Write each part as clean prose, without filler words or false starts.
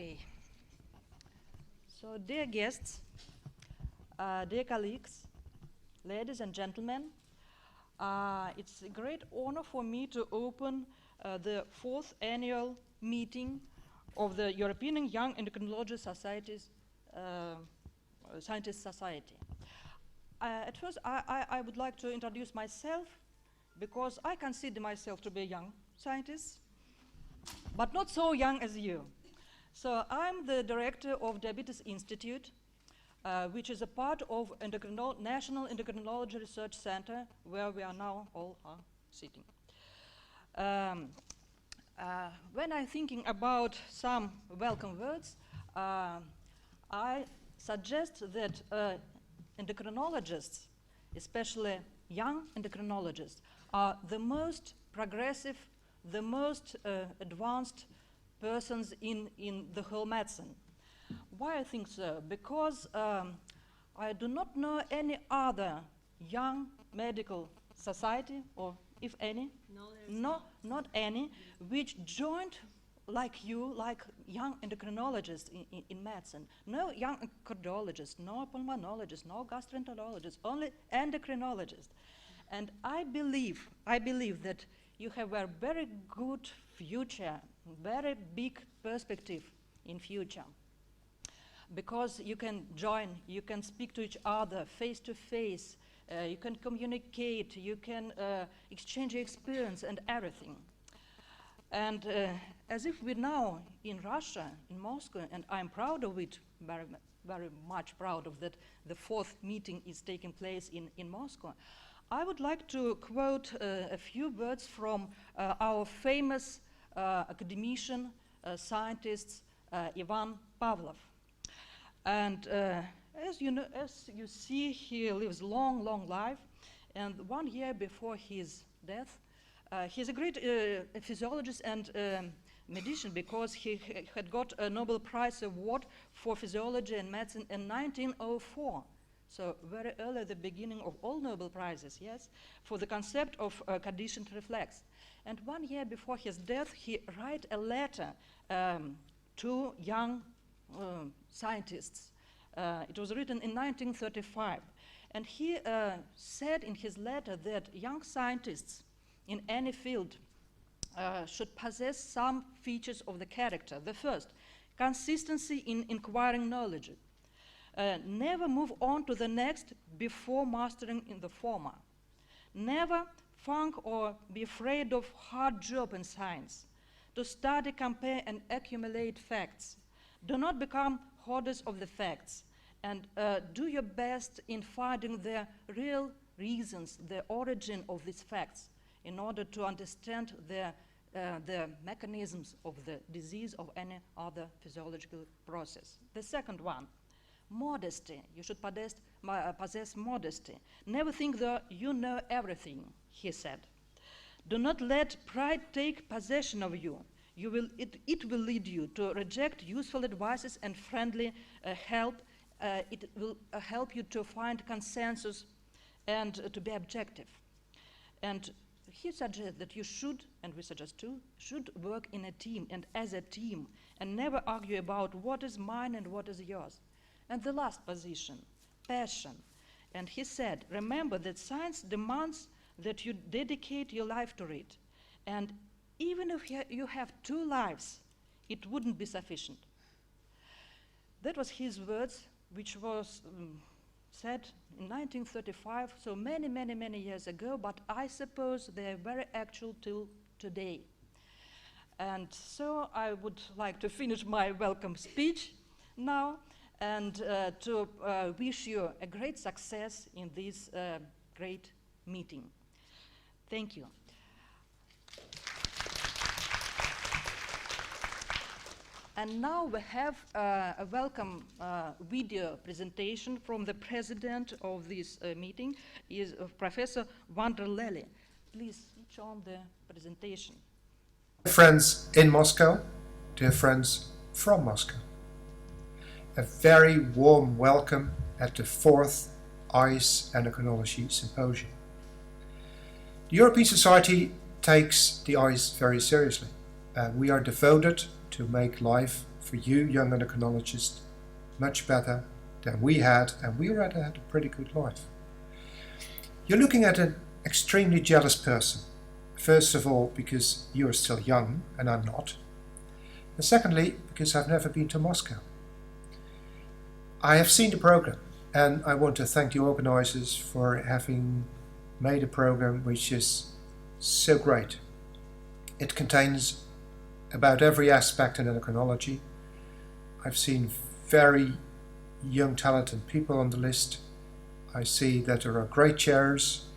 Okay. So, dear guests, dear colleagues, ladies and gentlemen, it's a great honor for me to open the 4th annual meeting of the European Young Endocrinology Society's Scientist Society. At first, I would like to introduce myself because I consider myself to be a young scientist, but not so young as you. So I'm the director of Diabetes Institute, which is a part of National Endocrinology Research Center, where we are now all sitting. When I'm thinking about some welcome words, I suggest that endocrinologists, especially young endocrinologists, are the most progressive, the most advanced persons in the whole medicine. Why I think so? Because I do not know any other young medical society, or if any, not any, which joined like you, like young endocrinologists in medicine. No young cardiologists, no pulmonologists, no gastroenterologists, only endocrinologists. And I believe that you have a very good future, very big perspective in future. Because you can join, you can speak to each other face to face, you can communicate, you can exchange your experience and everything. And as if we're now in Russia, in Moscow, and I'm proud of it, very, very much proud of that, the 4th meeting is taking place in Moscow. I would like to quote a few words from our famous academician, scientist, Ivan Pavlov. And as you see, he lives long, long life. And 1 year before his death, he's a great physiologist and medicine, because he had got a Nobel Prize award for physiology and medicine in 1904. So very early at the beginning of all Nobel Prizes, yes, for the concept of conditioned reflex. And 1 year before his death, he wrote a letter to young scientists. It was written in 1935. And he said in his letter that young scientists in any field should possess some features of the character. The first, consistency in acquiring knowledge. Never move on to the next before mastering in the former. Never funk or be afraid of hard job in science. To study, compare, and accumulate facts. Do not become hoarders of the facts, and do your best in finding the real reasons, the origin of these facts, in order to understand the mechanisms of the disease of any other physiological process. The second one, modesty. You should possess modesty. Never think that you know everything, he said. Do not let pride take possession of you. It will lead you to reject useful advices and friendly help. It will help you to find consensus and to be objective. And he suggests that you should, and we suggest too, should work in a team and as a team, and never argue about what is mine and what is yours. And the last position, passion. And he said, remember that science demands that you dedicate your life to it. And even if you have 2 lives, it wouldn't be sufficient. That was his words, which was said in 1935, so many, many, many years ago, but I suppose they're very actual till today. And so I would like to finish my welcome speech now, and to wish you a great success in this great meeting. Thank you. And now we have a welcome video presentation from the president of this meeting, is Professor Vanderlely. Please switch on the presentation. Friends in Moscow, dear friends from Moscow, a very warm welcome at the 4th Eyes Endocrinology Symposium. The European Society takes the eyes very seriously. We are devoted to make life for you young endocrinologists much better than we had, and we already had a pretty good life. You're looking at an extremely jealous person. First of all, because you're still young and I'm not. And secondly, because I've never been to Moscow. I have seen the program, and I want to thank the organizers for having made a program which is so great. It contains about every aspect in endocrinology. I've seen very young talented people on the list. I see that there are great chairs,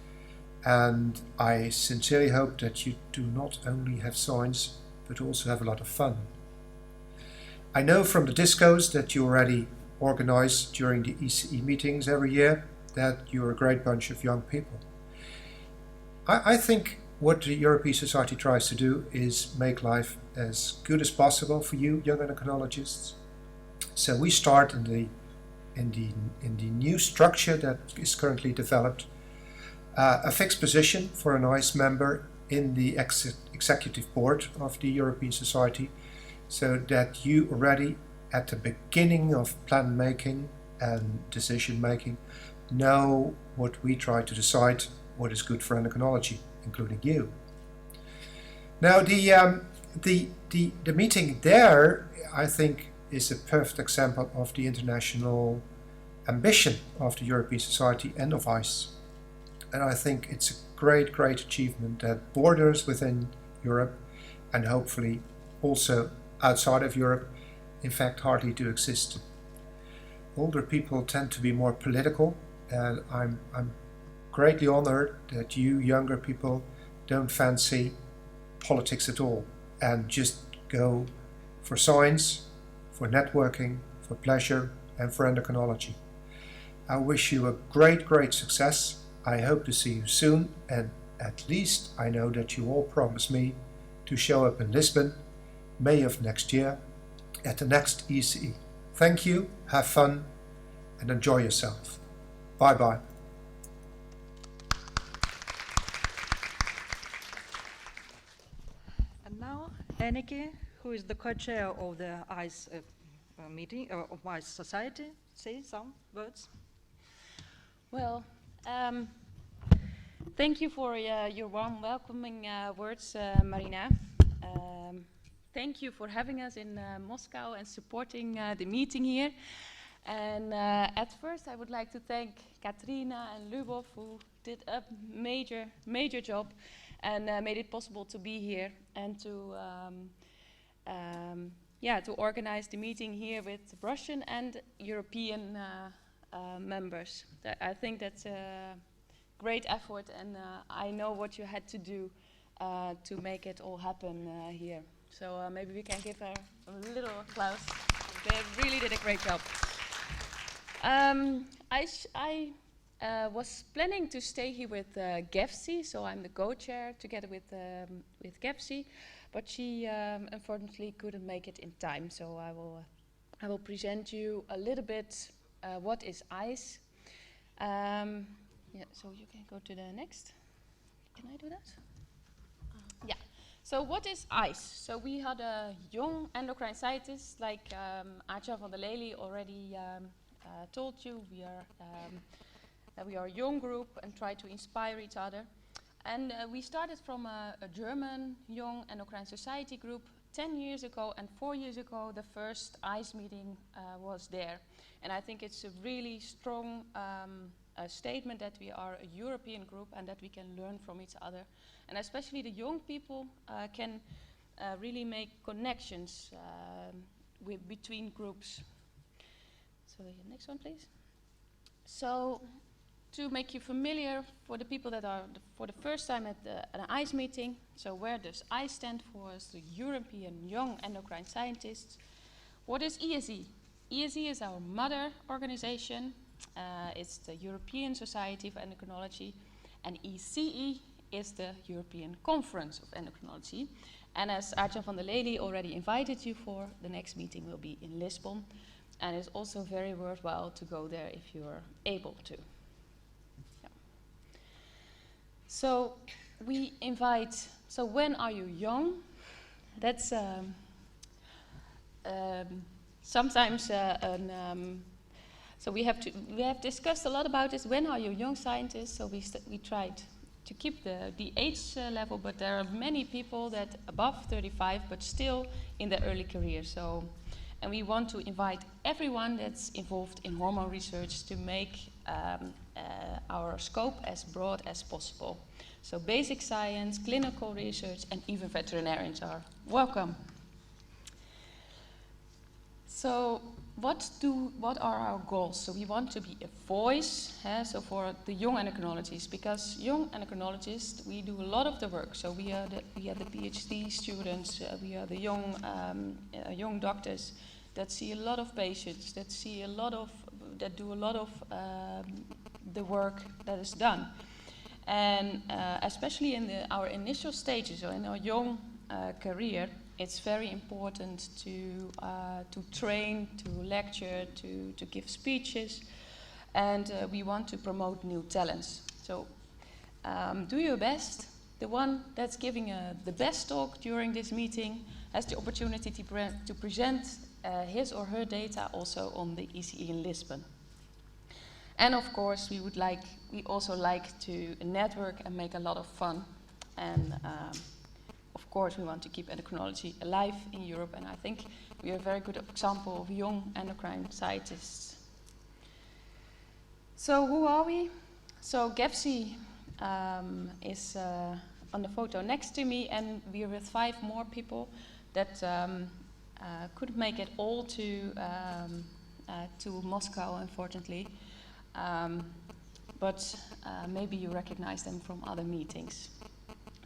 and I sincerely hope that you do not only have science but also have a lot of fun. I know from the discos that you already organize during the ECE meetings every year that you're a great bunch of young people. I think what the European Society tries to do is make life as good as possible for you young endocrinologists. So we start in the new structure that is currently developed, a fixed position for an ICE member in the executive board of the European Society, so that you already at the beginning of plan making and decision making know what we try to decide what is good for endocrinology, including you. Now the meeting there, I think, is a perfect example of the international ambition of the European Society and of ICE. And I think it's a great achievement that borders within Europe, and hopefully also outside of Europe, in fact hardly do exist. Older people tend to be more political, and I'm greatly honored that you younger people don't fancy politics at all and just go for science, for networking, for pleasure, and for endocrinology. I wish you a great success. I hope to see you soon, and at least I know that you all promise me to show up in Lisbon, May of next year, at the next ECE. Thank you, have fun, and enjoy yourself. Bye bye. And now, Anneke, who is the co-chair of the ICE meeting, of ICE Society, say some words. Well, thank you for your warm welcoming words, Marina. Thank you for having us in Moscow and supporting the meeting here. And at first, I would like to thank Katrina and Lubov, who did a major job and made it possible to be here and to organize the meeting here with Russian and European members. I think that's a great effort, and I know what you had to do to make it all happen here. So maybe we can give her a little applause. They really did a great job. I was planning to stay here with Gefsi, so I'm the co-chair together with Gefsi, but she unfortunately couldn't make it in time. So I will present you a little bit what is ICE. So you can go to the next. Can I do that? Yeah. So what is ICE? So we had a young endocrine scientist, like Acha van der Lely already told you. We are a young group and try to inspire each other. And we started from a German young endocrine society group 10 years ago, and 4 years ago the first ICE meeting was there. And I think it's a really strong statement that we are a European group and that we can learn from each other. And especially the young people can really make connections between groups. So the next one, please. So to make you familiar, for the people that are for the first time at an ICE meeting, so where does ICE stand for? Is the European Young Endocrine Scientists. What is ESE? ESE is our mother organization. It's the European Society of Endocrinology, and ECE is the European Conference of Endocrinology. And as Arjan van der Lely already invited you for, the next meeting will be in Lisbon, and it's also very worthwhile to go there if you're able to. Yeah. So we invite, so when are you young? That's sometimes so we have discussed a lot about this. When are you young scientists? So we tried to keep the age level, but there are many people that above 35, but still in their early career. So, and we want to invite everyone that's involved in hormone research to make our scope as broad as possible. So basic science, clinical research, and even veterinarians are welcome. So what are our goals? So we want to be a voice, so for the young endocrinologists, because young endocrinologists, we do a lot of the work. So we are the PhD students, we are the young doctors that see a lot of patients, that do a lot of the work that is done. And especially in our initial stages, or in our young career, it's very important to train, to lecture, to give speeches, and we want to promote new talents. So do your best. The one that's giving the best talk during this meeting has the opportunity to present his or her data also on the ECE in Lisbon. And of course, we also like to network and make a lot of fun. And of course, we want to keep endocrinology alive in Europe, and I think we are a very good example of young endocrine scientists. So who are we? So GEPSI is on the photo next to me, and we are with 5 more people that couldn't make it all to Moscow, unfortunately. But maybe you recognize them from other meetings.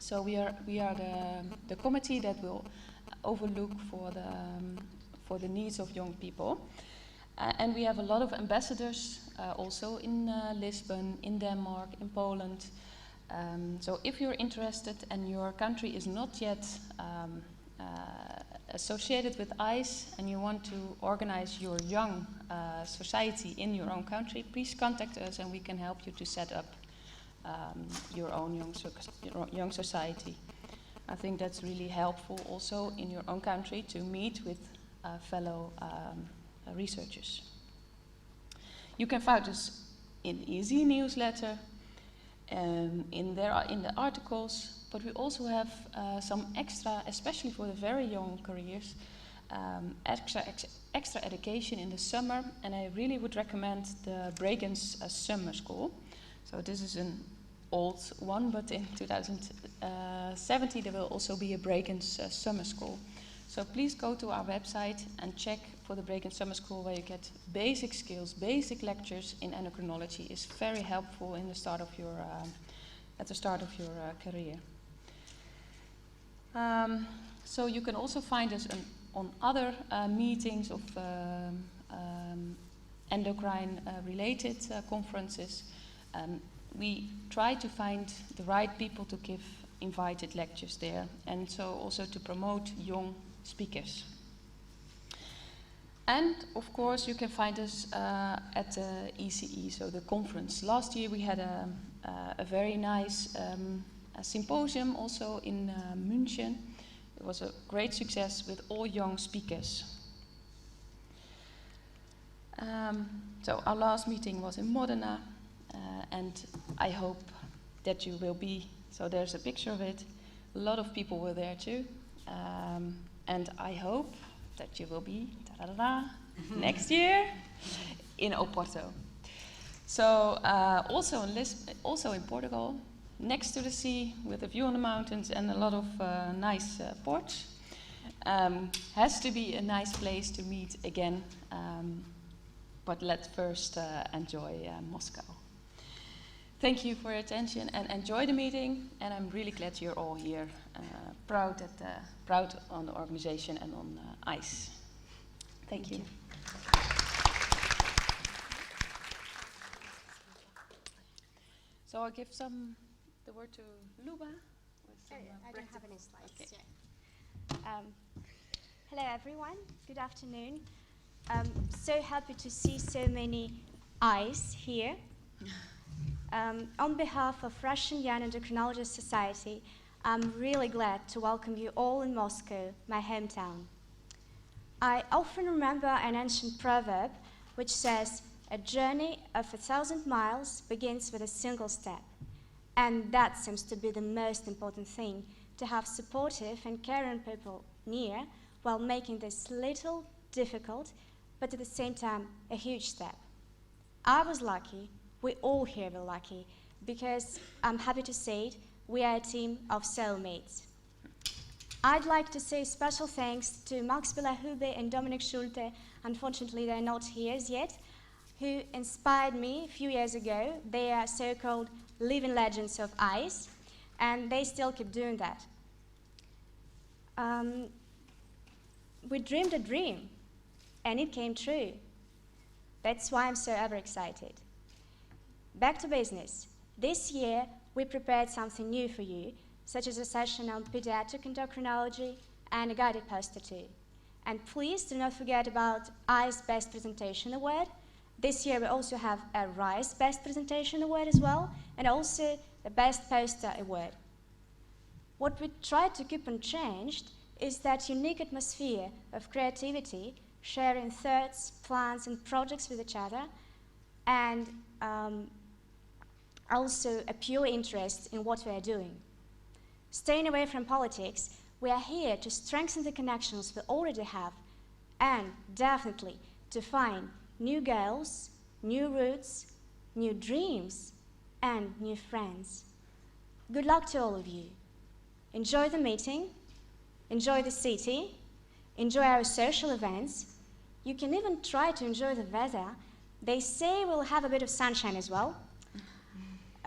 So we are the committee that will overlook for the needs of young people, and we have a lot of ambassadors also in Lisbon, in Denmark, in Poland. So if you're interested and your country is not yet associated with ICE and you want to organize your young society in your own country, please contact us and we can help you to set up your own young society. I think that's really helpful also in your own country to meet with fellow researchers. You can find us in EZ newsletter, in the articles, but we also have some extra, especially for the very young careers, extra education in the summer, and I really would recommend the Bregenz Summer School. So this is an old one, but in 2017 there will also be a Bregenz Summer School. So please go to our website and check for the Bregenz Summer School, where you get basic skills, basic lectures in endocrinology. Is very helpful in the start of your at the start of your career. So you can also find us on other meetings of endocrine related conferences. We try to find the right people to give invited lectures there, and so also to promote young speakers. And of course you can find us at the ECE, so the conference. Last year we had a very nice a symposium also in München. It was a great success with all young speakers. So our last meeting was in Modena, and I hope that you will be. So there's a picture of it. A lot of people were there too, and I hope that you will be next year in Oporto. So also in Portugal, next to the sea, with a view on the mountains and a lot of nice ports. Has to be a nice place to meet again, but let's first enjoy Moscow. Thank you for your attention and enjoy the meeting, and I'm really glad you're all here. Proud on the organization and on ICE. Thank you. So I'll give the word to Luba. I don't have any slides. Okay. Yeah. Hello everyone, good afternoon. So happy to see so many eyes here. On behalf of Russian Young Endocrinologist Society, I'm really glad to welcome you all in Moscow, my hometown. I often remember an ancient proverb which says, "A journey of 1,000 miles begins with a single step." And that seems to be the most important thing, to have supportive and caring people near while making this little difficult, but at the same time, a huge step. I was lucky, we all here were lucky, because I'm happy to say it, we are a team of soulmates. I'd like to say special thanks to Max Bellahube and Dominic Schulte, unfortunately they're not here yet, who inspired me a few years ago. They are so-called living legends of ice, and they still keep doing that. We dreamed a dream, and it came true. That's why I'm so ever excited. Back to business. This year, we prepared something new for you, such as a session on pediatric endocrinology and a guided poster too. And please do not forget about ICE Best Presentation Award. This year we also have a RISE Best Presentation Award as well, and also the Best Poster Award. What we tried to keep unchanged is that unique atmosphere of creativity, sharing thoughts, plans, and projects with each other, and also a pure interest in what we are doing. Staying away from politics, we are here to strengthen the connections we already have, and definitely to find new goals, new routes, new dreams, and new friends. Good luck to all of you. Enjoy the meeting, enjoy the city, enjoy our social events. You can even try to enjoy the weather. They say we'll have a bit of sunshine as well.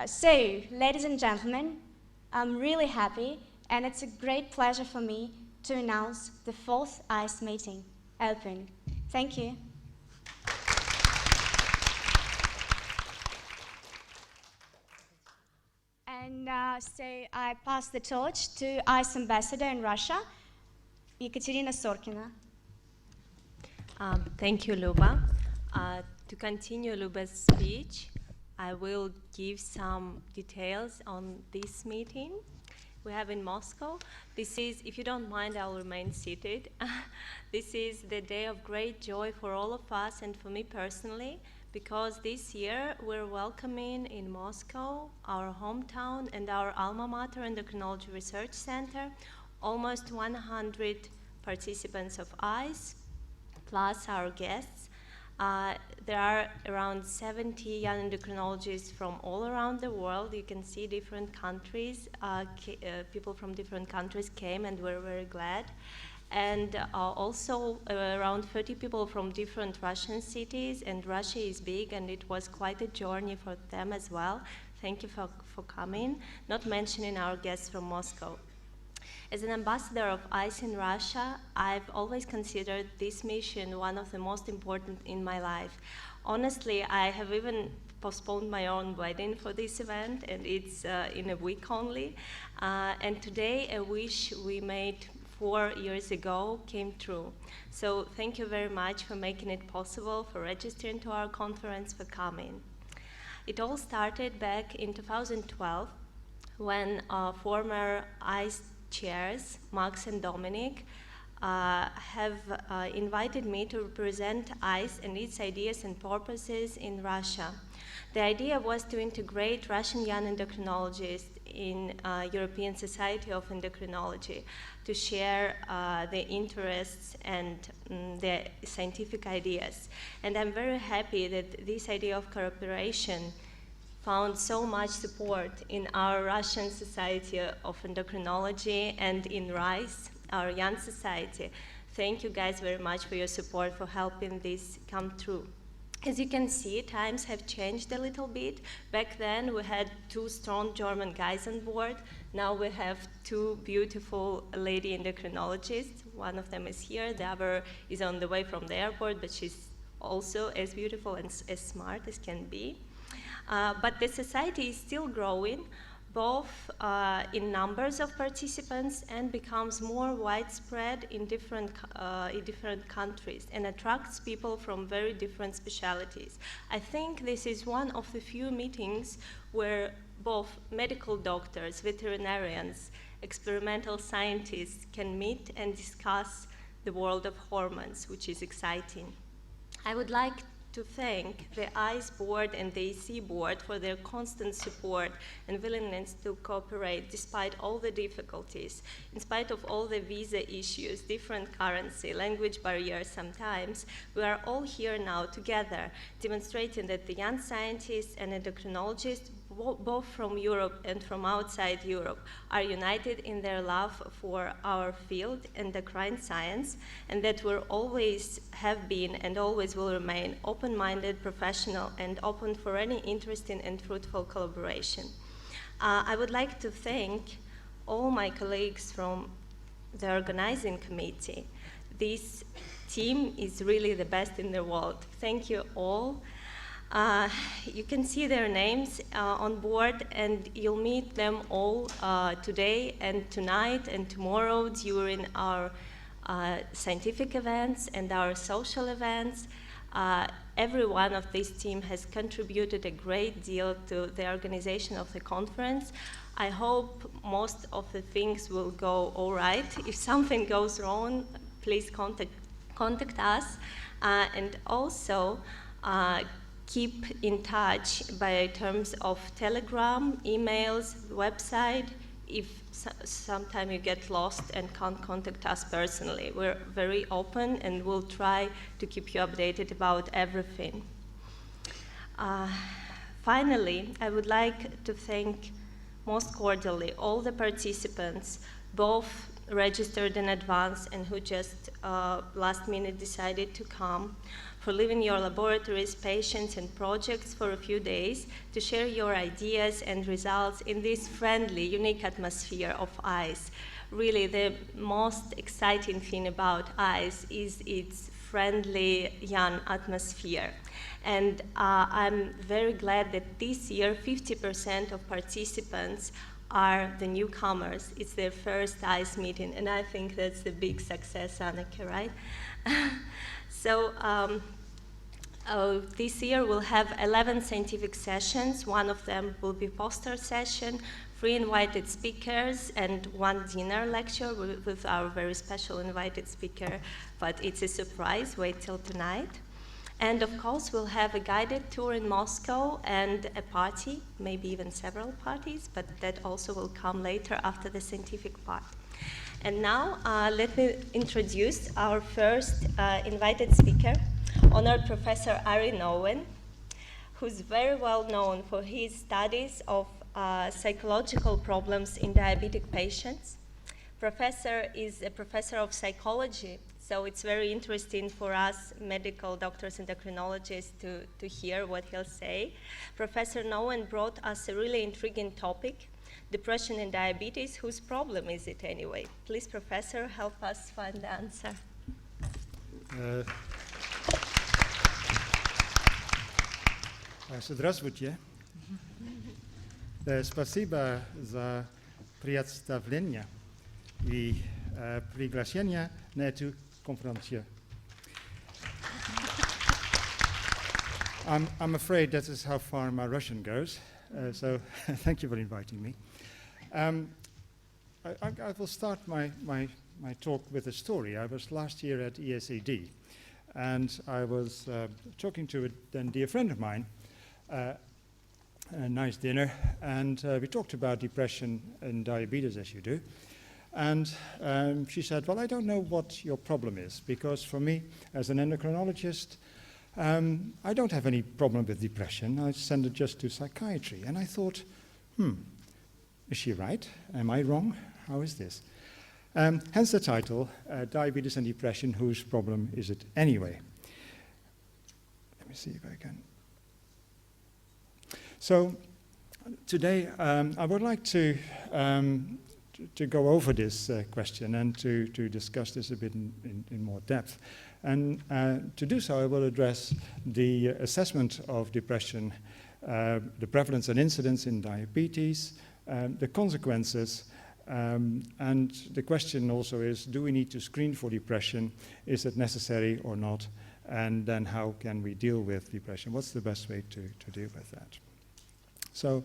So, ladies and gentlemen, I'm really happy, and it's a great pleasure for me to announce the 4th ICE meeting open. Thank you. And so I pass the torch to ICE Ambassador in Russia, Ekaterina Sorkina. Thank you, Luba. To continue Luba's speech, I will give some details on this meeting we have in Moscow. This is, if you don't mind, I'll remain seated. This is the day of great joy for all of us and for me personally, because this year we're welcoming in Moscow, our hometown and our alma mater Endocrinology Research Center, almost 100 participants of ICE, plus our guests. There are around 70 young endocrinologists from all around the world. You can see different countries. People from different countries came, and we're very glad. And also around 30 people from different Russian cities, and Russia is big, and it was quite a journey for them as well. Thank you for coming, not mentioning our guests from Moscow. As an ambassador of ICE in Russia, I've always considered this mission one of the most important in my life. Honestly, I have even postponed my own wedding for this event, and it's in a week only. And today, a wish we made 4 years ago came true. So thank you very much for making it possible, for registering to our conference, for coming. It all started back in 2012 when former ICE chairs, Max and Dominic, have invited me to represent ICE and its ideas and purposes in Russia. The idea was to integrate Russian young endocrinologists in European Society of Endocrinology, to share their interests and their scientific ideas. And I'm very happy that this idea of cooperation found so much support in our Russian Society of Endocrinology and in RISE, our young society. Thank you guys very much for your support, for helping this come true. As you can see, times have changed a little bit. Back then, we had 2 strong German guys on board. Now we have 2 beautiful lady endocrinologists. One of them is here, the other is on the way from the airport, but she's also as beautiful and as smart as can be. But the society is still growing, both in numbers of participants and becomes more widespread in different countries and attracts people from very different specialties. I think this is one of the few meetings where both medical doctors, veterinarians, experimental scientists can meet and discuss the world of hormones, which is exciting. I would like to thank the ICE board and the EC board for their constant support and willingness to cooperate despite all the difficulties, in spite of all the visa issues, different currency, language barriers sometimes. We are all here now together, demonstrating that the young scientists and endocrinologists, both from Europe and from outside Europe, are united in their love for our field, endocrine science, and that we always have been and always will remain open-minded, professional, and open for any interesting and fruitful collaboration. I would like to thank all my colleagues from the organizing committee. This team is really the best in the world. Thank you all. You can see their names on board, and you'll meet them all today and tonight and tomorrow during our scientific events and our social events. Every one of this team has contributed a great deal to the organization of the conference. I hope most of the things will go all right. If something goes wrong, please contact us. And also, keep in touch by terms of Telegram, emails, website, if sometime you get lost and can't contact us personally. We're very open and we'll try to keep you updated about everything. Finally, I would like to thank most cordially all the participants, both registered in advance and who just last minute decided to come, for leaving your laboratories, patients, and projects for a few days to share your ideas and results in this friendly, unique atmosphere of ICE. Really, the most exciting thing about ICE is its friendly, young atmosphere. And I'm very glad that this year, 50% of participants are the newcomers. It's their first ICE meeting, and I think that's the big success, Anneke, right? So this year we'll have 11 scientific sessions. One of them will be poster session, 3 invited speakers, and 1 dinner lecture with our very special invited speaker, but it's a surprise, wait till tonight. And of course, we'll have a guided tour in Moscow and a party, maybe even several parties, but that also will come later after the scientific part. And now, let me introduce our first invited speaker, honored Professor Ari Nouwen, who's very well known for his studies of psychological problems in diabetic patients. Professor is a professor of psychology, so it's very interesting for us medical doctors and endocrinologists to hear what he'll say. Professor Nouwen brought us a really intriguing topic, depression and diabetes. Whose problem is it anyway? Please, Professor, help us find the answer. Здравствуйте. Спасибо за представление и приглашение на эту конференцию. I'm afraid that is how far my Russian goes, so thank you for inviting me. I will start my talk with a story. I was last year at ESAD, and I was talking to a then dear friend of mine, a nice dinner, and we talked about depression and diabetes, as you do. And she said, well, I don't know what your problem is, because for me, as an endocrinologist, I don't have any problem with depression. I send it just to psychiatry. And I thought, is she right? Am I wrong? How is this? Hence the title, Diabetes and Depression, Whose Problem Is It Anyway? Let me see if I can. So today I would like to go over this question and to discuss this a bit in more depth. And to do so, I will address the assessment of depression, the prevalence and incidence in diabetes, the consequences, and the question also is, do we need to screen for depression? Is it necessary or not? And then how can we deal with depression? What's the best way to deal with that? So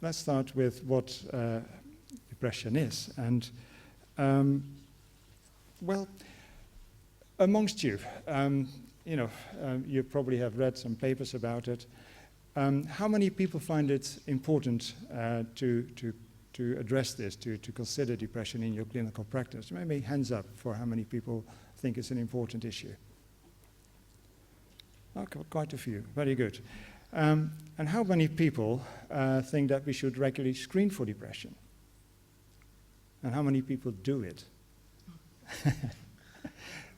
let's start with what depression is. And well, amongst you, you probably have read some papers about it. How many people find it important to address this, to consider depression in your clinical practice? Maybe hands up for how many people think it's an important issue. Okay, quite a few. Very good. And how many people think that we should regularly screen for depression? And how many people do it?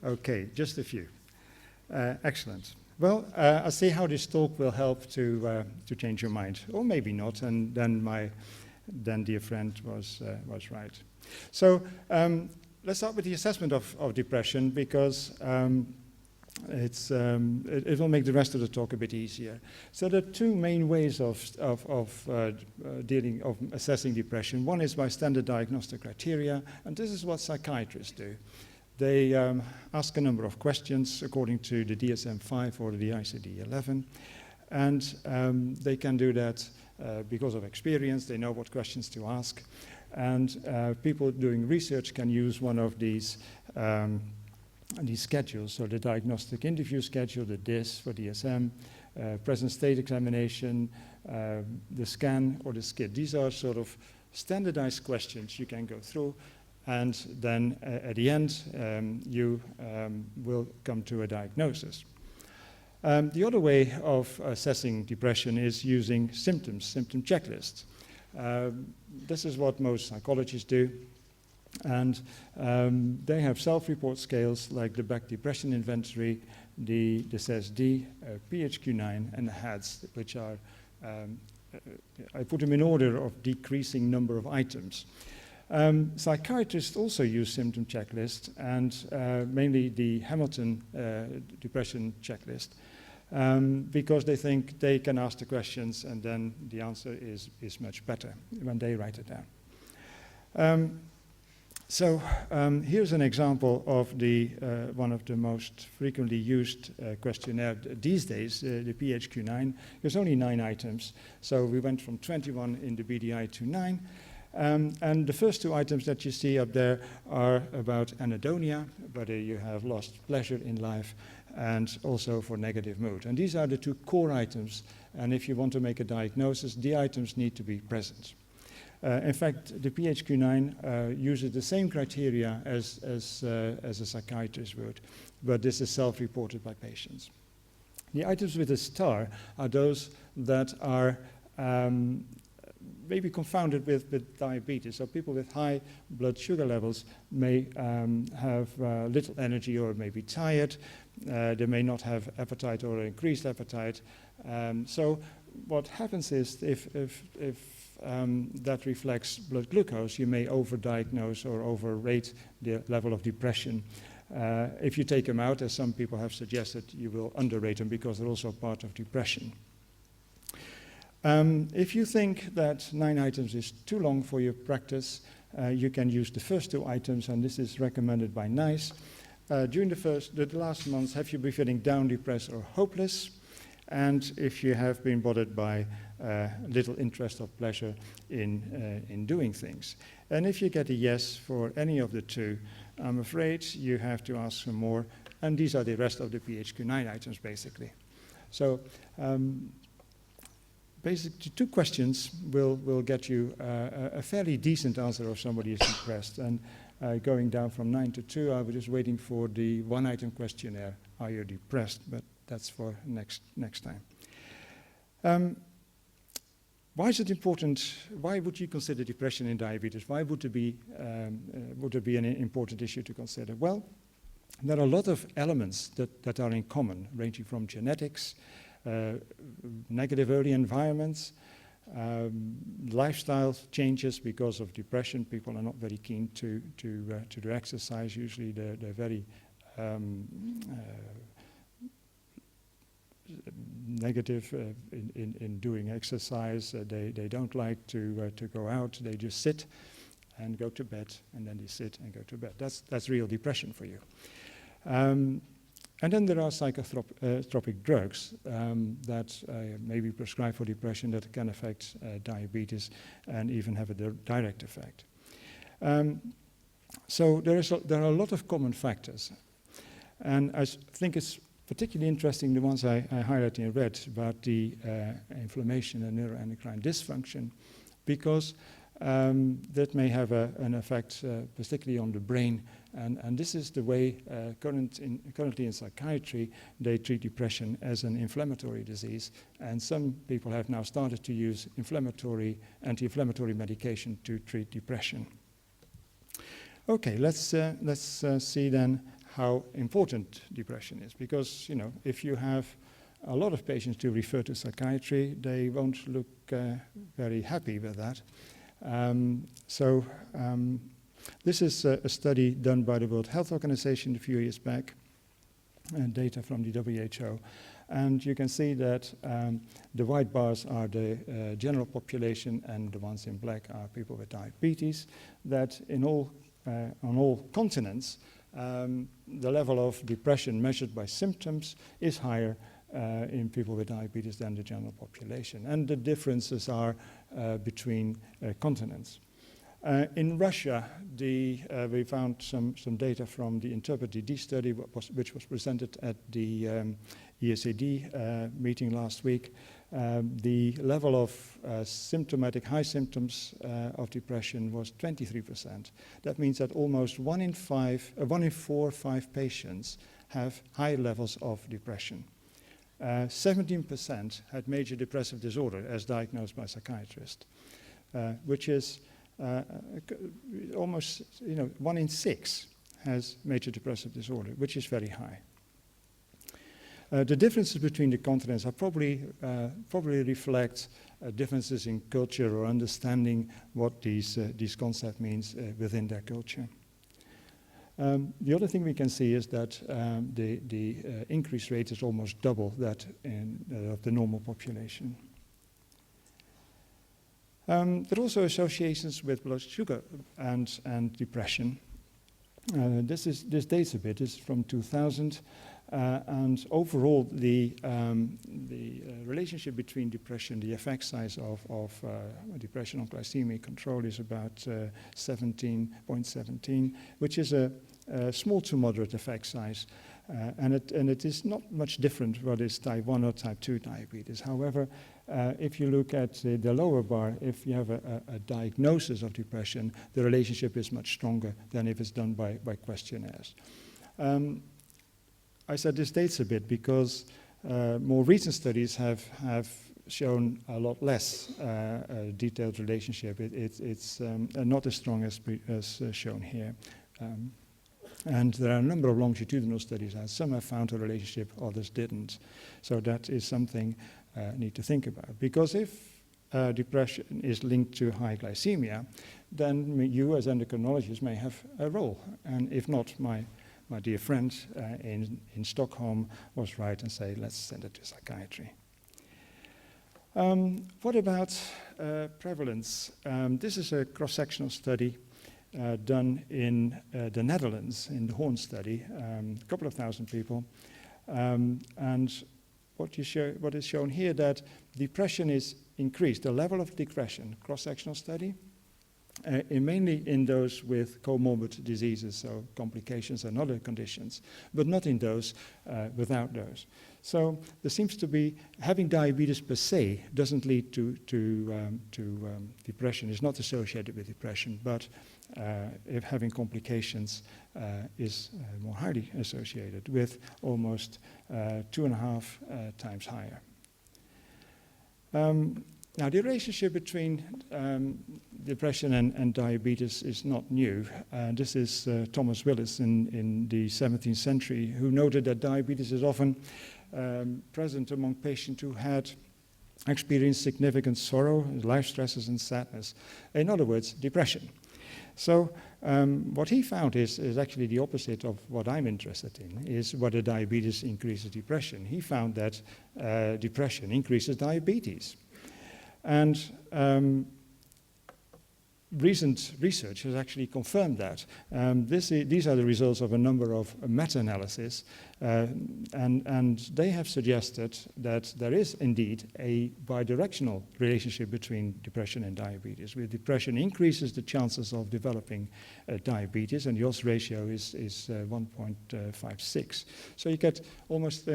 Okay, just a few. Excellent. Well, I'll see how this talk will help to change your mind, or maybe not. And then my dear friend was right. So let's start with the assessment of depression, because it will make the rest of the talk a bit easier. So there are two main ways of assessing depression. One is by standard diagnostic criteria, and this is what psychiatrists do. They ask a number of questions according to the DSM-5 or the ICD-11, and they can do that because of experience. They know what questions to ask, and people doing research can use one of these schedules, so the diagnostic interview schedule, the DIS for DSM, present state examination, the SCAN or the SCID. These are sort of standardized questions you can go through, and then at the end you will come to a diagnosis. The other way of assessing depression is using symptom checklists. This is what most psychologists do. And they have self-report scales like the Beck Depression Inventory, the SESD, PHQ-9, and the HADS, which are, I put them in order of decreasing number of items. Psychiatrists also use symptom checklists, and mainly the Hamilton Depression Checklist, because they think they can ask the questions and then the answer is much better when they write it down. So here's an example of the one of the most frequently used questionnaire these days, the PHQ-9. There's only 9 items, so we went from 21 in the BDI to 9. And the first 2 items that you see up there are about anhedonia, whether you have lost pleasure in life, and also for negative mood. And these are the 2 core items, and if you want to make a diagnosis, the items need to be present. In fact, the PHQ-9 uses the same criteria as a psychiatrist would, but this is self-reported by patients. The items with a star are those that are maybe confounded with diabetes. So people with high blood sugar levels may have little energy or may be tired. They may not have appetite or increased appetite. So what happens is if that reflects blood glucose, you may overdiagnose or overrate the level of depression. If you take them out, as some people have suggested, you will underrate them because they're also part of depression. If you think that 9 items is too long for your practice, you can use the first 2 items, and this is recommended by NICE. During the last months, have you been feeling down, depressed, or hopeless? And if you have been bothered by little interest or pleasure in doing things. And if you get a yes for any of the 2, I'm afraid you have to ask some more, and these are the rest of the PHQ-9 items, basically. So basically 2 questions will get you a fairly decent answer if somebody is depressed. And going down from 9 to 2, I was just waiting for the 1-item questionnaire, are you depressed? But that's for next time. Why is it important? Why would you consider depression in diabetes? Why would it be an important issue to consider? Well, there are a lot of elements that are in common, ranging from genetics, negative early environments, lifestyle changes because of depression. People are not very keen to do exercise. Usually, they're very negative in doing exercise. They don't like to go out. They just sit and go to bed, and then they sit and go to bed. That's real depression for you. And then there are psychotropic drugs that may be prescribed for depression that can affect diabetes and even have a direct effect. So there are a lot of common factors. And I think it's particularly interesting, the ones I highlighted in red, about the inflammation and neuroendocrine dysfunction, because that may have an effect particularly on the brain. And this is the way currently in psychiatry they treat depression as an inflammatory disease. And some people have now started to use anti-inflammatory medication to treat depression. Okay, let's see then how important depression is. Because, you know, if you have a lot of patients to refer to psychiatry, they won't look very happy with that. This is a study done by the World Health Organization a few years back, data from the WHO. And you can see that the white bars are the general population, and the ones in black are people with diabetes, that on all continents, the level of depression measured by symptoms is higher in people with diabetes than the general population. And the differences are between continents. In Russia, we found some data from the INTERPRET-DD study, which was presented at the ESAD meeting last week. The level of high symptoms of depression was 23%. That means that almost 1 in 4 or 5 patients have high levels of depression. 17% had major depressive disorder as diagnosed by psychiatrists, which is almost, 1 in 6 has major depressive disorder, which is very high. The differences between the continents are probably reflect differences in culture or understanding what these concepts means within their culture. The other thing we can see is that the increase rate is almost double that of the normal population. There are also associations with blood sugar and depression. This dates a bit. This is from 2000. And overall, the relationship between depression, the effect size of depression on glycemic control is about 17.17, which is a small to moderate effect size. And it is not much different whether it's type 1 or type 2 diabetes. However, if you look at the lower bar, if you have a diagnosis of depression, the relationship is much stronger than if it's done by questionnaires. I said this dates a bit because more recent studies have shown a lot less detailed relationship. It's not as strong as shown here. And there are a number of longitudinal studies, and some have found a relationship, others didn't. So that is something I need to think about. Because if depression is linked to high glycemia, then you as endocrinologists may have a role. And if not, my dear friend in Stockholm was right and say, let's send it to psychiatry. What about prevalence? This is a cross-sectional study done in the Netherlands, in the Horn study, a couple of thousand people. And what is shown here, that depression is increased, the level of depression, cross-sectional study, mainly in those with comorbid diseases, so complications and other conditions, but not in those without those. So there seems to be, having diabetes per se doesn't lead to depression, is not associated with depression, but if having complications is more highly associated with almost 2.5 times higher. Now, the relationship between depression and diabetes is not new. This is Thomas Willis in the 17th century, who noted that diabetes is often present among patients who had experienced significant sorrow, life stresses, and sadness. In other words, depression. So what he found is actually the opposite of what I'm interested in, is whether diabetes increases depression. He found that depression increases diabetes. And recent research has actually confirmed that. These are the results of a number of meta-analyses, and they have suggested that there is indeed a bidirectional relationship between depression and diabetes. With depression increases the chances of developing diabetes, and the odds ratio is 1.56. So you get almost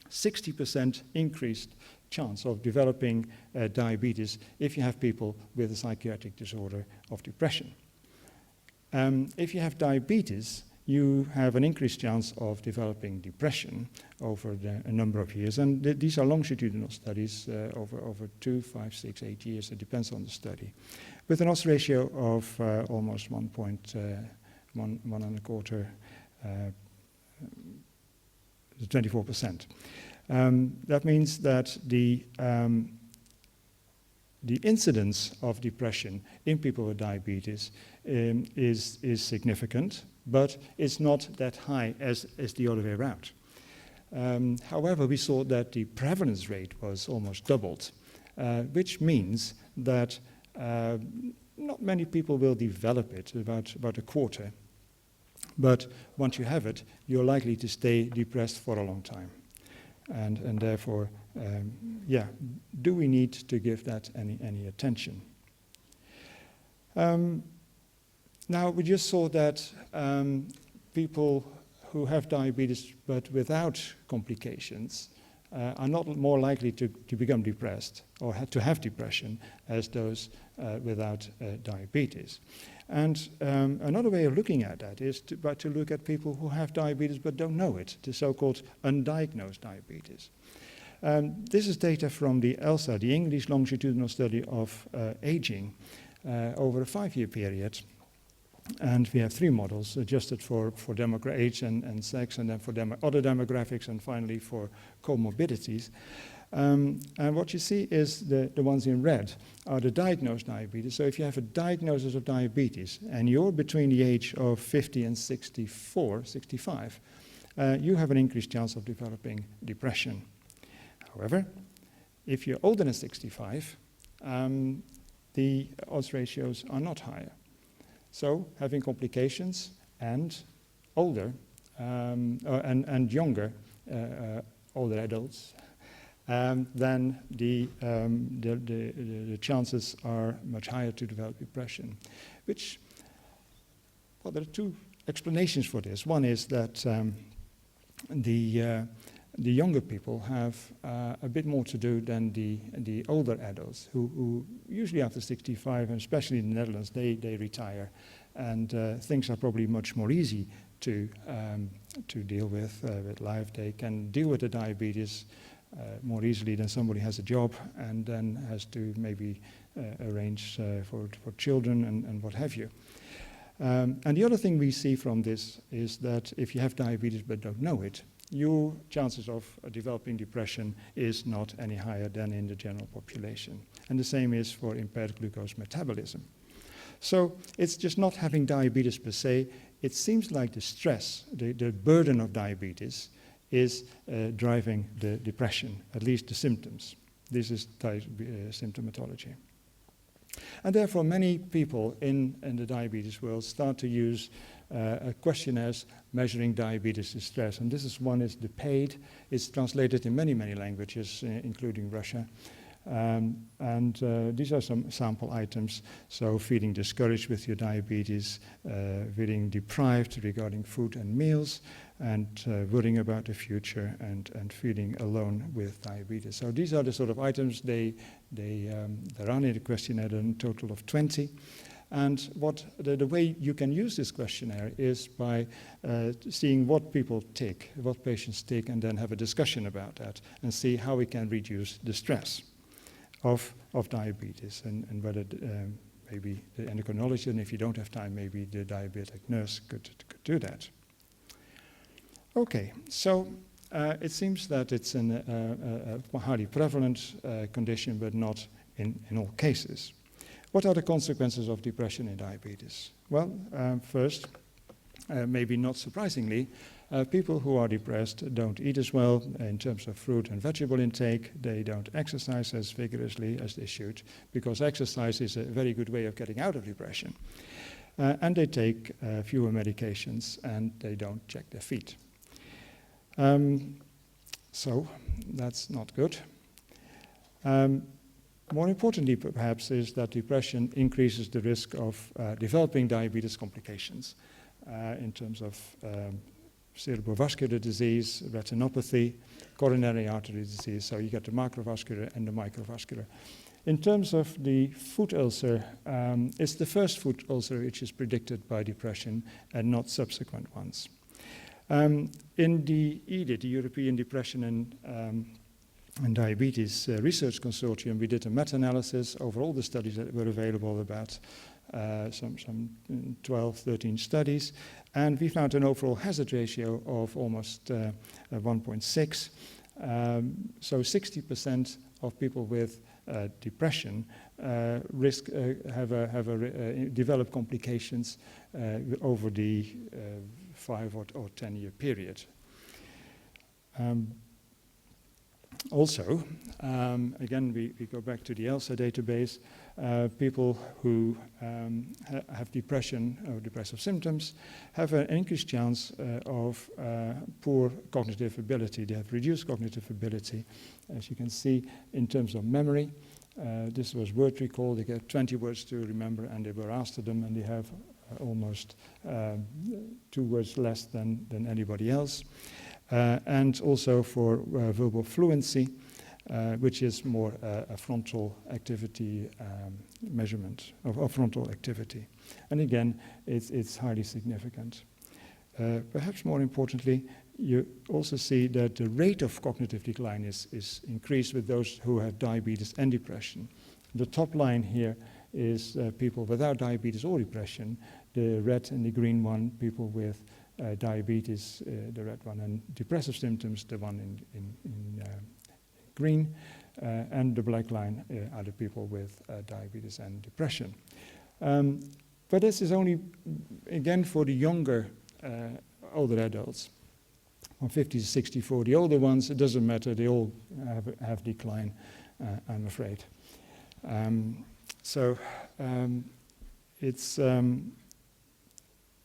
60% increased chance of developing diabetes if you have people with a psychiatric disorder of depression. If you have diabetes, you have an increased chance of developing depression over a number of years. And these are longitudinal studies over 2, 5, 6, 8 years. It depends on the study. With an odds ratio of almost 1.25, 24%. That means that the incidence of depression in people with diabetes is significant, but it's not that high as the other way around. However, we saw that the prevalence rate was almost doubled, which means that not many people will develop it, about a quarter. But once you have it, you're likely to stay depressed for a long time. And therefore, do we need to give that any attention? Now, we just saw that people who have diabetes but without complications are not more likely to become depressed or to have depression as those without diabetes. And another way of looking at that is to look at people who have diabetes but don't know it, the so-called undiagnosed diabetes. This is data from the ELSA, the English Longitudinal Study of Aging, over a 5-year period. And we have 3 models adjusted for age and sex, and then for other demographics, and finally for comorbidities. And what you see is the ones in red are the diagnosed diabetes. So if you have a diagnosis of diabetes and you're between the age of 50 and 65, you have an increased chance of developing depression. However, if you're older than 65, the odds ratios are not higher. So having complications and older and younger older adults, then the chances are much higher to develop depression. Which, well, there are 2 explanations for this. One is that the younger people have a bit more to do than the older adults who usually after 65, and especially in the Netherlands, they retire, and things are probably much more easy to deal with life. They can deal with the diabetes more easily than somebody has a job and then has to maybe arrange for children and what have you. And the other thing we see from this is that if you have diabetes but don't know it, your chances of developing depression is not any higher than in the general population. And the same is for impaired glucose metabolism. So it's just not having diabetes per se. It seems like the stress, the burden of diabetes is driving the depression, at least the symptoms. This is symptomatology. And therefore, many people in the diabetes world start to use questionnaires measuring diabetes distress. And this is one is the PAID. It's translated in many, many languages, including Russia. These are some sample items. So feeling discouraged with your diabetes, feeling deprived regarding food and meals, and worrying about the future, and feeling alone with diabetes. So these are the sort of items there are in the questionnaire, a total of 20. And what the way you can use this questionnaire is by seeing what people take, what patients take, and then have a discussion about that and see how we can reduce the stress of diabetes, and whether maybe the endocrinologist, and if you don't have time, maybe the diabetic nurse could do that. Okay, so it seems that it's a highly prevalent condition, but not in all cases. What are the consequences of depression in diabetes? Well, first, maybe not surprisingly, people who are depressed don't eat as well in terms of fruit and vegetable intake. They don't exercise as vigorously as they should, because exercise is a very good way of getting out of depression. And they take fewer medications, and they don't check their feet. So that's not good. More importantly, perhaps, is that depression increases the risk of developing diabetes complications in terms of cerebrovascular disease, retinopathy, coronary artery disease. So you get the macrovascular and the microvascular. In terms of the foot ulcer, it's the first foot ulcer which is predicted by depression and not subsequent ones. In the EDID, the European Depression and Diabetes Research Consortium, we did a meta-analysis over all the studies that were available, about some 12, 13 studies, and we found an overall hazard ratio of almost 1.6. So 60% of people with depression develop complications over the 5 or 10 year period. Also, again, we go back to the ELSA database. People who have depression or depressive symptoms have an increased chance of poor cognitive ability. They have reduced cognitive ability. As you can see, in terms of memory, this was word recall. They get 20 words to remember, and they were asked to them, and they have almost 2 words less than anybody else. And also for verbal fluency, which is more a frontal activity measurement of frontal activity. And again, it's highly significant. Perhaps more importantly, you also see that the rate of cognitive decline is increased with those who have diabetes and depression. The top line here is people without diabetes or depression. The red and the green one, people with diabetes, the red one, and depressive symptoms, the one in green, and the black line are the people with diabetes and depression. But this is only, again, for the younger, older adults, from 50 to 64. The older ones, it doesn't matter, they all have decline, I'm afraid.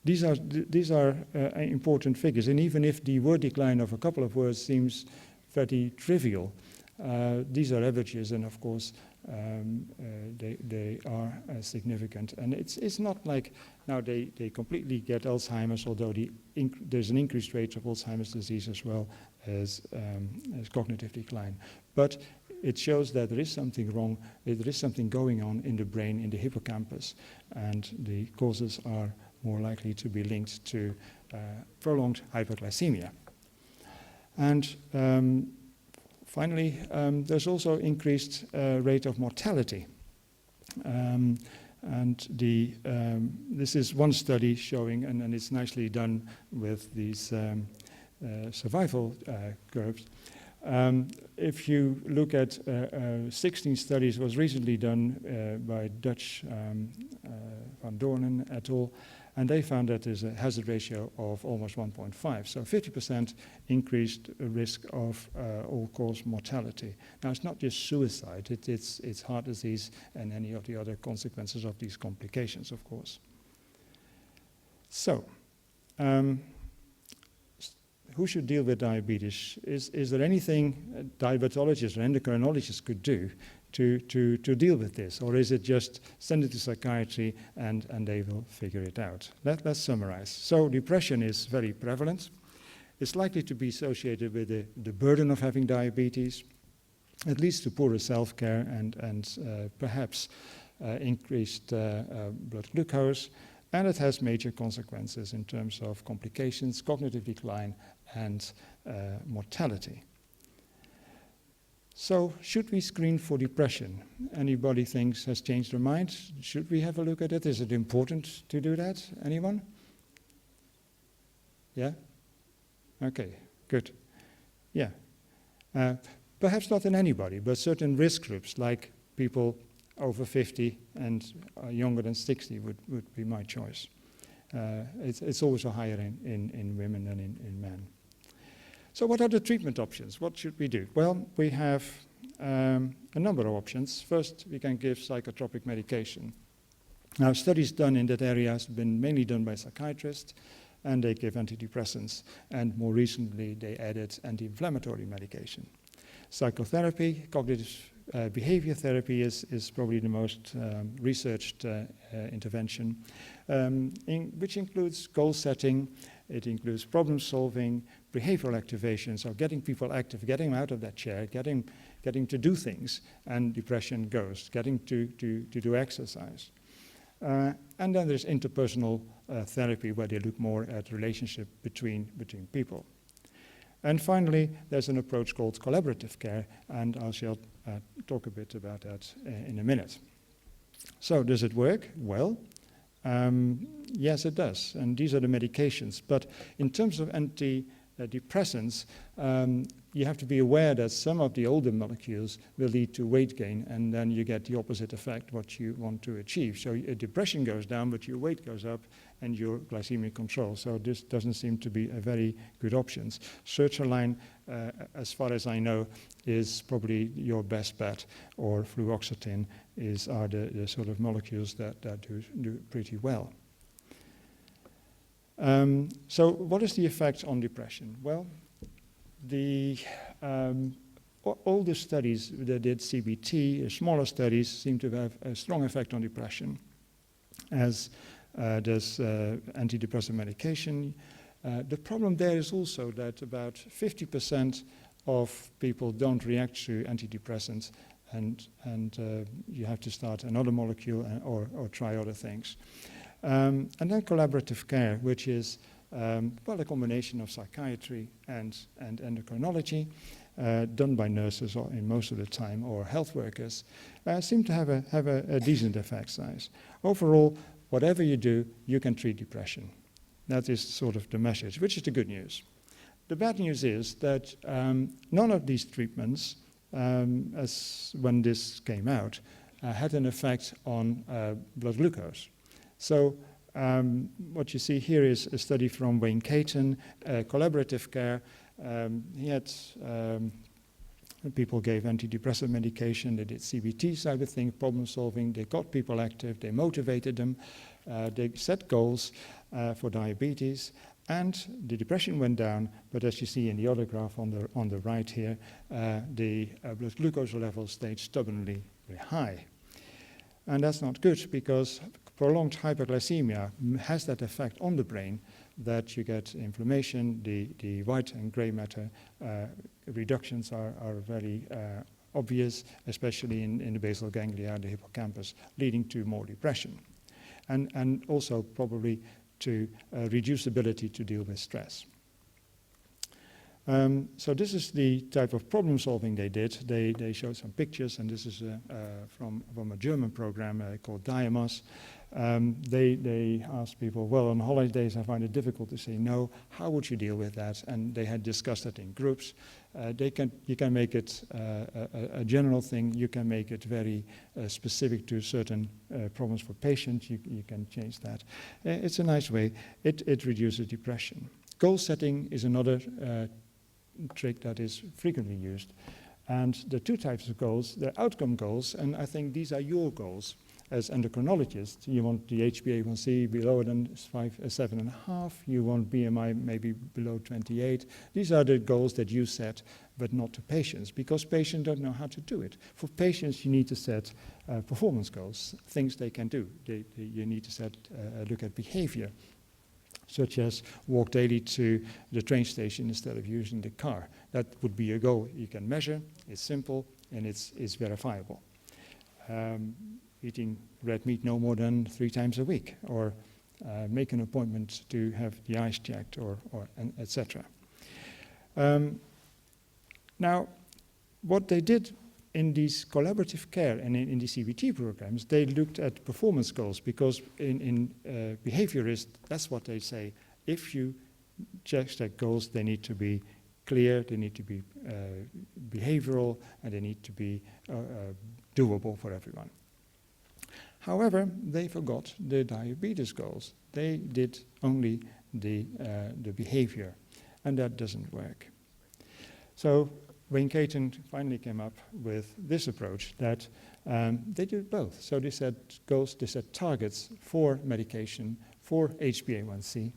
These are important figures, and even if the word decline of a couple of words seems very trivial, these are averages, and of course they are significant. And it's not like now they completely get Alzheimer's, although there's an increased rate of Alzheimer's disease as well as cognitive decline. But it shows that there is something wrong, there is something going on in the brain, in the hippocampus, and the causes are more likely to be linked to prolonged hyperglycemia. And finally, there's also increased rate of mortality. This is one study showing, and it's nicely done with these survival curves. If you look at 16 studies, was recently done by Dutch Van Doornen et al., and they found that there's a hazard ratio of almost 1.5, so 50% increased risk of all-cause mortality. Now, it's not just suicide, it's heart disease and any of the other consequences of these complications, of course. So, who should deal with diabetes? Is there anything diabetologists or endocrinologists could do to deal with this? Or is it just send it to psychiatry and they will figure it out? Let's summarize. So depression is very prevalent. It's likely to be associated with the burden of having diabetes. It leads to poorer self-care and perhaps increased blood glucose. And it has major consequences in terms of complications, cognitive decline, and mortality. So, should we screen for depression? Anybody thinks has changed their mind? Should we have a look at it? Is it important to do that? Anyone? Yeah? Okay, good. Yeah. Perhaps not in anybody, but certain risk groups, like people over 50 and younger than 60 would be my choice. It's also higher in women than in men. So what are the treatment options? What should we do? Well, we have a number of options. First, we can give psychotropic medication. Now, studies done in that area have been mainly done by psychiatrists, and they give antidepressants, and more recently they added anti-inflammatory medication. Psychotherapy, cognitive behavior therapy is probably the most researched intervention, which includes goal setting, it includes problem solving, behavioral activation, so getting people active, getting them out of that chair, getting to do things, and depression goes, getting to do exercise. And then there's interpersonal therapy, where they look more at relationship between people. And finally, there's an approach called collaborative care, and I shall talk a bit about that in a minute. So does it work? Well, yes, it does, and these are the medications. But in terms of antidepressants, you have to be aware that some of the older molecules will lead to weight gain, and then you get the opposite effect, what you want to achieve. So depression goes down, but your weight goes up, and your glycemic control. So this doesn't seem to be a very good option. Sertraline, as far as I know, is probably your best bet, or fluoxetine are the sort of molecules that do pretty well. So what is the effect on depression? Well, all the studies that did CBT, smaller studies, seem to have a strong effect on depression, as does antidepressant medication. The problem there is also that about 50% of people don't react to antidepressants, and you have to start another molecule or try other things. And then collaborative care, which is well, a combination of psychiatry and endocrinology, done by nurses or in most of the time, or health workers, seem to have a decent effect size. Overall, whatever you do, you can treat depression. That is sort of the message, which is the good news. The bad news is that none of these treatments, as when this came out, had an effect on blood glucose. So what you see here is a study from Wayne Caton, collaborative care. He had people gave antidepressant medication, they did CBT side of things, problem solving, they got people active, they motivated them, they set goals for diabetes, and the depression went down, but as you see in the other graph on the right here, the blood glucose levels stayed stubbornly very high. And that's not good, because prolonged hyperglycemia has that effect on the brain, that you get inflammation, the white and gray matter reductions are very obvious, especially in the basal ganglia, the hippocampus, leading to more depression. And also probably to reduce ability to deal with stress. So this is the type of problem solving they did. They showed some pictures, and this is from a German program called Diamos. They asked people, well, on holidays I find it difficult to say no. How would you deal with that? And they had discussed it in groups. You can make it a general thing. You can make it very specific to certain problems for patients. You can change that. It's a nice way. It reduces depression. Goal setting is another trick that is frequently used. And the two types of goals, they're outcome goals, and I think these are your goals. As endocrinologists, you want the HbA1c below than 7.5, you want BMI maybe below 28. These are the goals that you set, but not to patients, because patients don't know how to do it. For patients, you need to set performance goals, things they can do. You need to set look at behavior, such as walk daily to the train station instead of using the car. That would be a goal you can measure, it's simple, and it's verifiable. Eating red meat no more than 3 times a week, or make an appointment to have the eyes checked, or etc. Now, what they did in these collaborative care and in the CBT programs, they looked at performance goals, because in behaviorists, that's what they say. If you check goals, they need to be clear, they need to be behavioral, and they need to be doable for everyone. However, they forgot the diabetes goals. They did only the behavior, and that doesn't work. So Wayne Caton finally came up with this approach that they did both. So they set goals, they set targets for medication, for HbA1c,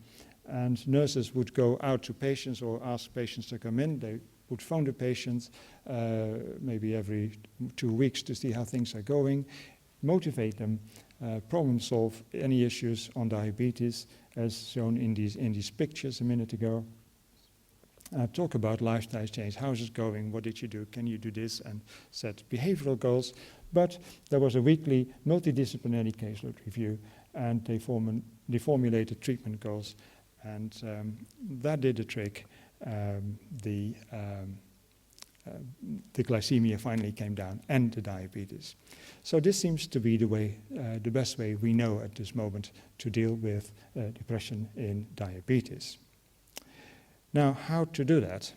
and nurses would go out to patients or ask patients to come in. They would phone the patients maybe every 2 weeks to see how things are going, motivate them, problem solve any issues on diabetes, as shown in these pictures a minute ago. Talk about lifestyle change. How is it going? What did you do? Can you do this? And set behavioral goals. But there was a weekly multidisciplinary caseload review, and they formulated treatment goals, and that did the trick. The glycemia finally came down, and the diabetes. So this seems to be the way, the best way we know at this moment to deal with depression in diabetes. Now, how to do that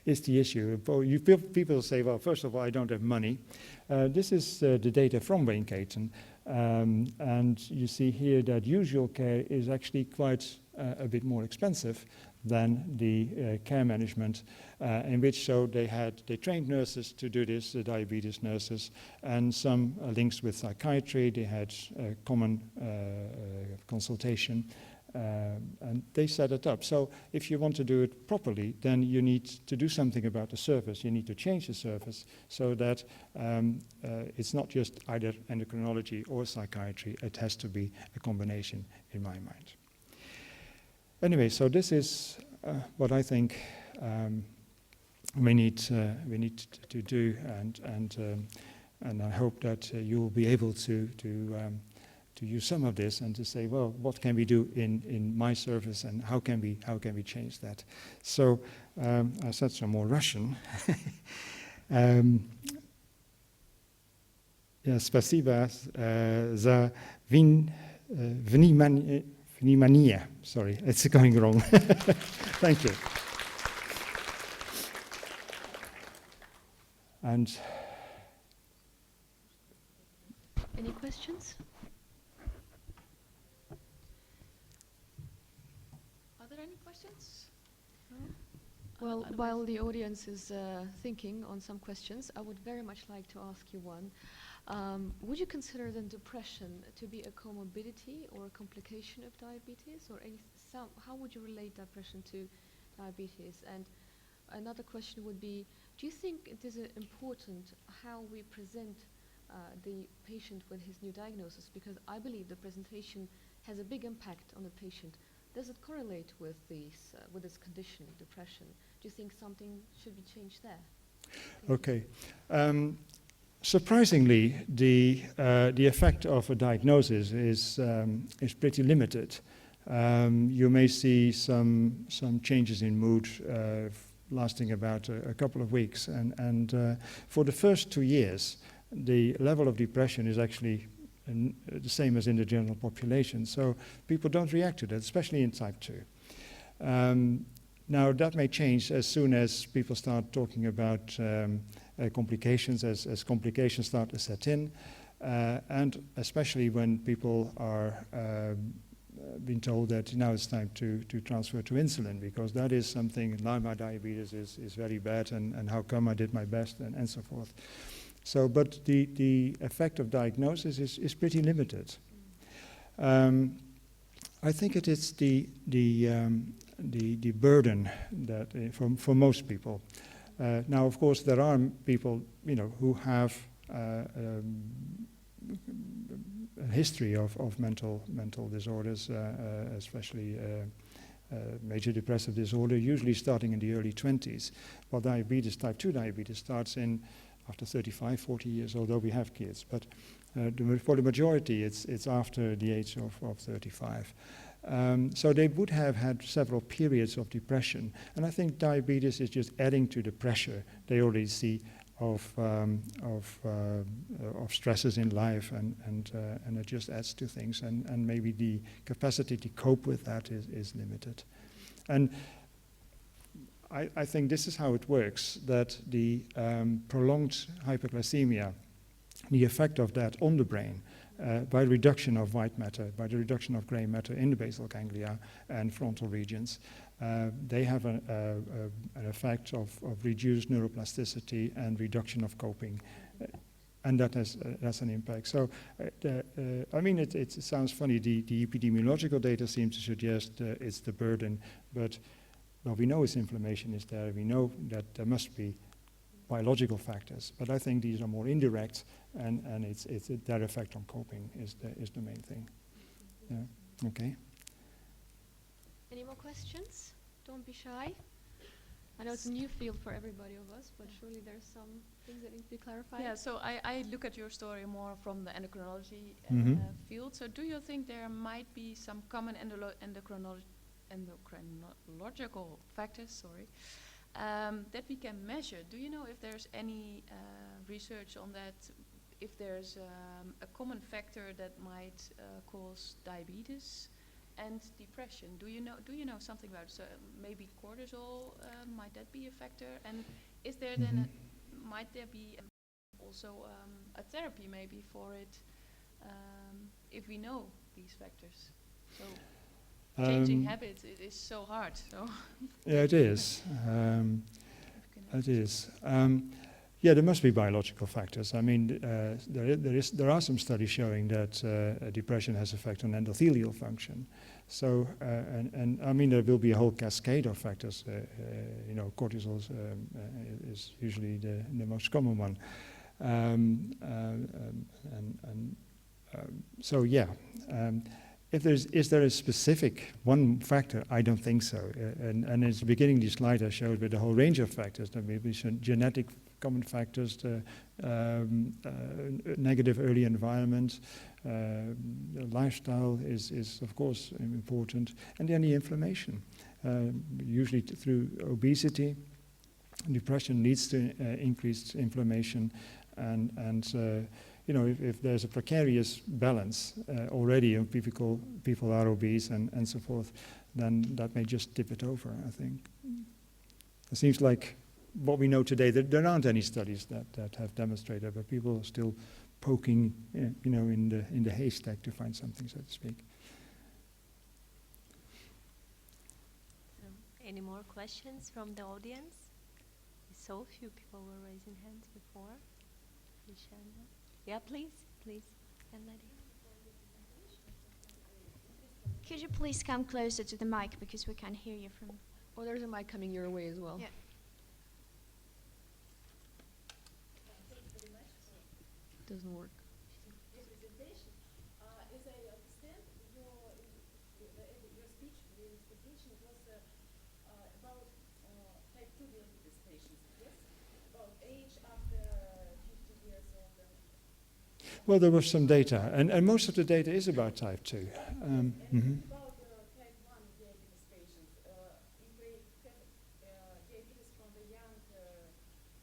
is the issue. People say, well, first of all, I don't have money. This is the data from Wayne Caton, and you see here that usual care is actually quite a bit more expensive than the care management, in which so they trained nurses to do this, the diabetes nurses, and some links with psychiatry. They had common consultation, and they set it up. So if you want to do it properly, then you need to do something about the service. You need to change the service so that it's not just either endocrinology or psychiatry. It has to be a combination in my mind. Anyway, so this is what I think we need to do, and I hope that you will be able to use some of this and to say, well, what can we do in my service, and how can we change that? So I said some more Russian. Спасибо за внимание. Sorry, it's going wrong. Thank you. And any questions? Are there any questions? Well, while the audience is thinking on some questions, I would very much like to ask you one. Would you consider then depression to be a comorbidity or a complication of diabetes, or how would you relate depression to diabetes? And another question would be, do you think it is important how we present the patient with his new diagnosis? Because I believe the presentation has a big impact on the patient. Does it correlate with this condition, depression? Do you think something should be changed there? Okay. Surprisingly, the effect of a diagnosis is pretty limited. You may see some changes in mood lasting about a couple of weeks, and for the first 2 years, the level of depression is actually the same as in the general population. So people don't react to that, especially in type 2. Now that may change as soon as people start talking about complications, as complications start to set in, and especially when people are being told that now it's time to transfer to insulin, because that is something, now my diabetes is very bad, and how come I did my best, and so forth. So, but the effect of diagnosis is pretty limited. I think it is the burden that for most people. Now, of course, there are people, who have a history of mental disorders, especially major depressive disorder, usually starting in the early 20s. While diabetes, type 2 diabetes, starts after 35, 40 years, although we have kids. But for the majority, it's after the age of 35. So they would have had several periods of depression, and I think diabetes is just adding to the pressure they already see of stresses in life, and it just adds to things, and maybe the capacity to cope with that is limited. And I think this is how it works, that the prolonged hyperglycemia, the effect of that on the brain, by reduction of white matter, by the reduction of grey matter in the basal ganglia and frontal regions. They have an effect of reduced neuroplasticity and reduction of coping. And that's an impact. So, I mean, it sounds funny. The epidemiological data seems to suggest it's the burden, but what we know is inflammation is there. We know that there must be biological factors, but I think these are more indirect, and it's their effect on coping is the main thing. Yeah. Okay. Any more questions? Don't be shy. I know it's a new field for everybody of us, but surely there's some things that need to be clarified. Yeah, so I look at your story more from the endocrinology field. So do you think there might be some common endocrinological factors, that we can measure? Do you know if there's any research on that, if there's a common factor that might cause diabetes and depression? Do you know something about it? So maybe cortisol, might that be a factor? And is there then might there be also a therapy maybe for it, if we know these factors? So changing habits, it is so hard. So yeah, it is. It is. Yeah, there must be biological factors. I mean, there are some studies showing that depression has effect on endothelial function. So, and I mean, there will be a whole cascade of factors. You know, cortisol is usually the most common one. So yeah. Is there a specific one factor? I don't think so. And at the beginning of the slide I showed with a whole range of factors. There may be some genetic common factors, the negative early environment, lifestyle is of course important, and then the inflammation. Usually through obesity, depression leads to increased inflammation, and you know, if there's a precarious balance already of people are obese and so forth, then that may just tip it over, I think. It seems like what we know today, there aren't any studies that have demonstrated, but people are still poking, you know, in the haystack to find something, so to speak. Any more questions from the audience? So few people were raising hands before. Yeah, please, young lady. Could you please come closer to the mic because we can't hear you from... Oh, there's a mic coming your way as well. Yeah. Doesn't work. As I understand, your speech, your presentation was about type 2 diabetes patients, yes? About age after 50 years old. Well, there was some data, and most of the data is about type 2. About type 1 diabetes patients, if they have diabetes from the young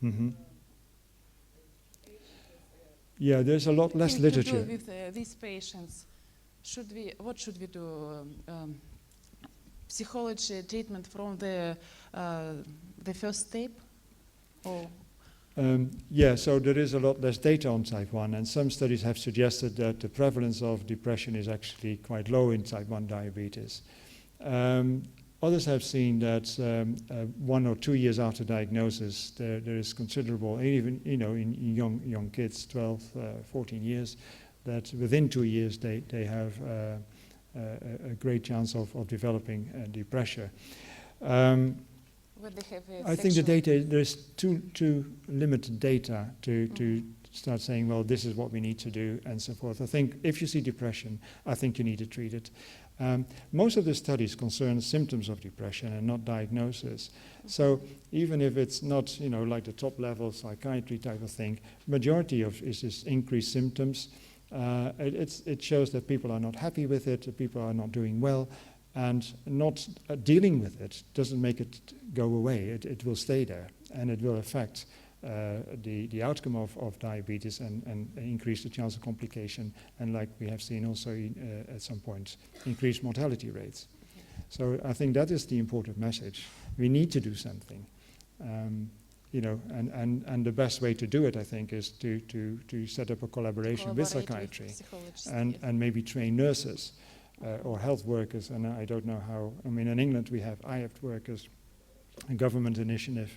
age, yeah, there's a lot less literature. to do with these patients? What should we do? Psychology treatment from the first step, or? Yeah, so there is a lot less data on type 1, and some studies have suggested that the prevalence of depression is actually quite low in type 1 diabetes. Others have seen that 1 or 2 years after diagnosis, there is considerable, even in young kids, 12, 14 years, that within 2 years they have a great chance of developing depression. I think the data, there's too limited data to start saying, well, this is what we need to do and so forth. I think if you see depression, I think you need to treat it. Most of the studies concern symptoms of depression and not diagnosis. So even if it's not, like the top level psychiatry type of thing, majority of is just increased symptoms. It shows that people are not happy with it, that people are not doing well, and not dealing with it doesn't make it go away. It will stay there, and it will affect the outcome of diabetes and increase the chance of complication, and like we have seen also at some point, increased mortality rates. So I think that is the important message. We need to do something. you know, and the best way to do it, I think, is to set up a collaboration with Collaborate psychiatry psychologists, and, yes. and maybe train nurses or health workers. And I don't know how, I mean, in England we have IAPT workers, a government initiative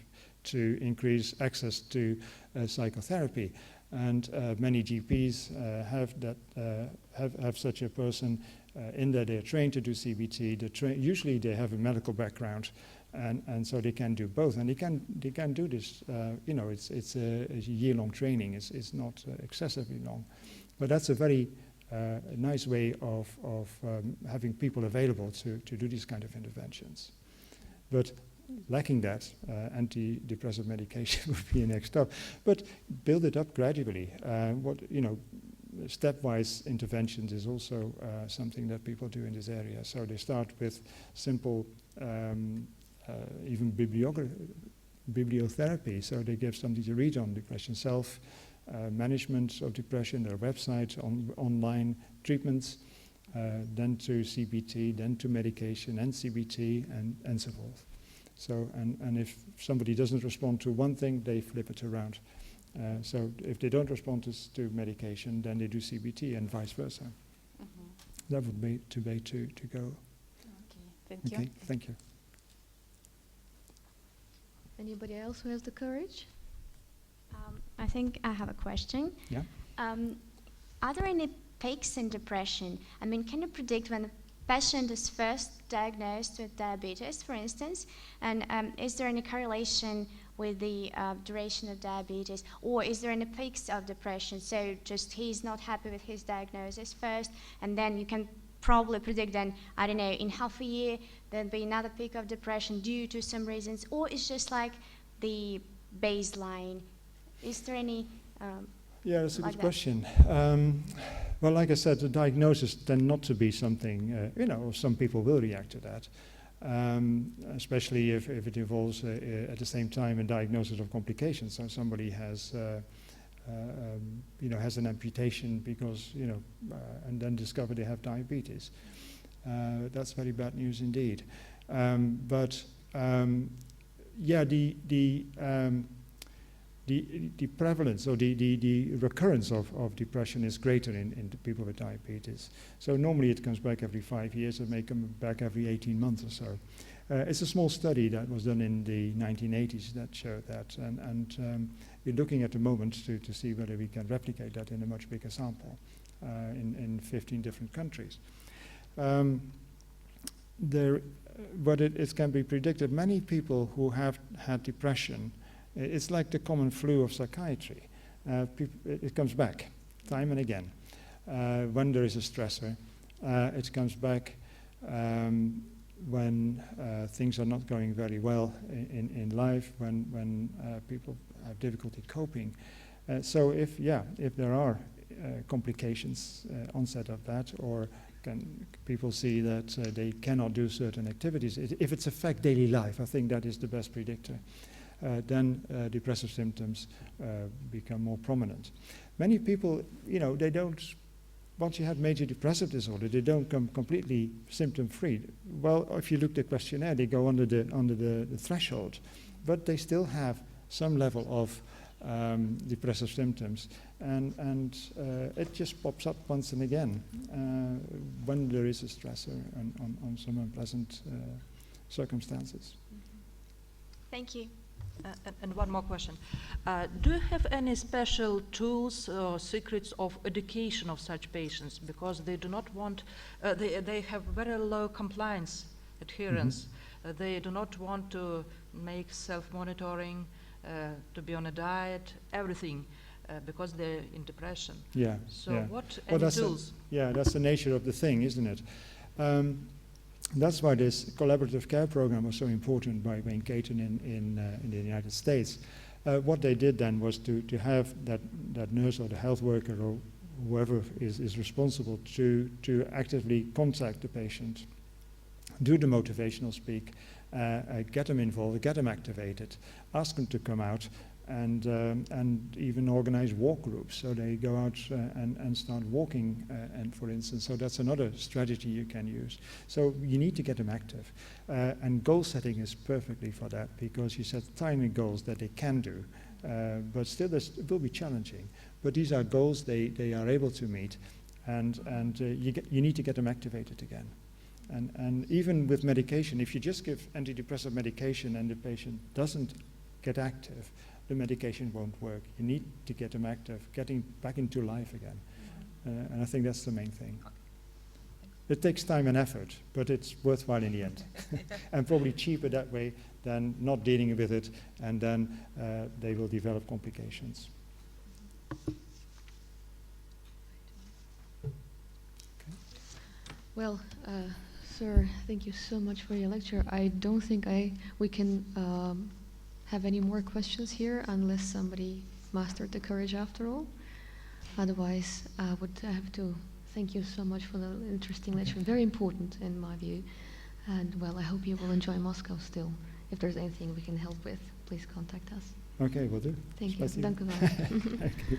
to increase access to psychotherapy. And many GPs have such a person in that they're trained to do CBT. Usually they have a medical background, and so they can do both. And they can do this. You know, it's a year-long training. It's not excessively long, but that's a very nice way of having people available to do these kind of interventions. But lacking that, antidepressant medication would be a next step. But build it up gradually. Stepwise interventions is also something that people do in this area. So they start with simple, even bibliotherapy. So they give something to read on depression, management of depression, their website, online treatments, then to CBT, then to medication and CBT, and so forth. So, and if somebody doesn't respond to one thing, they flip it around. So if they don't respond to medication, then they do CBT and vice versa. That would be the way to go. Thank Okay, you. thank you. Anybody else who has the courage? I think I have a question. Yeah. Are there any peaks in depression? I mean, can you predict when a patient is first diagnosed with diabetes, for instance, and is there any correlation with the duration of diabetes, or is there any peaks of depression? So just he's not happy with his diagnosis first, and then you can probably predict then, I don't know, in half a year there'll be another peak of depression due to some reasons, or it's just like the baseline. Is there any Yeah, that's a like good that? question. Well, like I said, the diagnosis tend not to be something, some people will react to that, especially if it involves at the same time a diagnosis of complications. So somebody has, has an amputation because, and then discover they have diabetes. That's very bad news indeed. The prevalence or the recurrence of depression is greater in the people with diabetes. So normally it comes back every 5 years. It may come back every 18 months or so. It's a small study that was done in the 1980s that showed that. And we're looking at the moment to see whether we can replicate that in a much bigger sample in 15 different countries. But it can be predicted. Many people who have had depression, it's like the common flu of psychiatry. It comes back time and again. When there is a stressor, it comes back when things are not going very well in life, when people have difficulty coping. So if there are complications, onset of that, or people see that they cannot do certain activities, if it's affect daily life, I think that is the best predictor. Then depressive symptoms become more prominent. Many people, they don't, once you have major depressive disorder, they don't come completely symptom-free. Well, if you look at the questionnaire, they go under the threshold, but they still have some level of depressive symptoms, and it just pops up once and again when there is a stressor on some unpleasant circumstances. Thank you. And one more question. Do you have any special tools or secrets of education of such patients? Because they do not want, they have very low compliance adherence. They do not want to make self-monitoring, to be on a diet, everything, because they're in depression. Yeah. So yeah. what Well, any tools? That's the nature of the thing, isn't it? That's why this collaborative care program was so important by Wayne Caton in the United States. What they did then was to have that nurse or the health worker or whoever is responsible to actively contact the patient, do the motivational speak, get them involved, get them activated, ask them to come out, and even organize walk groups. So they go out and start walking, and for instance, so that's another strategy you can use. So you need to get them active. And goal setting is perfectly for that, because you set tiny goals that they can do, but still it will be challenging. But these are goals they are able to meet, and you need to get them activated again. And even with medication, if you just give antidepressant medication and the patient doesn't get active, the medication won't work. You need to get them active, getting back into life again. And I think that's the main thing. It takes time and effort, but it's worthwhile in the end. And probably cheaper that way than not dealing with it, and then they will develop complications. Well, sir, thank you so much for your lecture. I don't think we can have any more questions here unless somebody mastered the courage after all. Otherwise, I would have to thank you so much for the interesting lecture. Very important in my view. And well, I hope you will enjoy Moscow still. If there's anything we can help with, please contact us. Okay, will do. Thank you. Spasibo. Dank u wel. Thank you.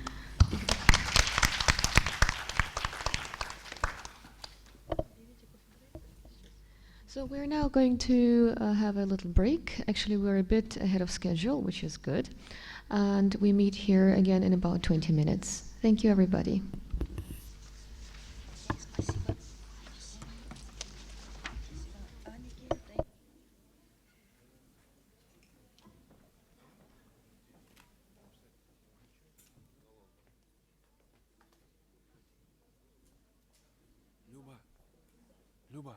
So we're now going to have a little break. Actually, we're a bit ahead of schedule, which is good. And we meet here again in about 20 minutes. Thank you, everybody. Люба.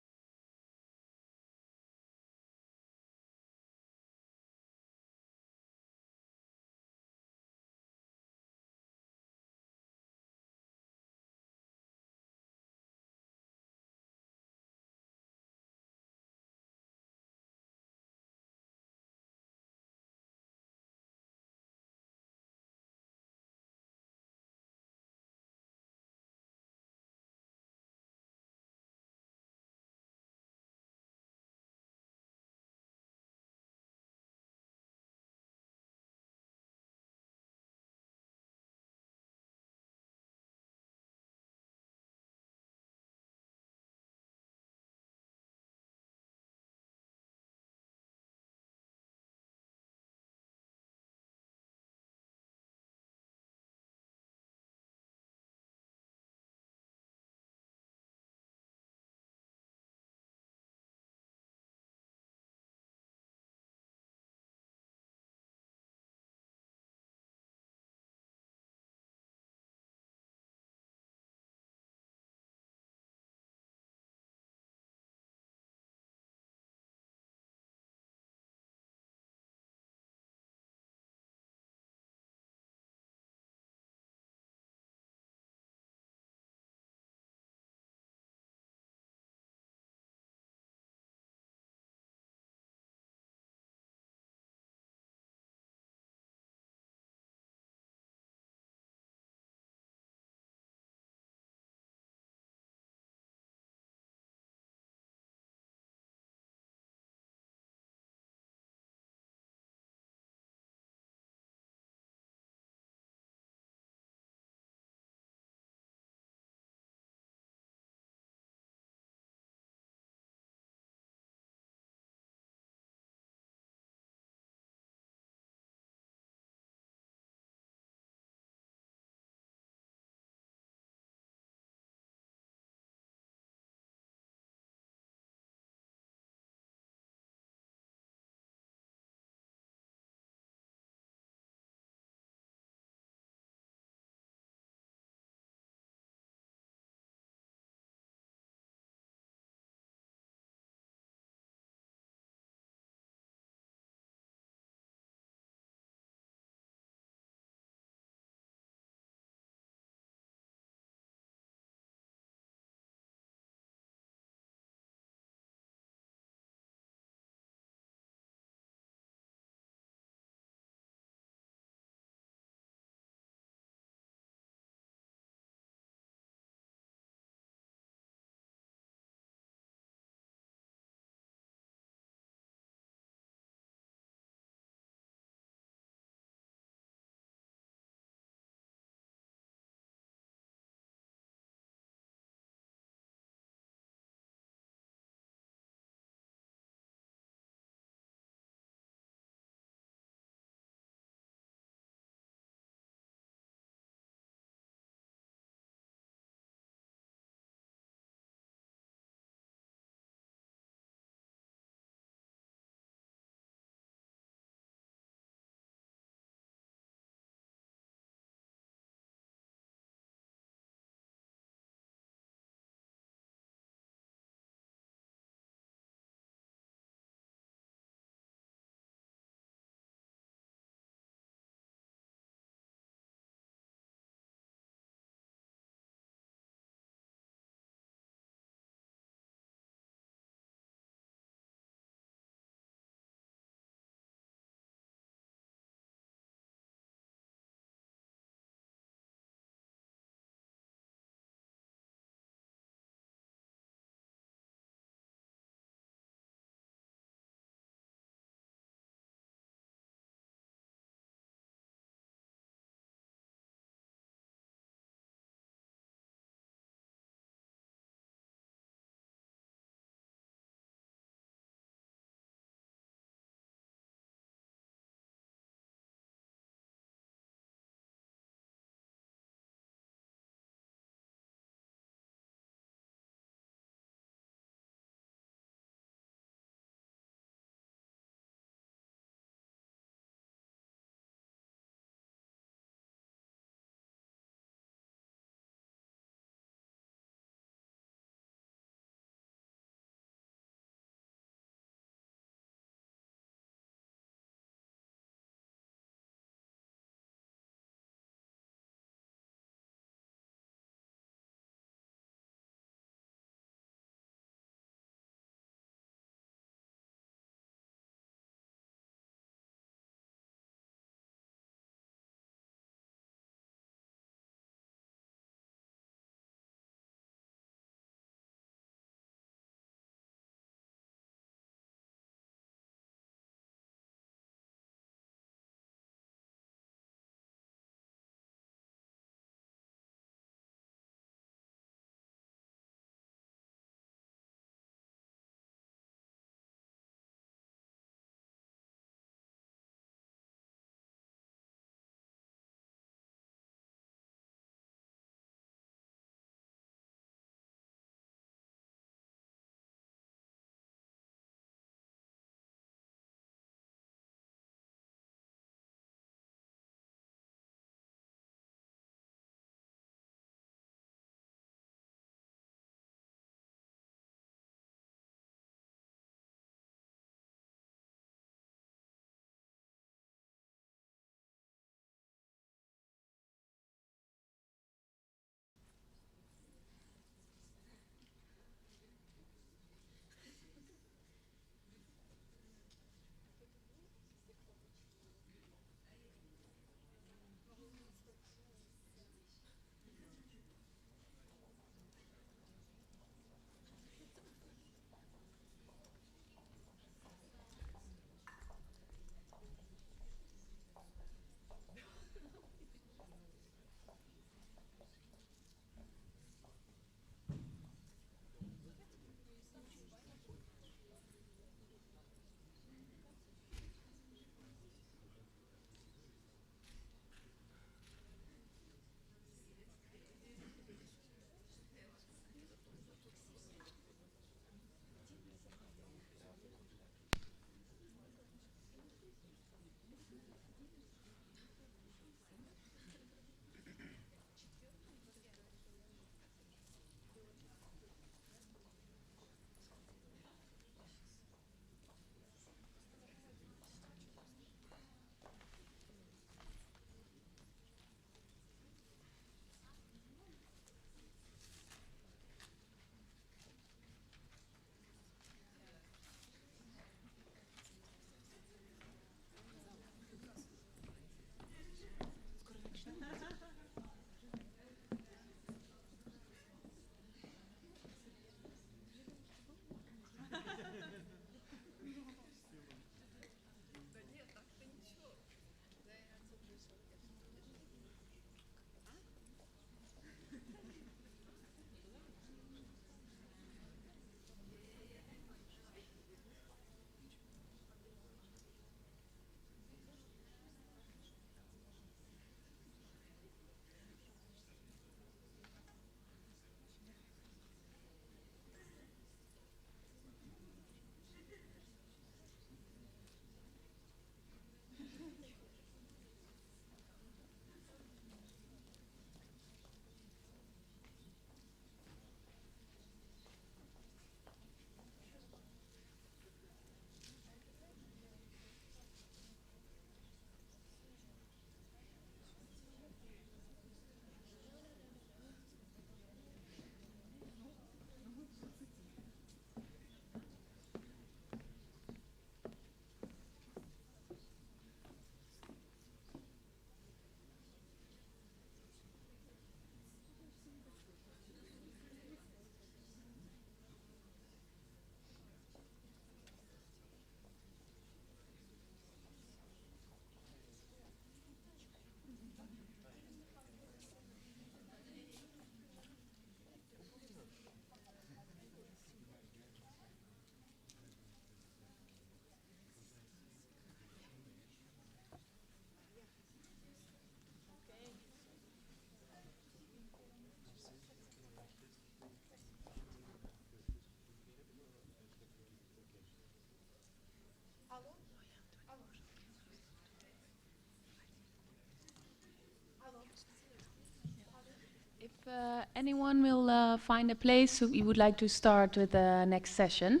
If anyone will find a place, we would like to start with the next session.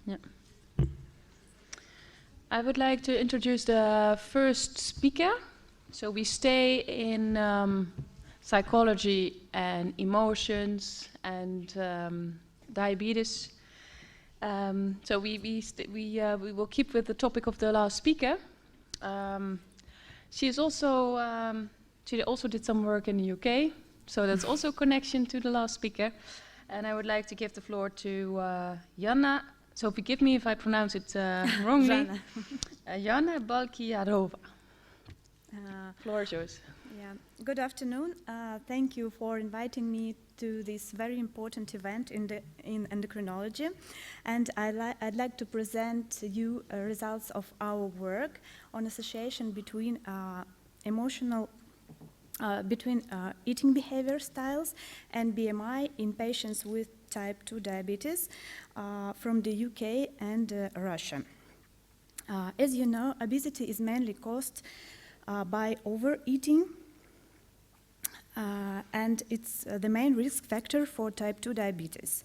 Yeah. I would like to introduce the first speaker. So we stay in psychology and emotions and diabetes. So we will keep with the topic of the last speaker. She also did some work in the UK, so that's also a connection to the last speaker. And I would like to give the floor to Jana. So forgive me if I pronounce it wrongly. Jana Balkiarova. Floor is yours. Yeah. Good afternoon. Thank you for inviting me to this very important event in endocrinology. And I'd like to present you results of our work on association between eating behavior styles and BMI in patients with type 2 diabetes from the UK and Russia. As you know, obesity is mainly caused by overeating, and it's the main risk factor for type 2 diabetes.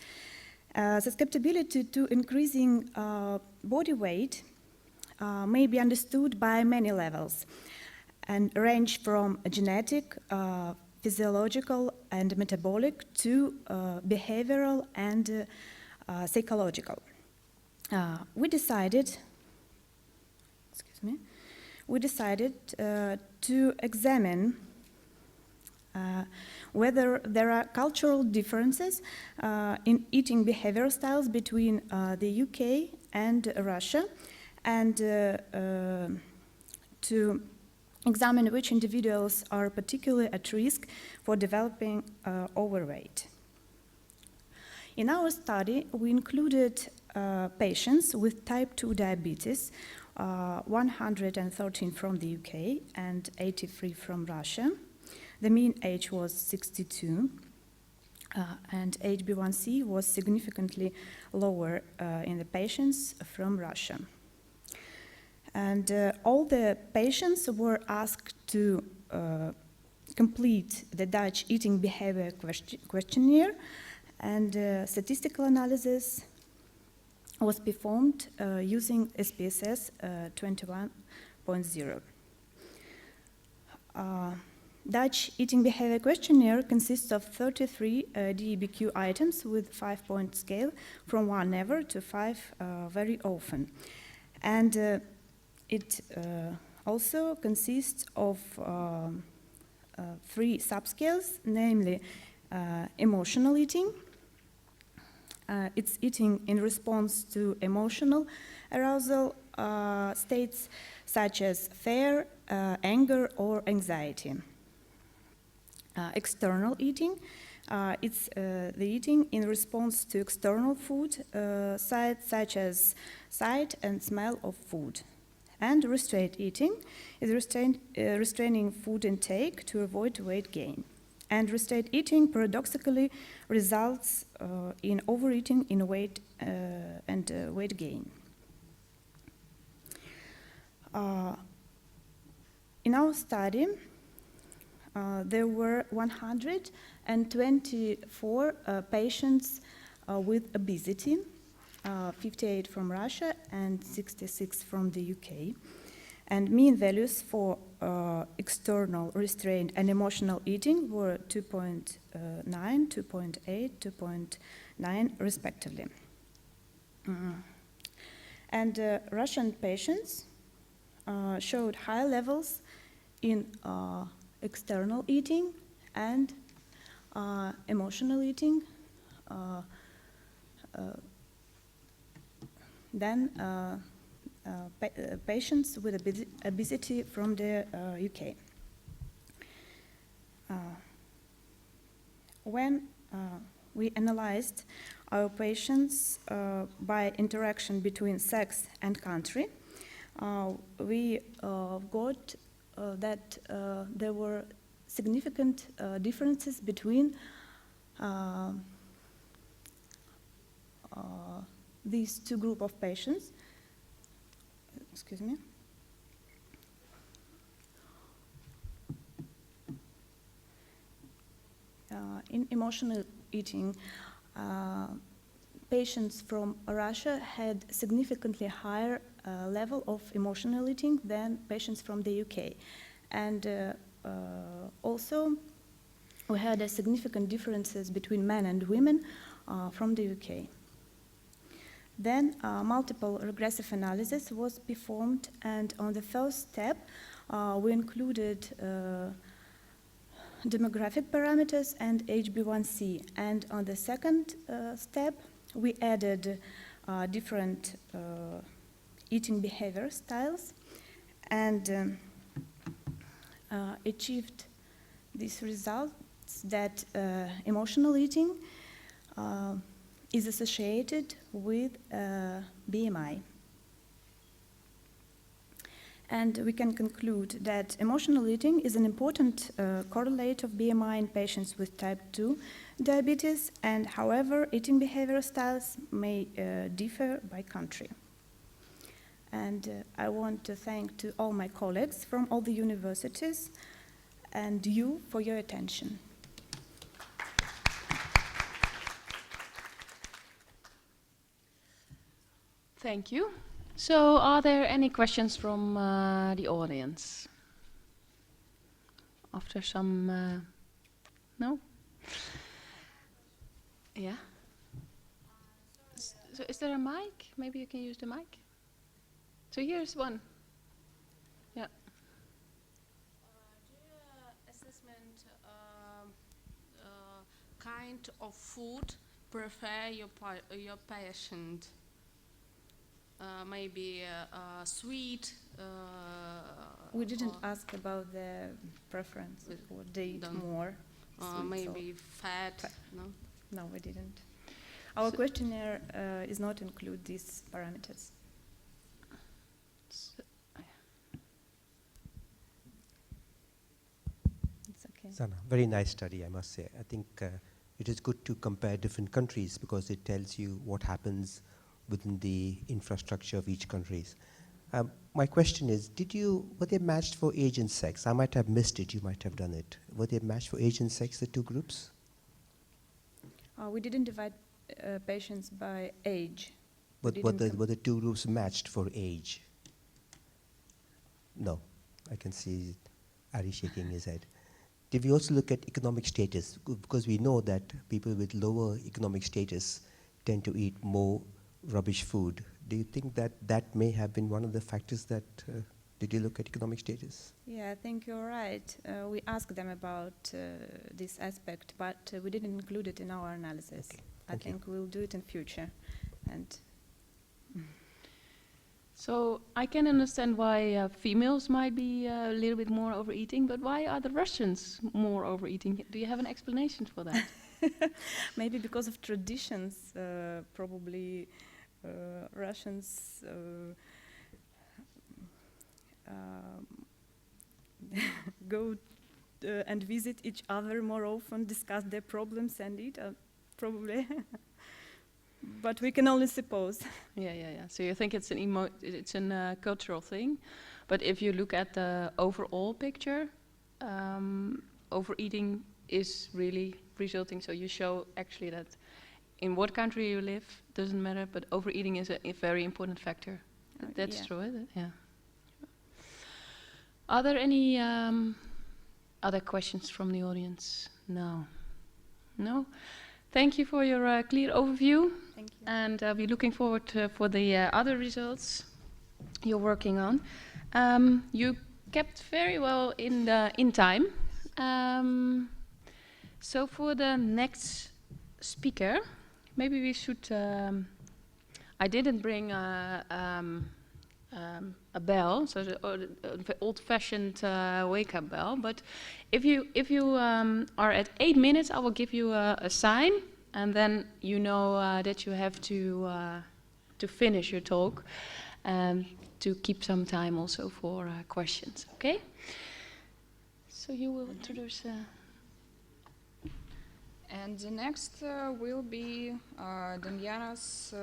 Susceptibility to increasing body weight may be understood by many levels and range from genetic, physiological, and metabolic to behavioral and psychological. We decided to examine whether there are cultural differences in eating behavior styles between the UK and Russia, and to examine which individuals are particularly at risk for developing overweight. In our study, we included patients with type 2 diabetes, 113 from the UK and 83 from Russia. The mean age was 62, and HbA1c was significantly lower in the patients from Russia. And all the patients were asked to complete the Dutch eating behavior questionnaire, and statistical analysis was performed using SPSS 21.0. Dutch eating behavior questionnaire consists of 33 DEBQ items with 5-point scale from 1 never to 5 very often. And it also consists of 3 subscales, namely emotional eating. It's eating in response to emotional arousal states such as fear, anger, or anxiety. External eating, it's the eating in response to external food such as sight and smell of food. And restrained eating is restraining food intake to avoid weight gain. And restrained eating paradoxically results in overeating in weight and weight gain. In our study, there were 124 patients with obesity, 58 from Russia and 66 from the UK. And mean values for external, restrained, and emotional eating were 2.9, 2.8, 2.9 respectively. And Russian patients showed high levels in external eating and emotional eating than patients with obesity from the UK. When we analyzed our patients by interaction between sex and country, we got that there were significant differences between these two groups of patients. Excuse me. in emotional eating, patients from Russia had significantly higher level of emotional eating than patients from the UK. And also, we had significant differences between men and women from the UK. Then multiple regressive analysis was performed, and on the first step, we included demographic parameters and HB1C. And on the second step, we added different eating behavior styles and achieved these results that emotional eating is associated with BMI. And we can conclude that emotional eating is an important correlate of BMI in patients with type 2 diabetes, and however, eating behavior styles may differ by country. And I want to thank to all my colleagues from all the universities and you for your attention. Thank you. So, are there any questions from the audience? After some, no? Yeah? So, is there a mic? Maybe you can use the mic. So, here's one. Yeah. Do your assessment kind of food prefer your patient? Maybe sweet. We didn't ask about the preference for they eat more. Maybe fat. No. No, we didn't. Our questionnaire is not include these parameters. It's okay. Sana, very nice study, I must say. I think it is good to compare different countries because it tells you what happens within the infrastructure of each country. My question is, were they matched for age and sex? I might have missed it, you might have done it. Were they matched for age and sex, the two groups? We didn't divide patients by age. But were the two groups matched for age? No, I can see Ari shaking his head. Did we also look at economic status? Because we know that people with lower economic status tend to eat more rubbish food. Do you think that that may have been one of the factors that, did you look at economic status? Yeah, I think you're right. We asked them about this aspect, but we didn't include it in our analysis. Okay. I think we'll do it in future. And So I can understand why females might be a little bit more overeating, but why are the Russians more overeating? Do you have an explanation for that? maybe because of traditions, probably Russians go and visit each other more often, discuss their problems and eat, probably. But we can only suppose. Yeah. So you think it's an cultural thing, but if you look at the overall picture, overeating is really resulting. So you show actually that in what country you live doesn't matter, but overeating is a very important factor. That's yeah. true, isn't it? Yeah. Are there any other questions from the audience? No. Thank you for your clear overview. Thank you. And I'll be looking forward for the other results you're working on. You kept very well in time. So for the next speaker, maybe we should. I didn't bring a bell, so the old-fashioned wake-up bell. But if you are at 8 minutes, I will give you a sign, and then you know that you have to finish your talk, and to keep some time also for questions. Okay? So you will introduce. And the next will be Damjana's.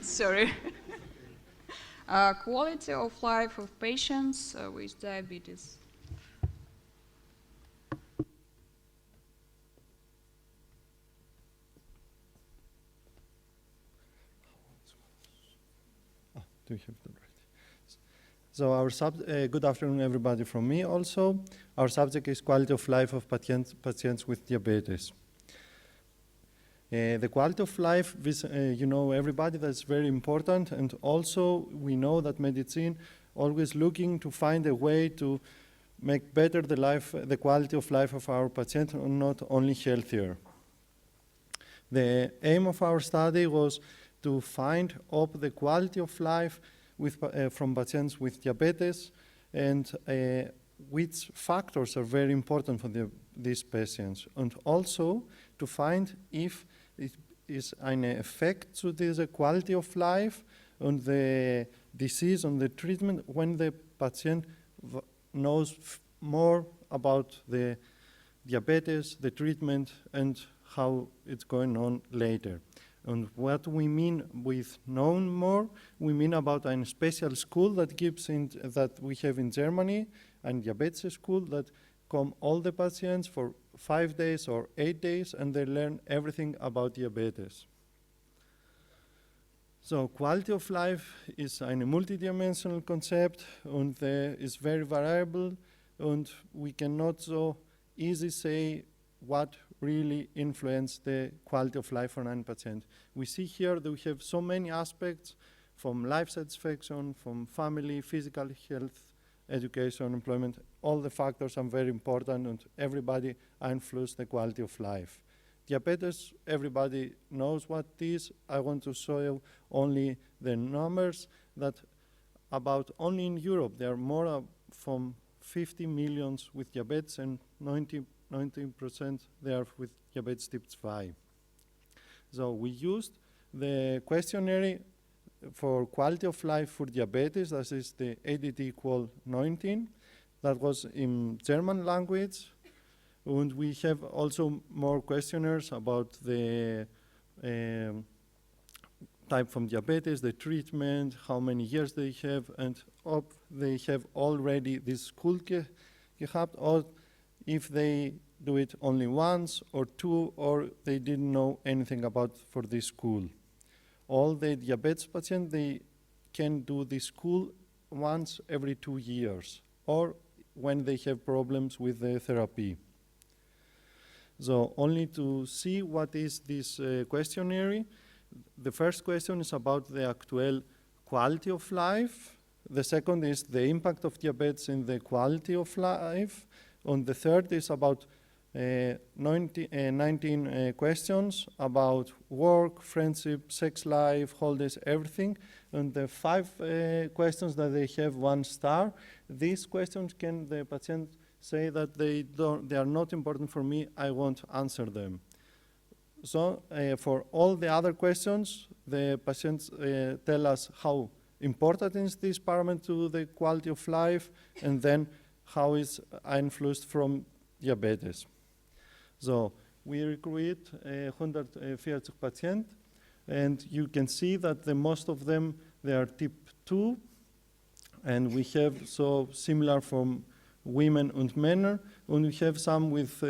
Sorry. Quality of life of patients with diabetes. Do you have that right? So good afternoon, everybody, from me also. Our subject is quality of life of patients with diabetes. The quality of life, you know, everybody, that's very important. And also, we know that medicine always looking to find a way to make better the quality of life of our patients, and not only healthier. The aim of our study was to find up the quality of life from patients with diabetes, and which factors are very important for these patients, and also to find if it is an effect to this quality of life on the disease, on the treatment, when the patient knows more about the diabetes, the treatment, and how it's going on later. And what we mean with knowing more, we mean about a special school that that we have in Germany, and diabetes school that come all the patients for 5 days or 8 days, and they learn everything about diabetes. So quality of life is a multidimensional concept, and is very variable, and we cannot so easily say what really influence the quality of life for an patient. We see here that we have so many aspects, from life satisfaction, from family, physical health, education, employment. All the factors are very important, and everybody influences the quality of life. Diabetes, everybody knows what it is. I want to show you only the numbers that about only in Europe there are more from 50 million with diabetes, and 19% they are with diabetes type 5. So we used the questionnaire for quality of life for diabetes, that is the ADT-19, that was in German language. And we have also more questionnaires about the type from diabetes, the treatment, how many years they have, and they have already this school gehabt, or if they do it only once or two, or they didn't know anything about for this school. All the diabetes patients, they can do this school once every 2 years, or when they have problems with the therapy. So only to see what is this questionnaire, the first question is about the actual quality of life. The second is the impact of diabetes in the quality of life. And the third is about 19 questions about work, friendship, sex life, holidays, everything. And the 5 questions that they have 1 star, these questions can the patient say that they are not important for me, I won't answer them. So for all the other questions, the patients tell us how important is this parameter to the quality of life, and then how is influenced from diabetes. So we recruit 140 patients, and you can see that the most of them, they are type 2, and we have so similar from women and men, and we have some with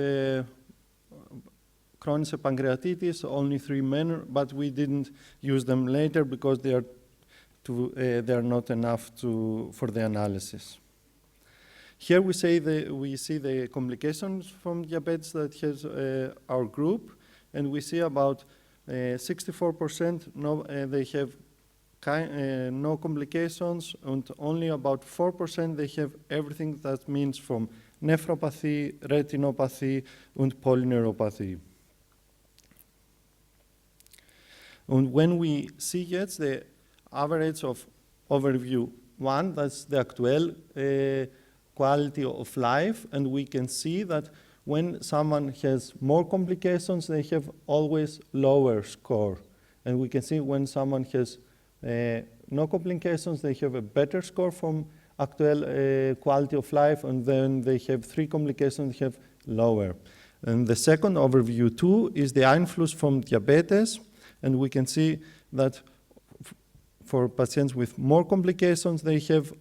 Crohn's pancreatitis, only 3 men, but we didn't use them later because they are not enough for the analysis. Here we see the complications from diabetes that has our group, and we see about 64% they have no complications, and only about 4% they have everything that means from nephropathy, retinopathy, and polyneuropathy. And when we see yet the average of overview 1, that's the actual quality of life, and we can see that when someone has more complications, they have always lower score. And we can see when someone has no complications, they have a better score from actual quality of life, and then they have 3 complications, they have lower. And the second overview 2 is the influence from diabetes, and we can see that for patients with more complications, they have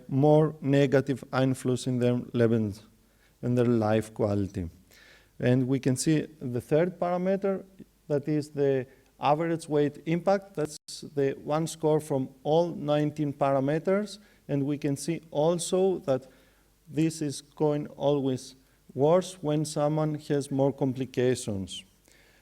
more negative influence in their levels and their life quality. And we can see the third parameter, that is the average weight impact. That's is the one score from all 19 parameters, and we can see also that this is going always worse when someone has more complications.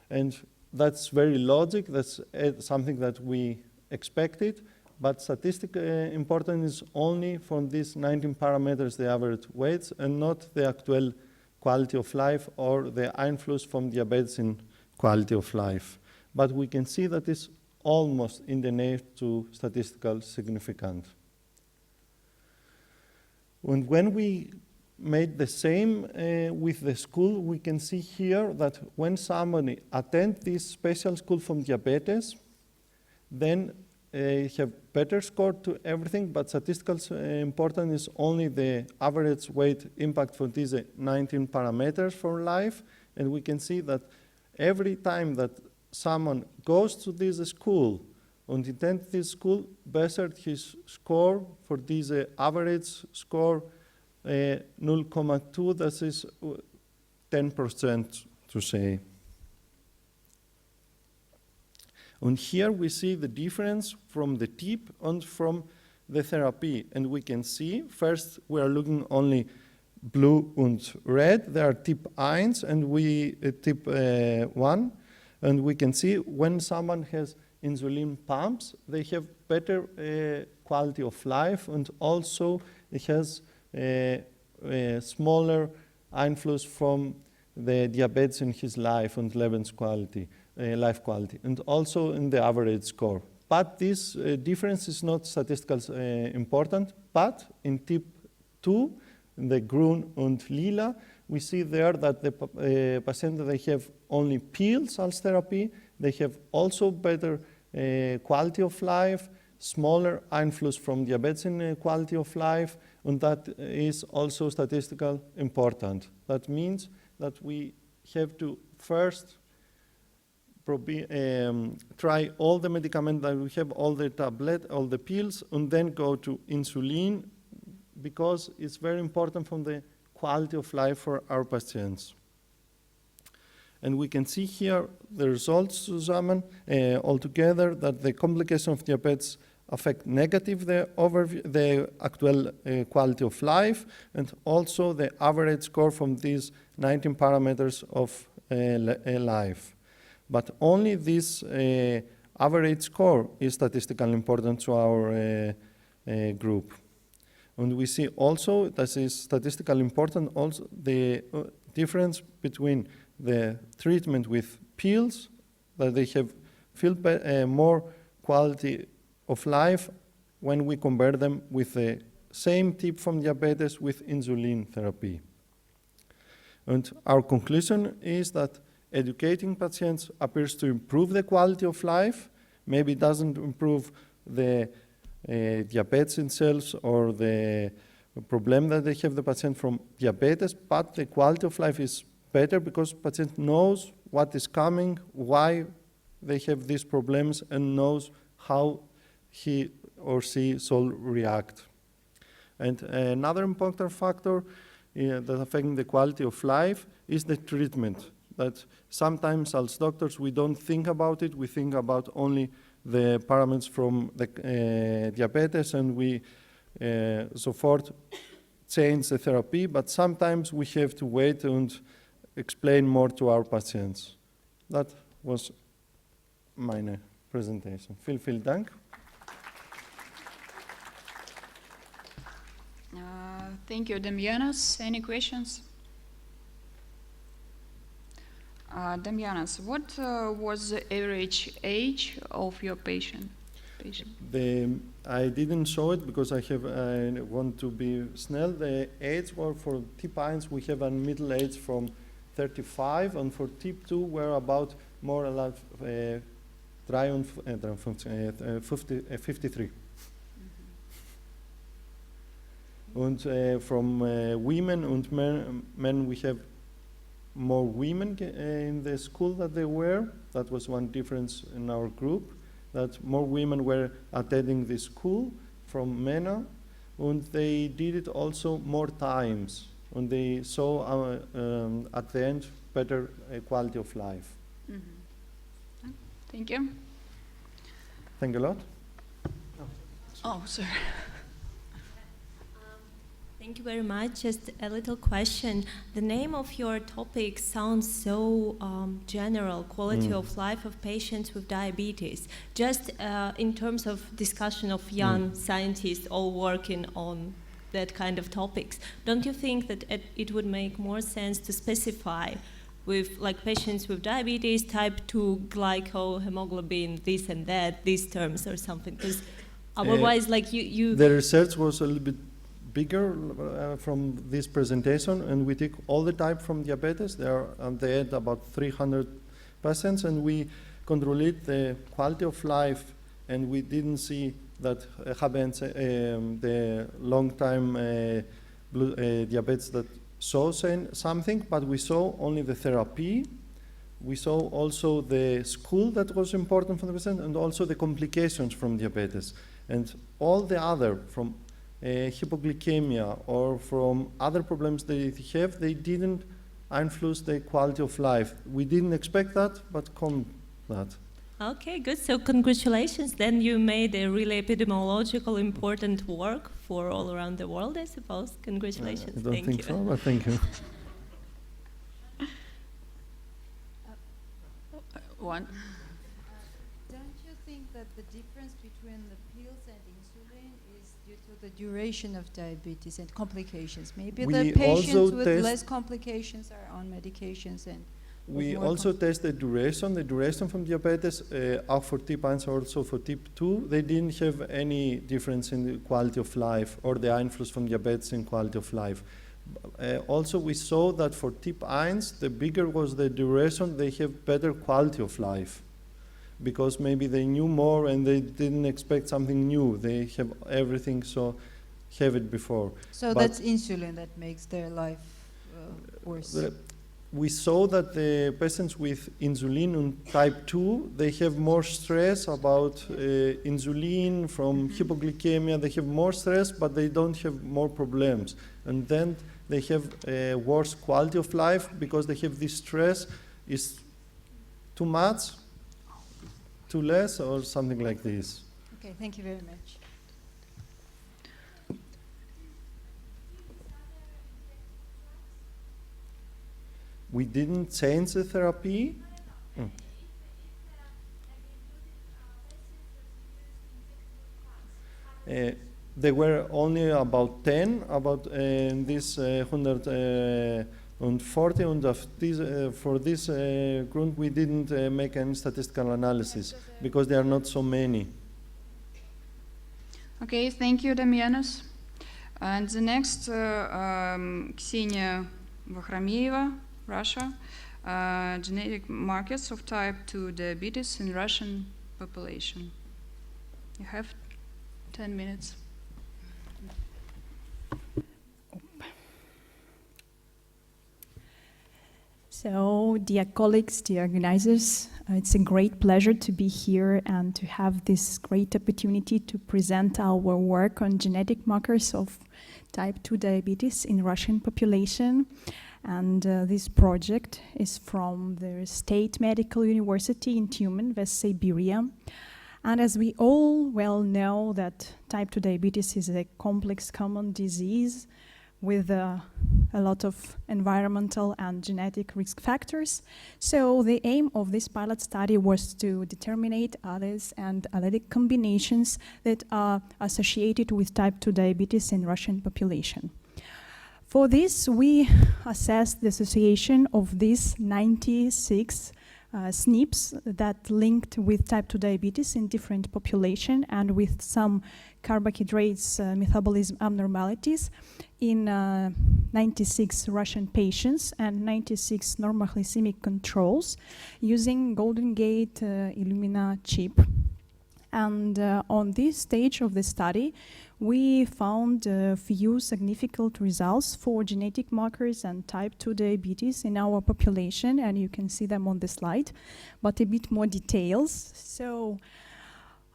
And that's very logic, that's something that we expected, but statistically important is only from these 19 parameters, the average weights, and not the actual quality of life or the influence from diabetes in quality of life. But we can see that it's almost in the near to statistical significant. And when we made the same with the school, we can see here that when somebody attends this special school from diabetes, then have better score to everything, but statistical important is only the average weight impact for these 19 parameters for life. And we can see that every time that someone goes to this school and attends this school, better his score for this average score 0.2, that is 10% to say. And here we see the difference from the tip and from the therapy. And we can see, first we are looking only blue and red. There are tip 1 and we tip 1. And we can see when someone has insulin pumps, they have better quality of life, and also it has a smaller influence from the diabetes in his life and life quality, and also in the average score. But this difference is not statistically important, but in tip 2, in the green and lila, we see there that the patients they have only pills as therapy, they have also better quality of life, smaller influence from diabetes in quality of life, and that is also statistically important. That means that we have to first try all the medicaments that we have, all the tablets, all the pills, and then go to insulin, because it's very important from the quality of life for our patients. And we can see here the results, Susan, altogether, that the complication of diabetes affect negative the actual quality of life, and also the average score from these 19 parameters of life. But only this average score is statistically important to our group. And we see also that is statistically important also the difference between the treatment with pills, that they have feel more quality of life when we compare them with the same tip from diabetes with insulin therapy. And our conclusion is that educating patients appears to improve the quality of life, maybe doesn't improve the diabetes itself or the problem that they have the patient from diabetes, but the quality of life is better because patient knows what is coming, why they have these problems, and knows how he or she shall react. And another important factor that affecting the quality of life is the treatment. That sometimes as doctors we don't think about it, we think about only the parameters from the diabetes, and we so forth change the therapy, but sometimes we have to wait and explain more to our patients. That was my presentation. Vielen Dank. Thank you, Damianos. Any questions? Damianos, what was the average age of your patient? I didn't show it because I want to be snel. The age were for tip 1, we have a middle age from 35, and for tip 2, we're about more or less 53. And from women and men, we have more women in the school that they were. That was one difference in our group, that more women were attending the school from MENA, and they did it also more times, and they saw at the end better quality of life. Thank you. Thank you a lot. Oh, sorry. Thank you very much. Just a little question. The name of your topic sounds so general, quality of life of patients with diabetes. Just in terms of discussion of young scientists all working on that kind of topics, don't you think that it would make more sense to specify with like patients with diabetes, type 2 glycohemoglobin, this and that, these terms or something? Because otherwise, like you... The research was a little bit bigger from this presentation, and we took all the type from diabetes. They had about 300 patients, and we controlled the quality of life, and we didn't see that happens the long-time diabetes that saw something, but we saw only the therapy. We saw also the school that was important for the patient, and also the complications from diabetes. And all the other, from hypoglycemia or from other problems they have, they didn't influence the quality of life. We didn't expect that, but come that. Okay, good. So congratulations. Then you made a really epidemiological important work for all around the world, I suppose. Congratulations. I don't Thank think you. so, but thank you. One. Don't you think that the difference between the pills and insulin is due to the duration of diabetes and complications? Maybe We the patients also with test- less complications are on medications and with We more also test the duration from diabetes, for type 1 also for type 2. They didn't have any difference in the quality of life or the influence from diabetes in quality of life. Also, we saw that for type 1, the bigger was the duration, they have better quality of life, because maybe they knew more and they didn't expect something new. They have everything, so have it before. So But that's insulin that makes their life worse. We saw that the patients with insulin on type 2, they have more stress about insulin from hypoglycemia. They have more stress, but they don't have more problems. And then they have a worse quality of life because they have this stress. Is too much, too less, or something like this. Okay, thank you very much. We didn't change the therapy. There were only about 10, about this 140, and of this, for this group we didn't make any statistical analysis because there are not so many. Okay, thank you, Damianos. And the next, Ksenia Vakhrameyeva, Russia, genetic markers of type 2 diabetes in Russian population. You have 10 minutes. So, dear colleagues, dear organizers, it's a great pleasure to be here and to have this great opportunity to present our work on genetic markers of type 2 diabetes in Russian population. And this project is from the State Medical University in Tyumen, West Siberia. And as we all well know that type 2 diabetes is a complex common disease with a lot of environmental and genetic risk factors. So the aim of this pilot study was to determine others and allelic combinations that are associated with type 2 diabetes in Russian population. For this, we assessed the association of these 96 SNPs that linked with type 2 diabetes in different population and with some carbohydrates metabolism abnormalities in 96 Russian patients and 96 normal glycemic controls using Golden Gate Illumina chip. And on this stage of the study, we found a few significant results for genetic markers and type 2 diabetes in our population, and you can see them on the slide, but a bit more details. So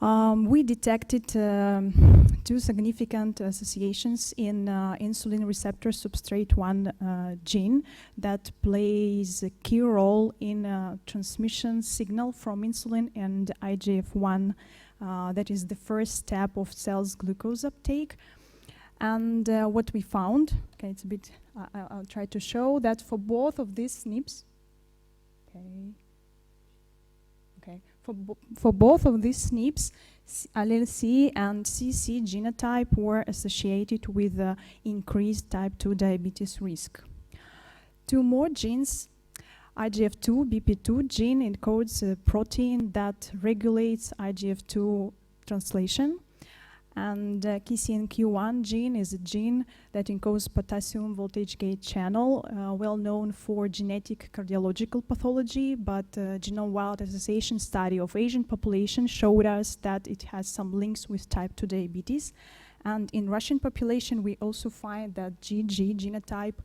we detected two significant associations in insulin receptor substrate 1 gene that plays a key role in transmission signal from insulin and IGF-1 That is the first step of cell's glucose uptake. And what we found, okay, it's a bit, I'll try to show that for both of these SNPs, for both of these SNPs, allele C and CC genotype were associated with increased type 2 diabetes risk. Two more genes, IGF-2, BP2 gene encodes a protein that regulates IGF-2 translation. And KCNQ1 gene is a gene that encodes potassium voltage gate channel, well known for genetic cardiological pathology, but genome-wide association study of Asian population showed us that it has some links with type 2 diabetes. And in Russian population, we also find that GG genotype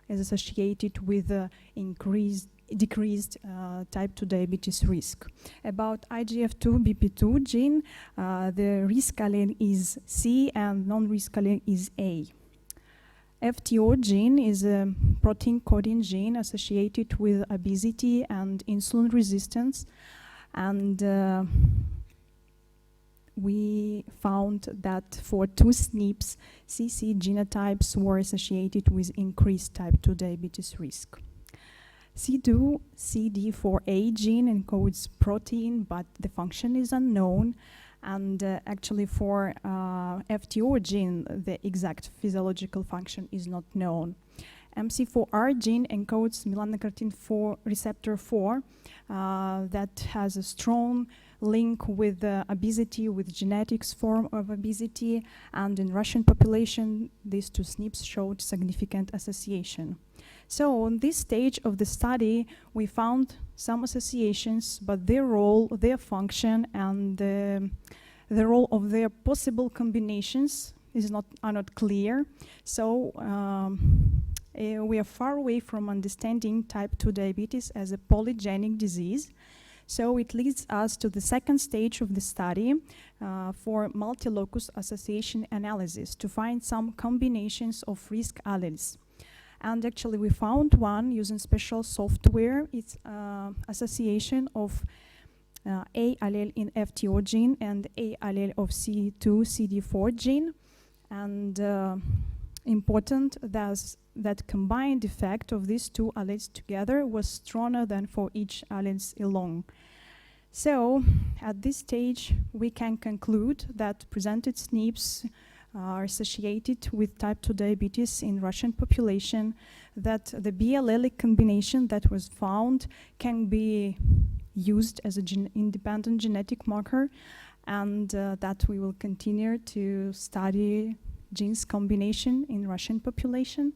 is associated with decreased type 2 diabetes risk. About IGF-2 BP2 gene, the risk allele is C and non-risk allele is A. FTO gene is a protein coding gene associated with obesity and insulin resistance, and we found that for two SNPs, CC genotypes were associated with increased type 2 diabetes risk. C2 CD4A gene encodes protein, but the function is unknown. And actually for FTO gene, the exact physiological function is not known. MC4R gene encodes melanocortin 4 receptor 4 that has a strong link with obesity, with genetics form of obesity, and in Russian population, these two SNPs showed significant association. So on this stage of the study, we found some associations, but their role, their function, and the role of their possible combinations are not clear. So we are far away from understanding type 2 diabetes as a polygenic disease. So it leads us to the second stage of the study for multi-locus association analysis to find some combinations of risk alleles. And actually we found one using special software. It's association of A allele in FTO gene and A allele of C2 CD4 gene. And important that combined effect of these two alleles together was stronger than for each allele alone. So at this stage we can conclude that presented SNPs are associated with type 2 diabetes in Russian population, that the B allelic combination that was found can be used as an independent genetic marker, and that we will continue to study genes combination in Russian population.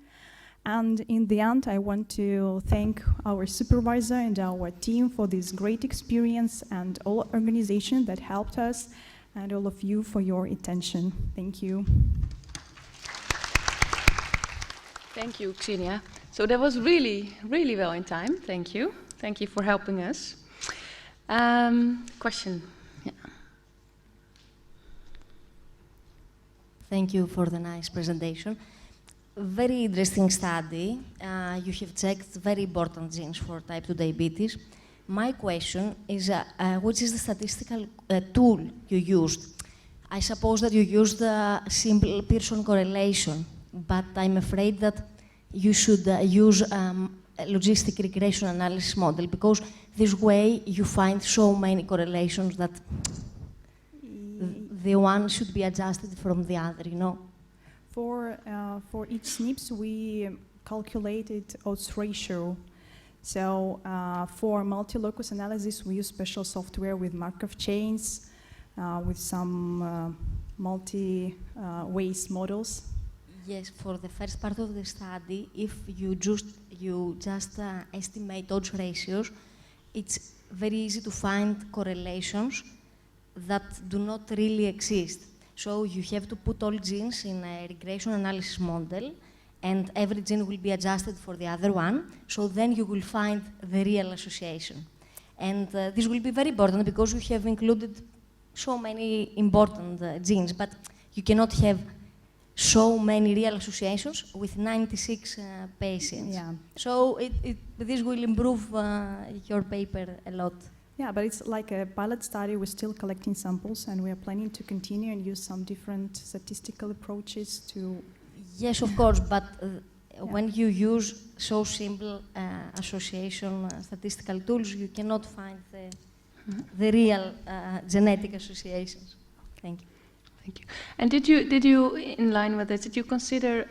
And in the end, I want to thank our supervisor and our team for this great experience and all organizations that helped us, and all of you for your attention. Thank you. Thank you, Ksenia. So that was really, really well in time. Thank you. Thank you for helping us. Question? Yeah. Thank you for the nice presentation. Very interesting study. You have checked very important genes for type 2 diabetes. My question is, which is the statistical tool you used? I suppose that you used simple Pearson correlation, but I'm afraid that you should use a logistic regression analysis model, because this way you find so many correlations that the one should be adjusted from the other, you know? For each SNPs, we calculated odds ratio. So for multi-locus analysis, we use special software with Markov chains, with some multi-ways models. Yes, for the first part of the study, if you just estimate odds ratios, it's very easy to find correlations that do not really exist. So you have to put all genes in a regression analysis model, and every gene will be adjusted for the other one, so then you will find the real association. And this will be very important because you have included so many important genes, but you cannot have so many real associations with 96 patients. Yeah. So this will improve your paper a lot. Yeah, but it's like a pilot study. We're still collecting samples, and we are planning to continue and use some different statistical approaches to... Yes, of course, but when you use so simple association statistical tools, you cannot find the real genetic associations. Thank you. Thank you. And did you, in line with this, did you consider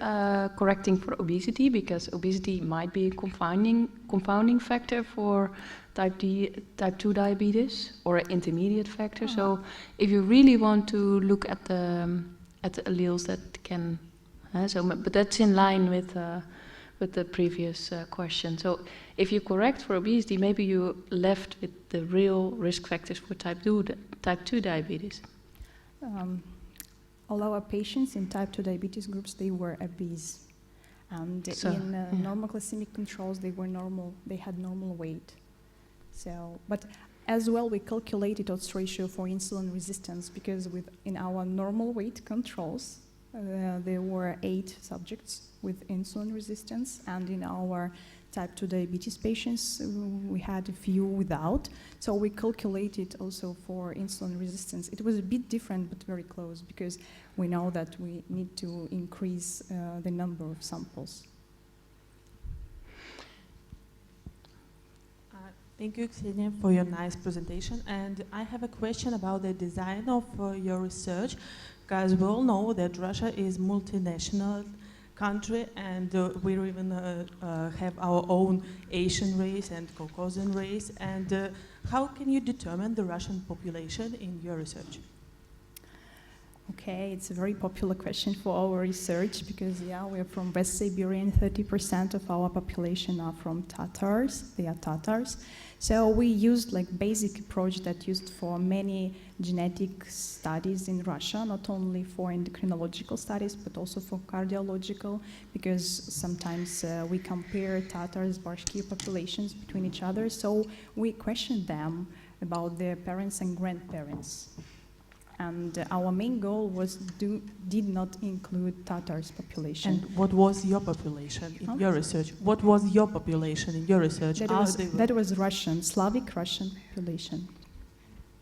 correcting for obesity, because obesity might be a confounding factor for type 2 diabetes, or an intermediate factor? So if you really want to look at the alleles that can, but that's in line with the previous question. So if you correct for obesity, maybe you're left with the real risk factors for type 2 diabetes. All our patients in type 2 diabetes groups, they were obese. And So, in normal glycemic controls, they were normal, they had normal weight. So, but as well, we calculated odds ratio for insulin resistance, because in our normal weight controls, there were 8 subjects with insulin resistance, and in our type 2 diabetes patients, we had a few without. So we calculated also for insulin resistance. It was a bit different, but very close, because we know that we need to increase the number of samples. Thank you, Ksenia, for your nice presentation. And I have a question about the design of your research, because we all know that Russia is a multinational country, and we even have our own Asian race and Caucasian race. And how can you determine the Russian population in your research? Okay, it's a very popular question for our research, because we're from West Siberia, and 30% of our population are from Tatars. They are Tatars. So we used like basic approach that used for many genetic studies in Russia, not only for endocrinological studies, but also for cardiological, because sometimes we compare Tatars, Bashkir populations between each other. So we questioned them about their parents and grandparents. And our main goal was did not include Tatars population. And what was your population in your research? What was your population in your research? That was Russian, Slavic Russian population.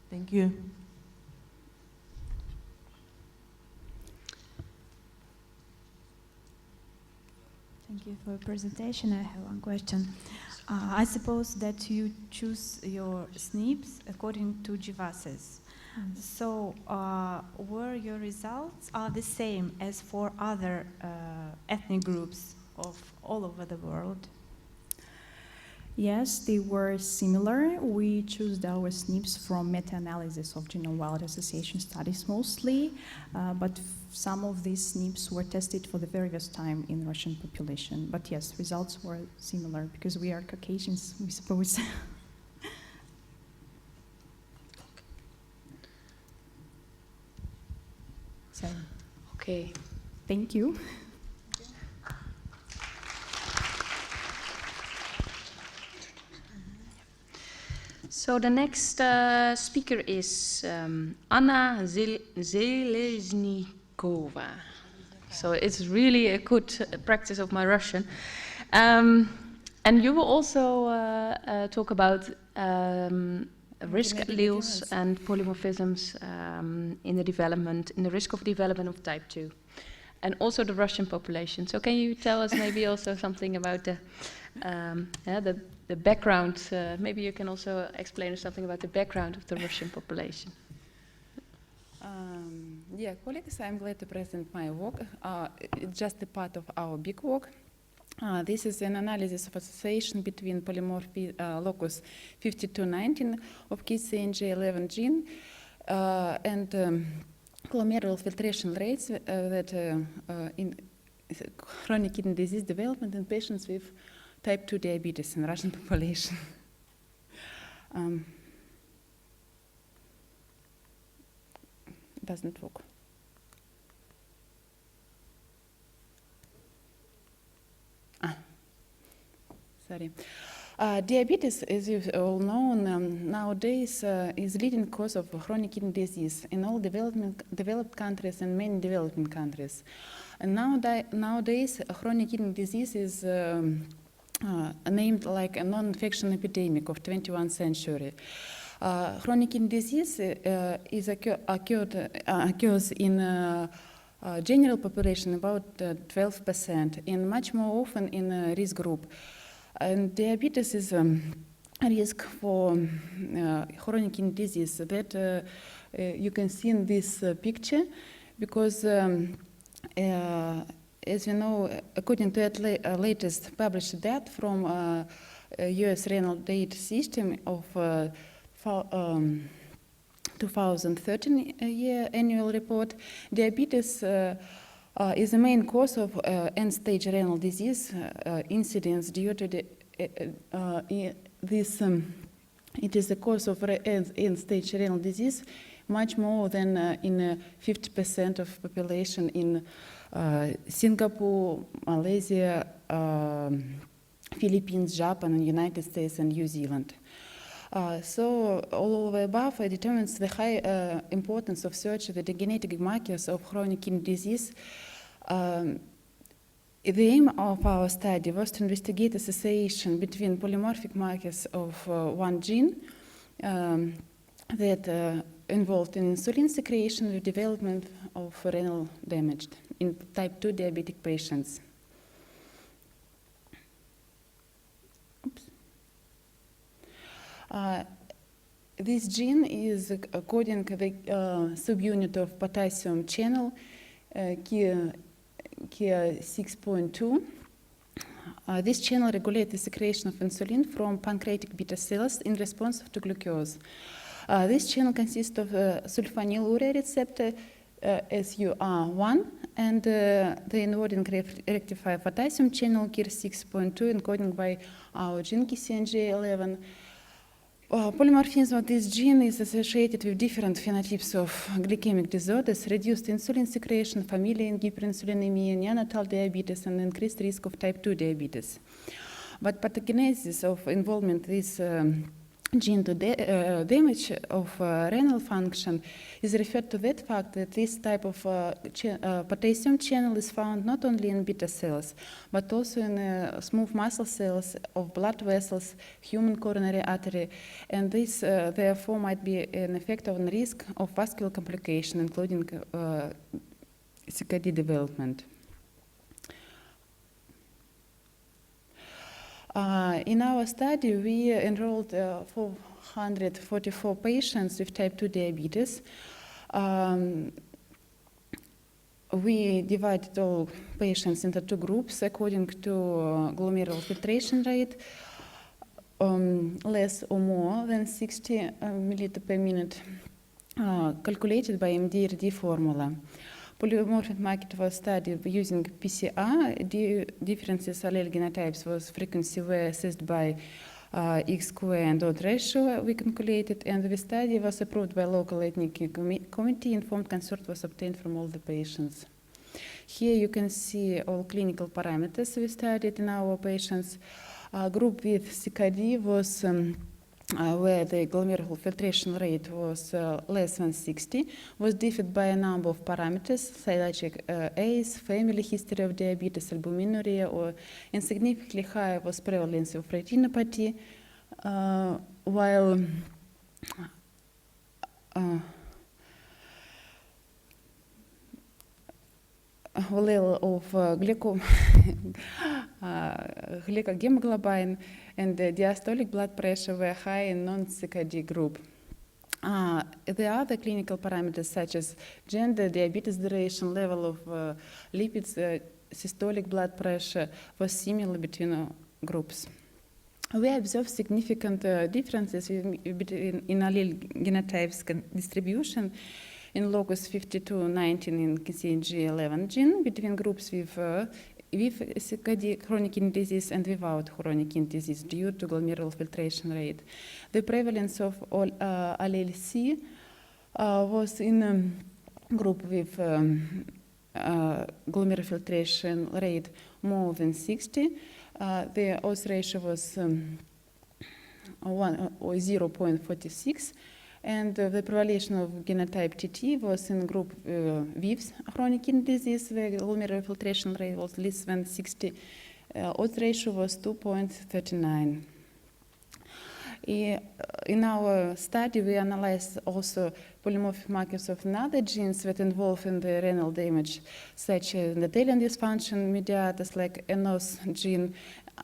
Thank you. Thank you for your presentation. I have one question. I suppose that you choose your SNPs according to GWASs. So, were your results the same as for other ethnic groups of all over the world? Yes, they were similar. We chose our SNPs from meta-analysis of genome-wide association studies mostly, but some of these SNPs were tested for the very first time in Russian population. But yes, results were similar, because we are Caucasians, we suppose. So, okay. Thank you. So the next speaker is Anna Zeleznikova. So it's really a good practice of my Russian. And you will also talk about risk alleles and polymorphisms in the risk of development of type 2, and also the Russian population. So can you tell us maybe also something about the background? Maybe you can also explain us something about the background of the Russian population. Dear colleagues, I'm glad to present my work. It's just a part of our big work. This is an analysis of association between polymorphic locus 5219 of KCNJ11 gene and glomerular filtration rates that in chronic kidney disease development in patients with type 2 diabetes in Russian population. Doesn't work. Sorry. Diabetes, as you all know, nowadays is leading cause of chronic kidney disease in all developed countries and many developing countries. And nowadays, chronic kidney disease is named like a non-infection epidemic of 21st century. Chronic kidney disease occurs in general population about 12%, and much more often in a risk group. And diabetes is a risk for chronic kidney disease that you can see in this picture, because as you know, according to the latest published data from US renal data system of 2013 year annual report, diabetes is the main cause of end-stage renal disease incidence due to the, it is the cause of end-stage renal disease much more than in 50% of population in Singapore, Malaysia, Philippines, Japan, and United States and New Zealand. So all of the above determines the high importance of search the genetic markers of chronic kidney disease. The aim of our study was to investigate association between polymorphic markers of one gene that involved in insulin secretion with development of renal damage in type 2 diabetic patients. This gene is coding the subunit of potassium channel Ki6.2. This channel regulates the secretion of insulin from pancreatic beta cells in response to glucose. This channel consists of sulfonylurea receptor SUR1 and the encoding rectified potassium channel Ki6.2 encoding by our gene KCNJ11. Polymorphism of this gene is associated with different phenotypes of glycemic disorders, reduced insulin secretion, familial hyperinsulinemia, neonatal diabetes, and increased risk of type 2 diabetes. But pathogenesis of involvement with gene to damage of renal function is referred to that fact that this type of potassium channel is found not only in beta cells, but also in smooth muscle cells of blood vessels, human coronary artery, and this therefore might be an effect on risk of vascular complication, including CKD development. In our study, we enrolled 444 patients with type 2 diabetes. We divided all patients into two groups according to glomerular filtration rate, less or more than 60 milliliter per minute, calculated by MDRD formula. Polymorphic marker was studied using PCR. Differences allele genotypes was frequency were assessed by X-square and odds ratio we calculated, and the study was approved by local ethnic committee. Informed consent was obtained from all the patients. Here you can see all clinical parameters we studied in our patients. Group with CKD was where the glomerular filtration rate was less than 60, was differed by a number of parameters, cytologic age, family history of diabetes, albuminuria, or insignificantly higher was prevalence of retinopathy, while level of glycohemoglobin and the diastolic blood pressure were high in non-CKD group. The other clinical parameters such as gender, diabetes duration, level of lipids, systolic blood pressure was similar between groups. We observed significant differences in allele genotypes distribution in locus 52-19 in KCNG11 gene between groups with CKD, chronic kidney disease, and without chronic kidney disease due to glomerular filtration rate. The prevalence of all allele C was in a group with glomerular filtration rate more than 60. The odds ratio was 0.46. And the prevalence of genotype TT was in group with chronic kidney disease, where glomerular filtration rate was less than 60. Odds ratio was 2.39. In our study, we analyzed also polymorphic markers of another genes that involve in the renal damage, such as endothelial dysfunction mediators like ENOS gene,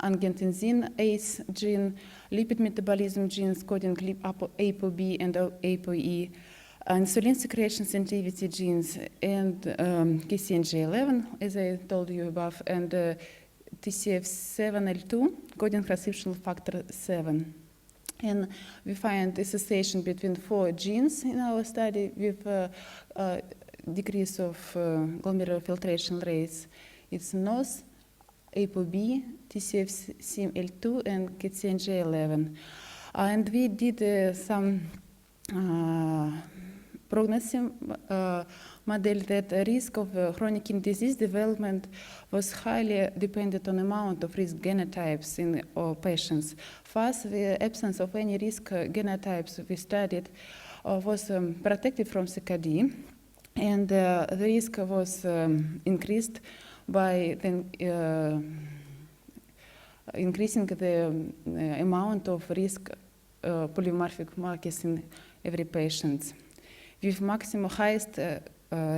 angiotensin ACE gene, lipid metabolism genes coding ApoB and ApoE, insulin secretion sensitivity genes, and KCNJ11, as I told you above, and TCF7L2, coding transcriptional factor 7. And we find association between 4 genes in our study with decrease of glomerular filtration rates. It's NOS, ApoB, TCF7L2, and KCNJ11. And we did some prognosis model that the risk of chronic kidney disease development was highly dependent on amount of risk genotypes in our patients. First, the absence of any risk genotypes we studied was protected from CKD, and the risk was increased by increasing the amount of risk polymorphic markers in every patient, with maximum highest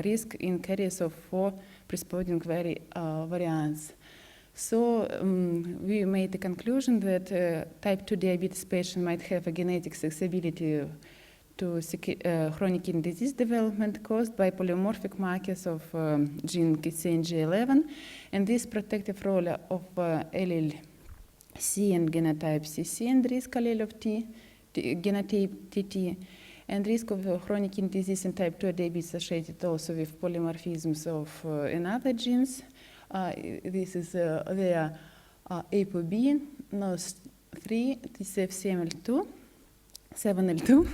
risk in carriers of 4 predisposing variants. So we made the conclusion that type 2 diabetes patient might have a genetic susceptibility to chronic kidney disease development caused by polymorphic markers of gene KCNJ11, and this protective role of allele C and genotype CC and risk allele of T, genotype TT, and risk of chronic kidney disease and type 2 diabetes associated also with polymorphisms of another genes. This is their ApoB, NOS3, TCF7L2, 7L2,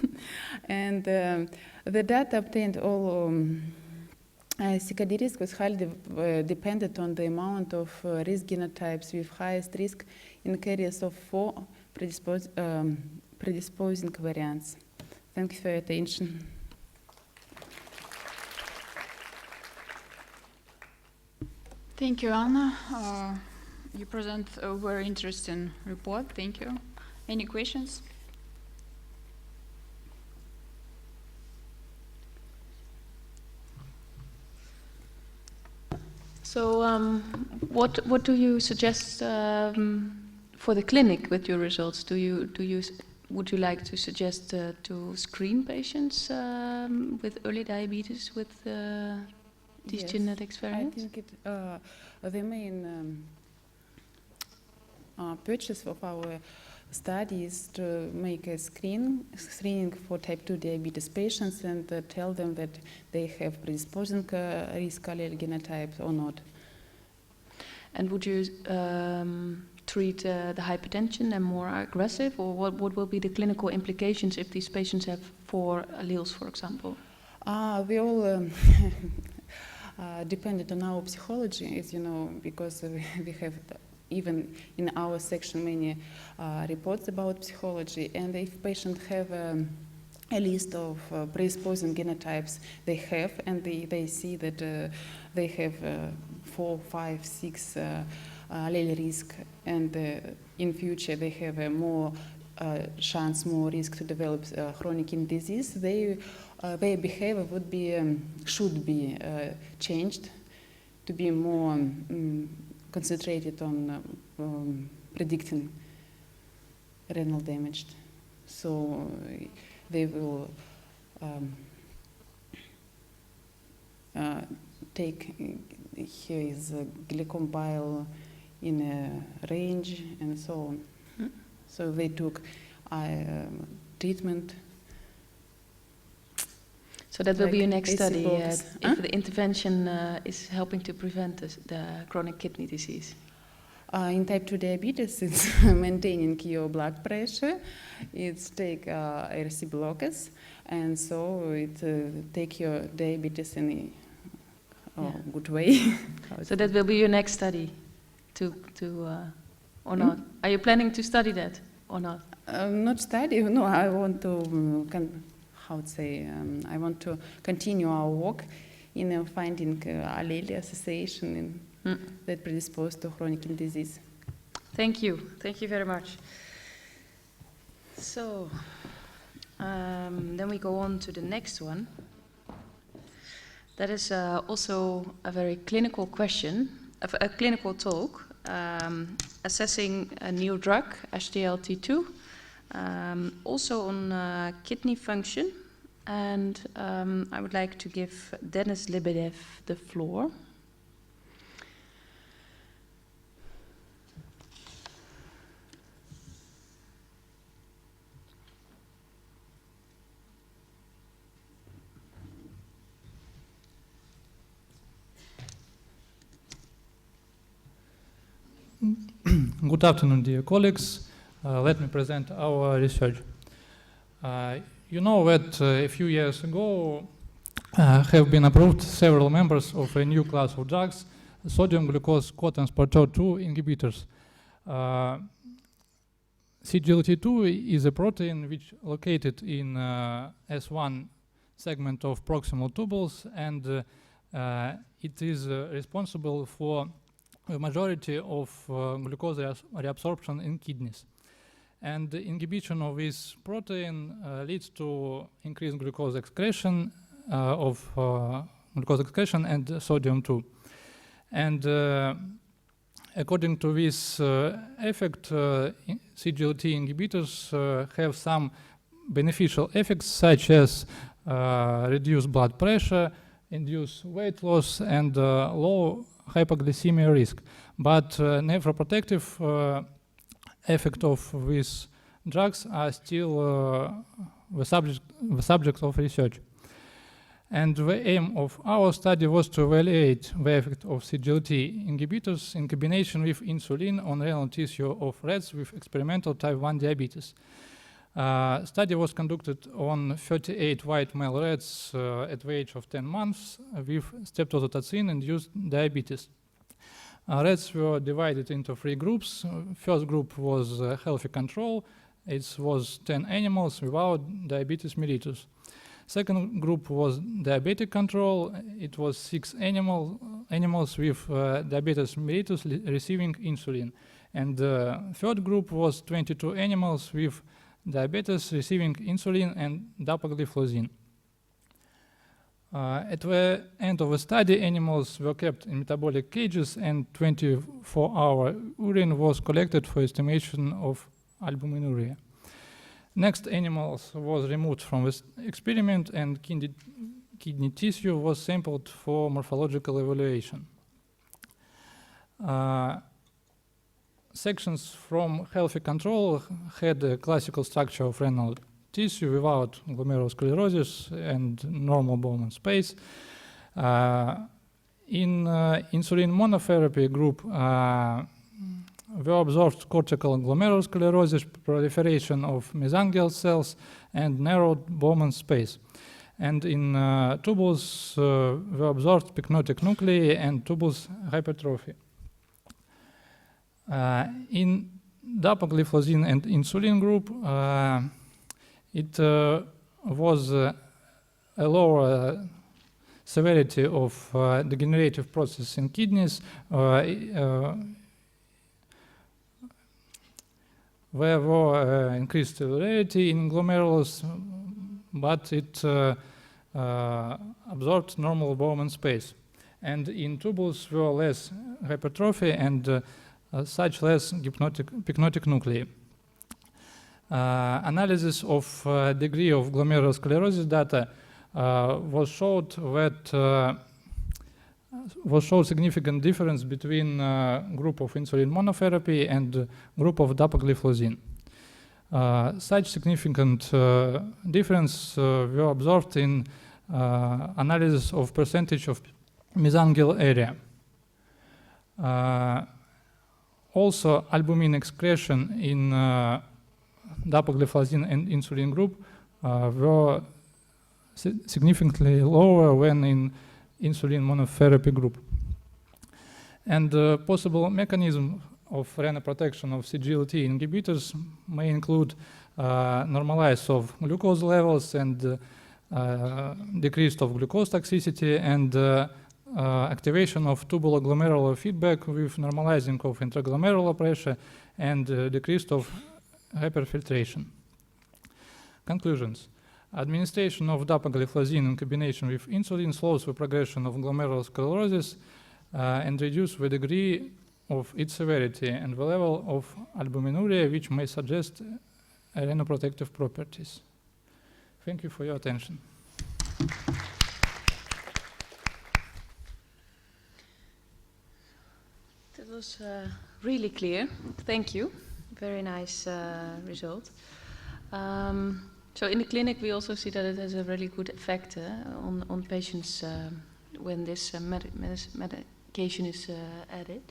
and the data obtained all CKD risk was highly dependent on the amount of risk genotypes with highest risk in carriers of 4 predisposing variants. Thank you for your attention. Thank you, Anna. You present a very interesting report. Thank you. Any questions? So, what do you suggest for the clinic with your results? Would you like to suggest to screen patients with early diabetes with these genetics variants? I think the main purpose of our study is to make a screening for type 2 diabetes patients and tell them that they have predisposing risk allele genotype or not. And would you treat the hypertension and more aggressive, or what will be the clinical implications if these patients have 4 alleles, for example? We all depended on our psychology, as you know, because we have even in our section many reports about psychology, and if patients have a list of predisposing genotypes they have, and they see that they have 4, 5, 6 allele risk, and in future they have a more chance, more risk to develop chronic kidney disease, their behavior should be changed to be more concentrated on predicting renal damage. So they will take his glycom bile in a range and so on. So they took treatment. So that will be your next study, if the intervention is helping to prevent the chronic kidney disease. In type 2 diabetes, it's maintaining your blood pressure, it's take ARC blockers, and so it take your diabetes in a good way. So that will be your next study, or not? Are you planning to study that or not? Not study. No, I want to. I want to continue our work in finding allele association that predispose to chronic kidney disease. Thank you. Thank you very much. So, then we go on to the next one. That is also a very clinical question, a clinical talk, assessing a new drug, SGLT2, also on kidney function. And I would like to give Denis Lebedev the floor. Good afternoon, dear colleagues. Let me present our research. You know that a few years ago have been approved several members of a new class of drugs, sodium glucose cotransporter 2 inhibitors. CGLT2 is a protein which located in S1 segment of proximal tubules, and it is responsible for a majority of glucose reabsorption in kidneys. And the inhibition of this protein leads to increased glucose excretion and sodium too. And according to this effect, CGLT inhibitors have some beneficial effects such as reduced blood pressure, induce weight loss, and low hypoglycemia risk. But nephroprotective effect of these drugs are still the subject of research. And the aim of our study was to evaluate the effect of CGLT inhibitors in combination with insulin on renal tissue of rats with experimental type 1 diabetes. Study was conducted on 38 white male rats at the age of 10 months with streptozotocin-induced diabetes. Rats were divided into 3 groups. First group was healthy control. It was 10 animals without diabetes mellitus. Second group was diabetic control. It was 6 animals with diabetes mellitus receiving insulin. And the third group was 22 animals with diabetes receiving insulin and dapagliflozin. At the end of the study, animals were kept in metabolic cages, and 24-hour urine was collected for estimation of albuminuria. Next, animals was removed from this experiment, and kidney tissue was sampled for morphological evaluation. Sections from healthy control had a classical structure of renal tissue without glomerulosclerosis and normal bone space. In insulin monotherapy group, we observed cortical glomerulosclerosis, proliferation of mesangial cells, and narrowed Bowman space. And in tubules, we observed pycnotic nuclei and tubules hypertrophy. In dapagliflozin and insulin group, it was a lower severity of degenerative process in kidneys, there were increased celerity in glomerulus, but it absorbed normal Bowman space. And in tubules were less hypertrophy and such less pycnotic nuclei. Analysis of degree of glomerulosclerosis data was showed significant difference between group of insulin monotherapy and group of dapagliflozin. Such significant difference were observed in analysis of percentage of mesangial area. Also, albumin excretion in dapagliflozin and insulin group were significantly lower than in insulin monotherapy group. And possible mechanism of renal protection of CGLT inhibitors may include normalize of glucose levels and decrease of glucose toxicity and activation of tubulo-glomerular feedback with normalizing of intraglomerular pressure and decrease of hyperfiltration. Conclusions. Administration of dapagliflozin in combination with insulin slows the progression of glomerulosclerosis and reduces the degree of its severity and the level of albuminuria, which may suggest renoprotective properties. Thank you for your attention. That was really clear. Thank you. Very nice result. So in the clinic, we also see that it has a really good effect on patients when this medication is added.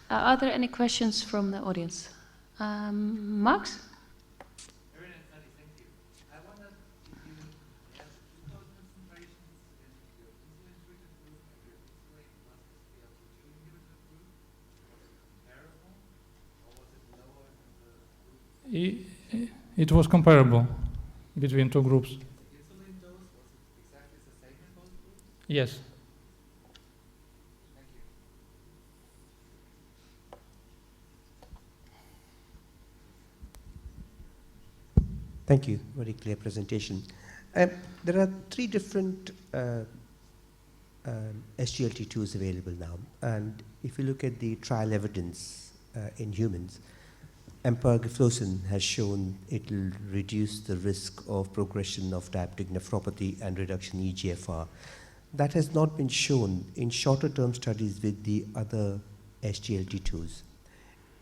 Are there any questions from the audience? Max? It was comparable between two groups. Insulin dose was exactly the same in both groups? Yes. Thank you. Very clear presentation. There are 3 different SGLT2s available now, and if you look at the trial evidence in humans, empagliflozin has shown it will reduce the risk of progression of diabetic nephropathy and reduction in eGFR. That has not been shown in shorter term studies with the other SGLT2s.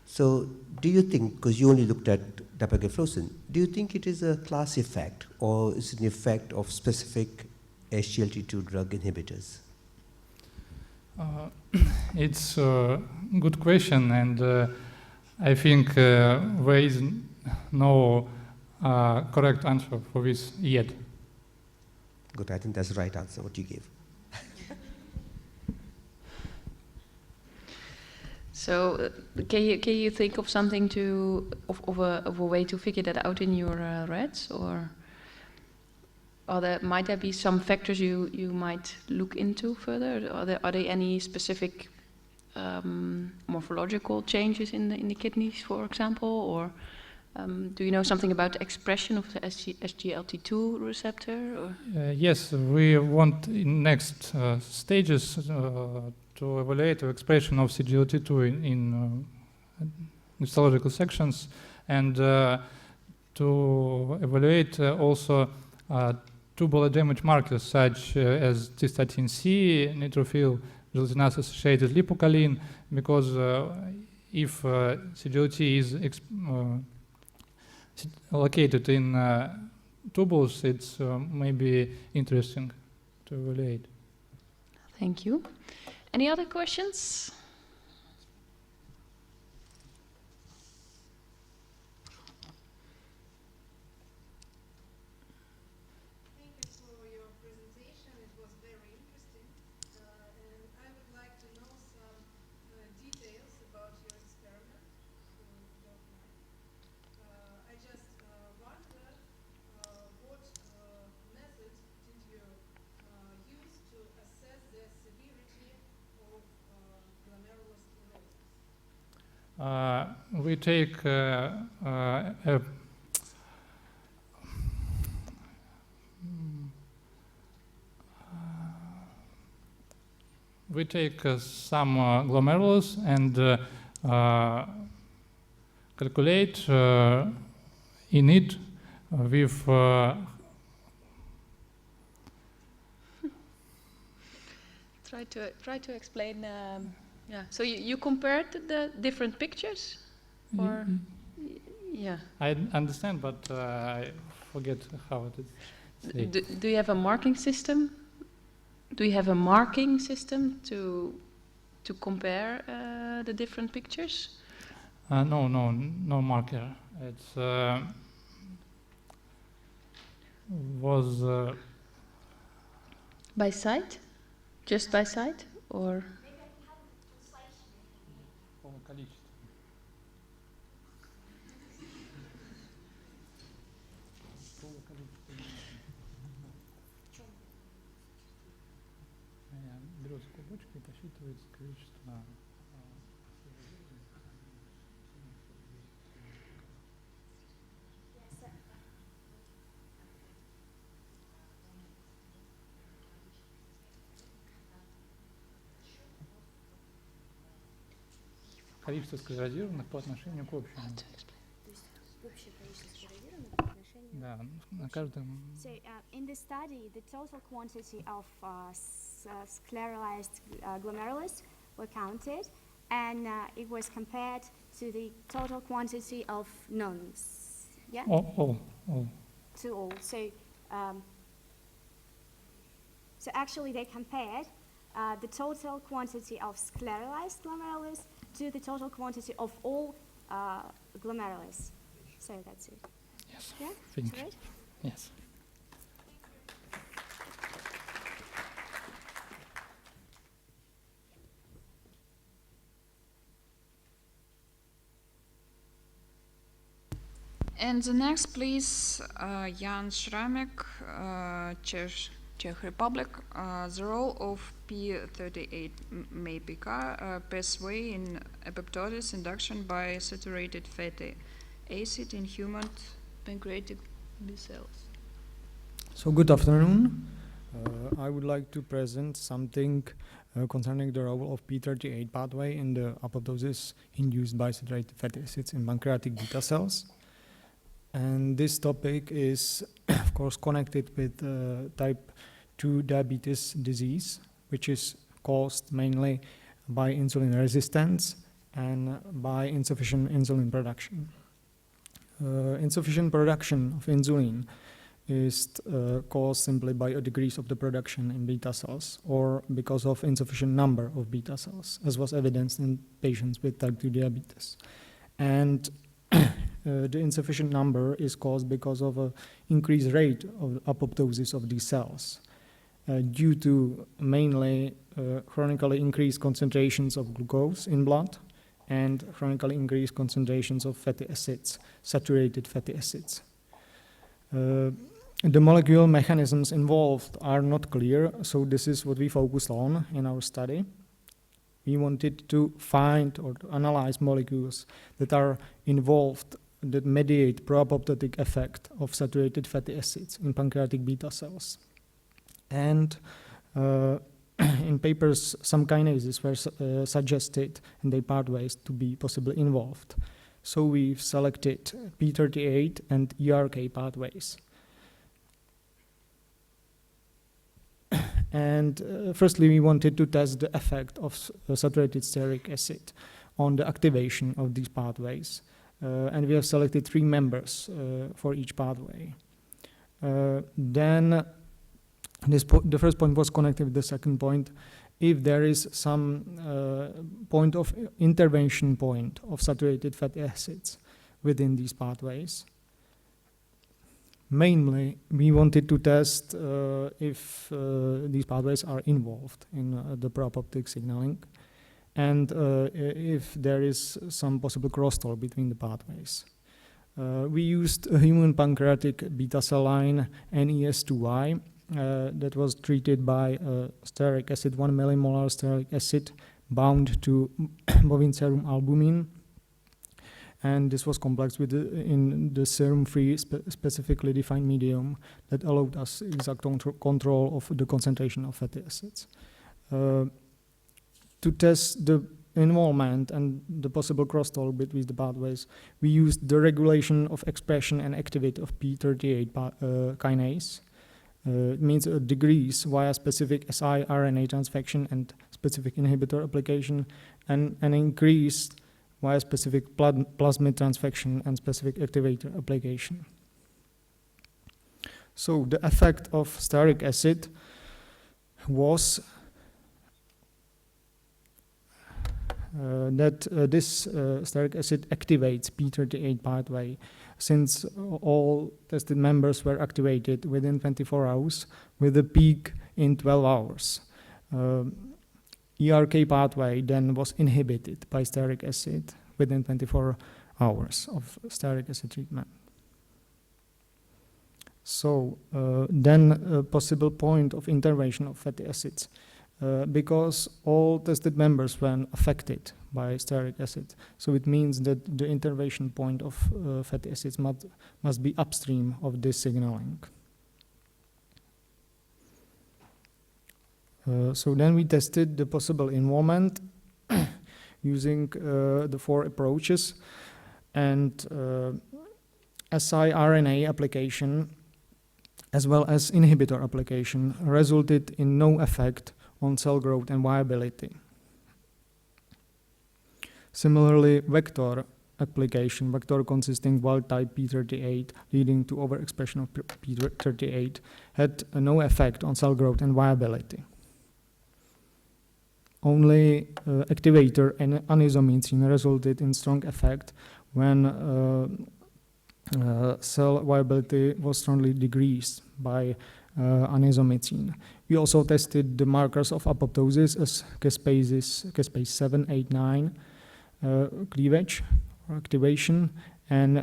So do you think, because you only looked at dapagliflozin, do you think it is a class effect or is it an effect of specific SGLT2 drug inhibitors? It's a good question, and I think there is no correct answer for this yet. Good, I think that's the right answer, what you gave. So can you think of something of a way to figure that out in your rats, or might there be some factors you might look into further? Are there any specific morphological changes in the kidneys, for example, or do you know something about the expression of the SGLT2 receptor? Or? Yes, we want in next stages to evaluate the expression of SGLT2 in histological sections, and to evaluate also tubular damage markers such as cystatin C, neutrophil gelatinase-associated lipocalin, because if SGLT is located in tubules, it's maybe interesting to evaluate. Thank you. Any other questions? Thank you for your presentation. It was very interesting. And I would like to know some details about your experiment, if you don't mind. I just wonder what method did you use to assess the severity of glomerulosclerosis? We take some glomerulus and calculate in it with Try to explain. Yeah. So you compared the different pictures, or yeah. I understand, but I forget how it is. Do you have a marking system? Do you have a marking system to compare the different pictures? No marker. It's was by sight, just by sight, or? Берется клубочка и посчитывается количество. количество склерозированных по отношению к общему. Да, на каждом. So in the study, the total quantity of scleralized glomerulus were counted, and it was compared to the total quantity of nuns. Yeah. All. To all. So actually, they compared the total quantity of scleralized glomerulus to the total quantity of all glomerulus. So that's it. Yes. Yeah? Thank That's you. right? Yes. And the next, please, Jan Schramek, Czech Republic. The role of P38 MAPK pathway in apoptosis induction by saturated fatty acid in human pancreatic B cells. So good afternoon. I would like to present something concerning the role of P38 pathway in the apoptosis induced by saturated fatty acids in pancreatic beta cells. And this topic is, of course, connected with type 2 diabetes disease, which is caused mainly by insulin resistance and by insufficient insulin production. Insufficient production of insulin is caused simply by a decrease of the production in beta cells or because of insufficient number of beta cells, as was evidenced in patients with type 2 diabetes. And the insufficient number is caused because of an increased rate of apoptosis of these cells due to mainly chronically increased concentrations of glucose in blood and chronically increased concentrations of fatty acids, saturated fatty acids. The molecular mechanisms involved are not clear, so this is what we focused on in our study. We wanted to find or to analyze molecules that are involved that mediate pro-apoptotic effect of saturated fatty acids in pancreatic beta cells. And in papers, some kinases were suggested in their pathways to be possibly involved. So we've selected P38 and ERK pathways. And firstly, we wanted to test the effect of saturated stearic acid on the activation of these pathways. And we have selected 3 members for each pathway. Then the first point was connected with the second point. If there is some point of intervention point of saturated fatty acids within these pathways. Mainly, we wanted to test if these pathways are involved in the pro-apoptotic signaling and if there is some possible crosstalk between the pathways. We used a human pancreatic beta cell line NES2Y that was treated by stearic acid, 1 millimolar stearic acid bound to bovine serum albumin. And this was complex with in the serum-free specifically defined medium that allowed us exact control of the concentration of fatty acids. To test the involvement and the possible crosstalk between the pathways, we used the regulation of expression and activity of P38 kinase. It means a decrease via specific siRNA transfection and specific inhibitor application, and an increase via specific plasmid transfection and specific activator application. So the effect of stearic acid was that this stearic acid activates P38 pathway, since all tested members were activated within 24 hours with a peak in 12 hours. ERK pathway then was inhibited by stearic acid within 24 hours of stearic acid treatment. So then a possible point of intervention of fatty acids, because all tested members were affected by stearic acid. So it means that the intervention point of fatty acids must be upstream of this signaling. So then we tested the possible involvement. using the 4 approaches, and siRNA application as well as inhibitor application resulted in no effect on cell growth and viability. Similarly, vector application, vector consisting wild-type p38 leading to overexpression of p38, had no effect on cell growth and viability. Only activator and anisomycin resulted in strong effect when cell viability was strongly decreased by anisomycin. We also tested the markers of apoptosis as caspase 7, 8, 9 cleavage or activation, and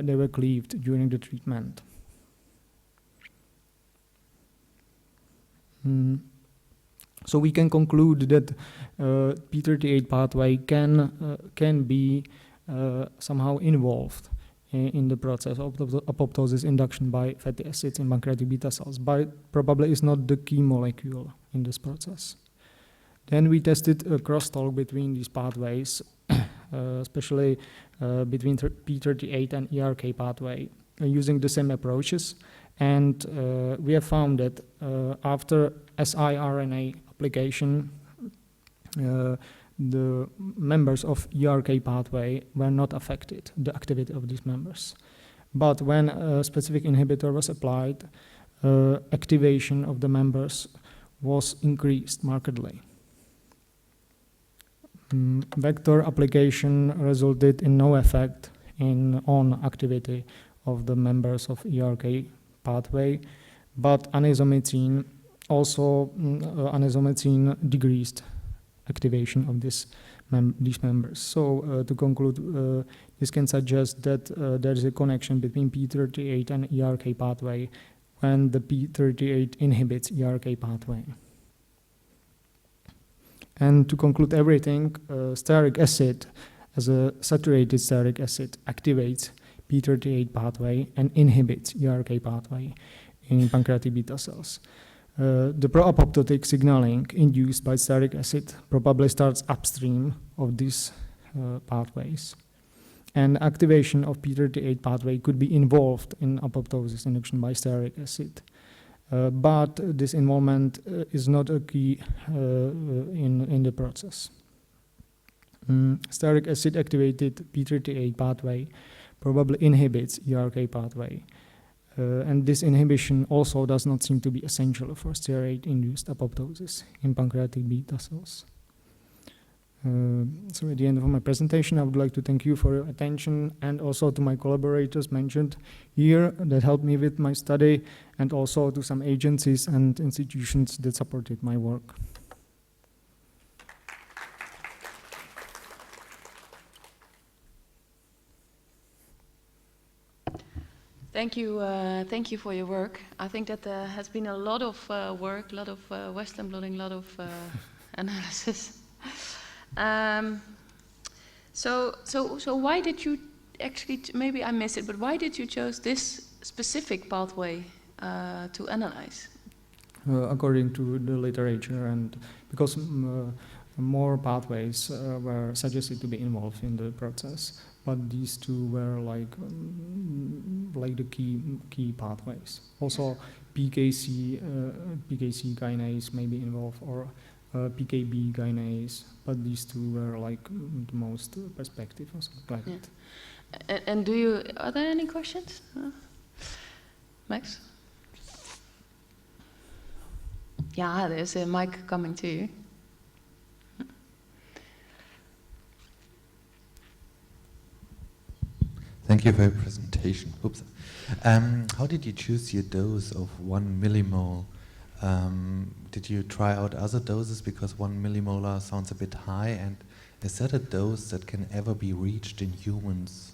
they were cleaved during the treatment. So we can conclude that p38 pathway can be somehow involved in the process of apoptosis induction by fatty acids in pancreatic beta cells, but probably is not the key molecule in this process. Then we tested a crosstalk between these pathways, especially between p38 and ERK pathway, using the same approaches. And we have found that after siRNA application, the members of ERK pathway were not affected, the activity of these members. But when a specific inhibitor was applied, activation of the members was increased markedly. Vector application resulted in no effect on activity of the members of ERK pathway, but anisomycin decreased activation of these members. So to conclude, this can suggest that there is a connection between p38 and ERK pathway when the p38 inhibits ERK pathway. And to conclude everything, stearic acid, as a saturated stearic acid, activates p38 pathway and inhibits ERK pathway in pancreatic beta cells. The pro-apoptotic signaling induced by stearic acid probably starts upstream of these pathways. And activation of p38 pathway could be involved in apoptosis induction by stearic acid. But this involvement is not a key in the process. Stearic acid activated p38 pathway probably inhibits ERK pathway. And this inhibition also does not seem to be essential for steroid-induced apoptosis in pancreatic beta cells. So at the end of my presentation, I would like to thank you for your attention, and also to my collaborators mentioned here that helped me with my study, and also to some agencies and institutions that supported my work. Thank you for your work. I think that there has been a lot of work, a lot of Western blotting, a lot of analysis. So why did you actually, maybe I missed it, but why did you choose this specific pathway to analyze? According to the literature, and because more pathways were suggested to be involved in the process, but these two were like the key pathways. Also, PKC kinase may be involved, or PKB kinase, but these two were like the most perspective or something like that. And are there any questions? Max? Yeah, there's a mic coming to you. Thank you for your presentation. Oops. How did you choose your dose of 1 millimole? Did you try out other doses, because 1 millimolar sounds a bit high, and is that a dose that can ever be reached in humans?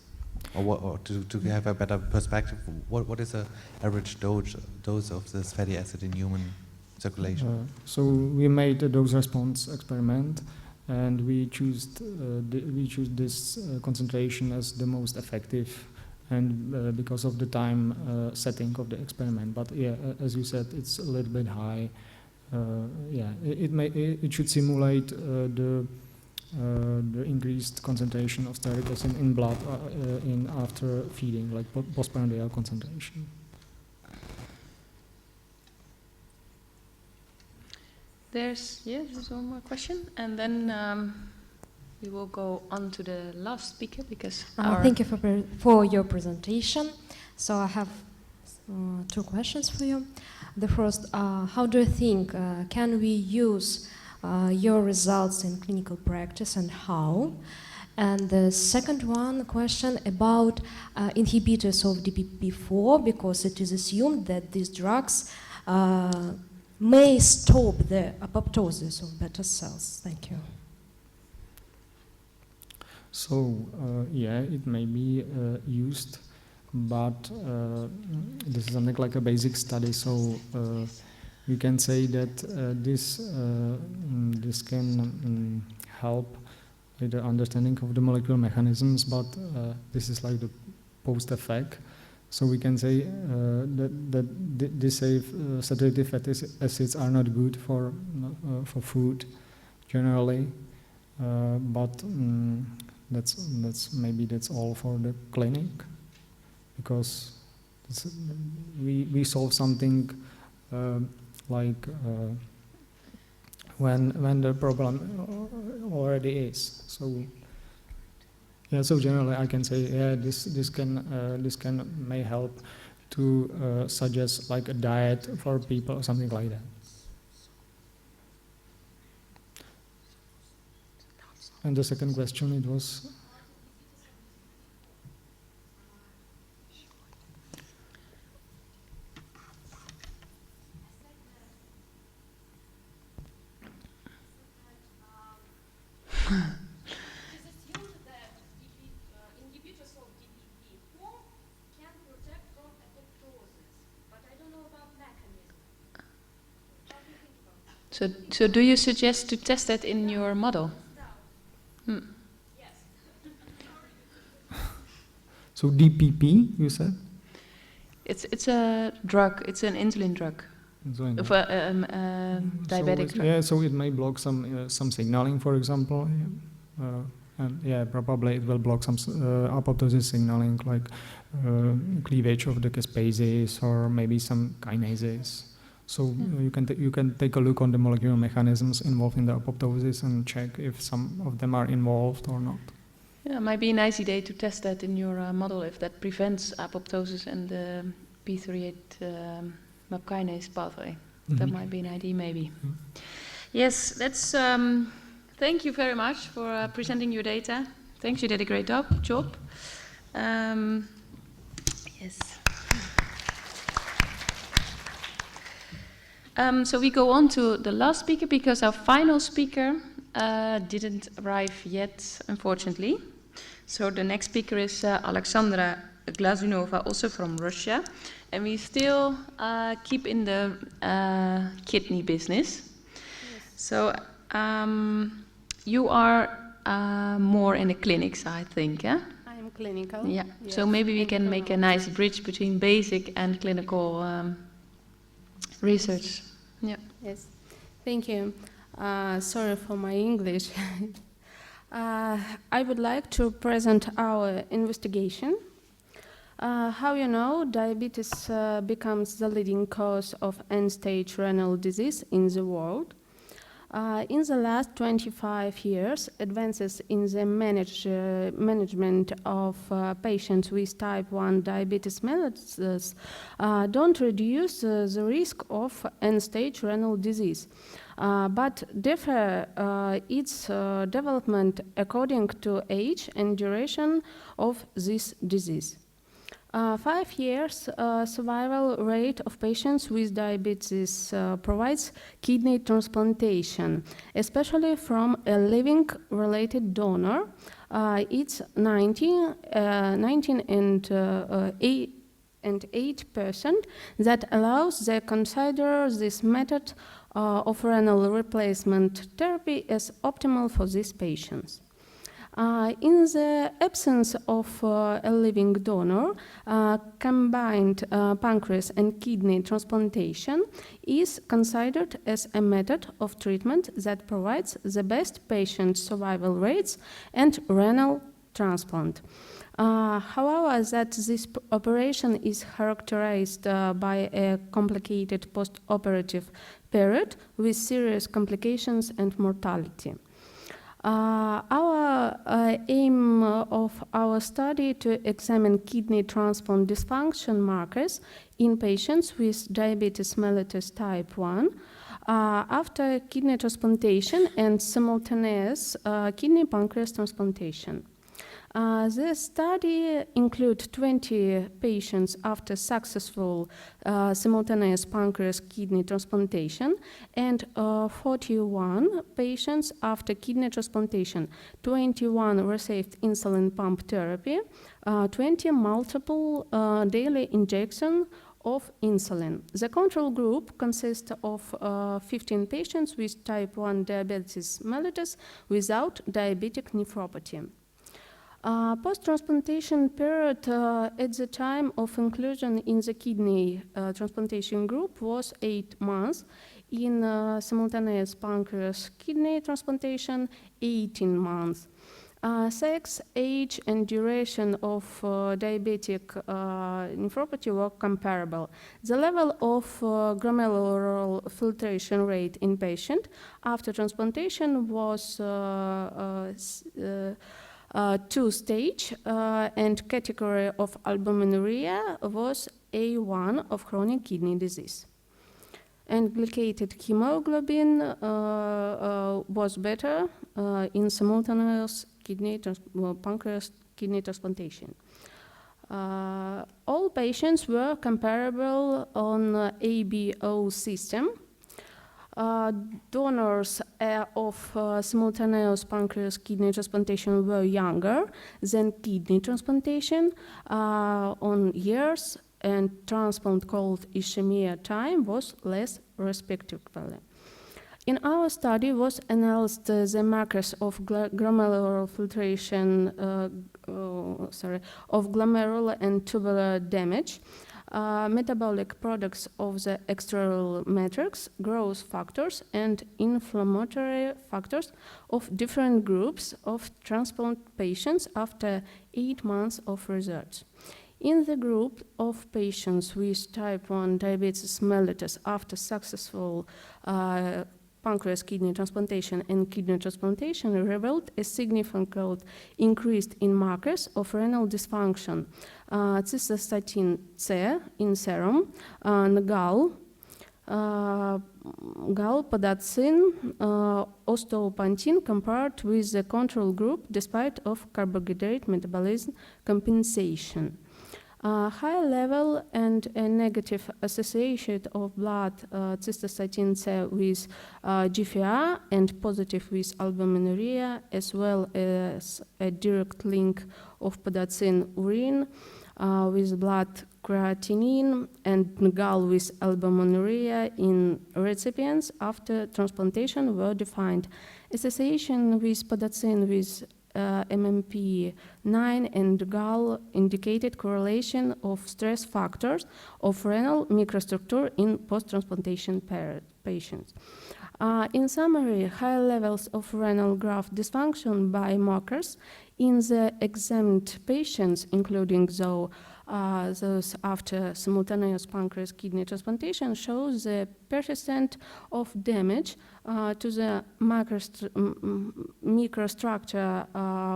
Or to have a better perspective, what is the average dose of this fatty acid in human circulation? So we made a dose response experiment, and we choose this concentration as the most effective, and because of the time setting of the experiment. But yeah, as you said, it's a little bit high. Yeah, it should simulate the the increased concentration of stearic acid in blood in after feeding, like postprandial concentration. There's one more question, and then we will go on to the last speaker because thank you for your presentation. So I have two questions for you. The first, how do you think can we use your results in clinical practice and how? And the second one question about inhibitors of DPP-4, because it is assumed that these drugs may stop the apoptosis of beta cells. Thank you. So yeah, it may be used, but this is something like a basic study. So we can say that this can help with the understanding of the molecular mechanisms, but this is like the post effect. So we can say that these saturated fatty acids are not good for food generally, but that's all for the clinic, because we solve something like when the problem already is. So yeah, so generally I can say this may help to suggest like a diet for people or something like that. And the second question, it was. So do you suggest to test that in your model? So DPP, you said? It's a drug. It's an insulin drug. Insulin For diabetic drug. Yeah, so it may block some signaling, for example. And yeah, probably it will block some apoptosis signaling, like cleavage of the caspases or maybe some kinases. So you can take a look on the molecular mechanisms involved in the apoptosis and check if some of them are involved or not. Yeah, it might be a nice idea to test that in your model if that prevents apoptosis and the p38 MAP kinase pathway. That might be an idea, maybe. Yes, that's. Thank you very much for presenting your data. Thanks, you did a great job. Yes. So we go on to the last speaker because our final speaker didn't arrive yet, unfortunately. So the next speaker is Alexandra Glazunova, also from Russia. And we still keep in the kidney business. Yes. So you are more in the clinics, I think, yeah? I'm clinical. Yeah, yes. So maybe we can make a nice bridge between basic and clinical research. Yeah. Yes, thank you. Sorry for my English. I would like to present our investigation. How you know, diabetes becomes the leading cause of end-stage renal disease in the world. In the last 25 years, advances in the management of patients with type 1 diabetes mellitus don't reduce the risk of end-stage renal disease, but differ its development according to age and duration of this disease. 5 years survival rate of patients with diabetes provides kidney transplantation, especially from a living related donor. It's 19 and 8%. That allows they consider this method of renal replacement therapy as optimal for these patients. In the absence of a living donor, combined pancreas and kidney transplantation is considered as a method of treatment that provides the best patient survival rates and renal transplant. However, that this operation is characterized by a complicated post-operative period with serious complications and mortality. Our aim of our study to examine kidney transplant dysfunction markers in patients with diabetes mellitus type 1 after kidney transplantation and simultaneous kidney pancreas transplantation. The study includes 20 patients after successful simultaneous pancreas kidney transplantation and 41 patients after kidney transplantation. 21 received insulin pump therapy, 20 multiple daily injection of insulin. The control group consists of 15 patients with type 1 diabetes mellitus without diabetic nephropathy. Post-transplantation period at the time of inclusion in the kidney transplantation group was 8 months. In simultaneous pancreas kidney transplantation, 18 months. Sex, age, and duration of diabetic nephropathy were comparable. The level of glomerular filtration rate in patient after transplantation was two-stage, and category of albuminuria was A1 of chronic kidney disease. And glycated hemoglobin was better in simultaneous pancreas kidney transplantation. All patients were comparable on ABO system. Donors of simultaneous pancreas kidney transplantation were younger than kidney transplantation on years, and transplant cold ischemia time was less respectively. In our study was analyzed the markers of glomerular filtration, of glomerular and tubular damage, metabolic products of the extracellular matrix, growth factors, and inflammatory factors of different groups of transplant patients after 8 months of research. In the group of patients with type 1 diabetes mellitus after successful pancreas kidney transplantation and kidney transplantation revealed a significant increase in markers of renal dysfunction, cystatin C in serum, GAL, podotsin, osteopontin compared with the control group despite of carbohydrate metabolism compensation. High level and a negative association of blood cystatin C with GFR and positive with albuminuria, as well as a direct link of podotsin urine with blood creatinine and GAL with albuminuria in recipients after transplantation were defined. Association with podotsin with MMP9 and GAL indicated correlation of stress factors of renal microstructure in post-transplantation patients. In summary, high levels of renal graft dysfunction biomarkers in the examined patients, including those after simultaneous pancreas kidney transplantation, shows the persistence of damage to the microstructure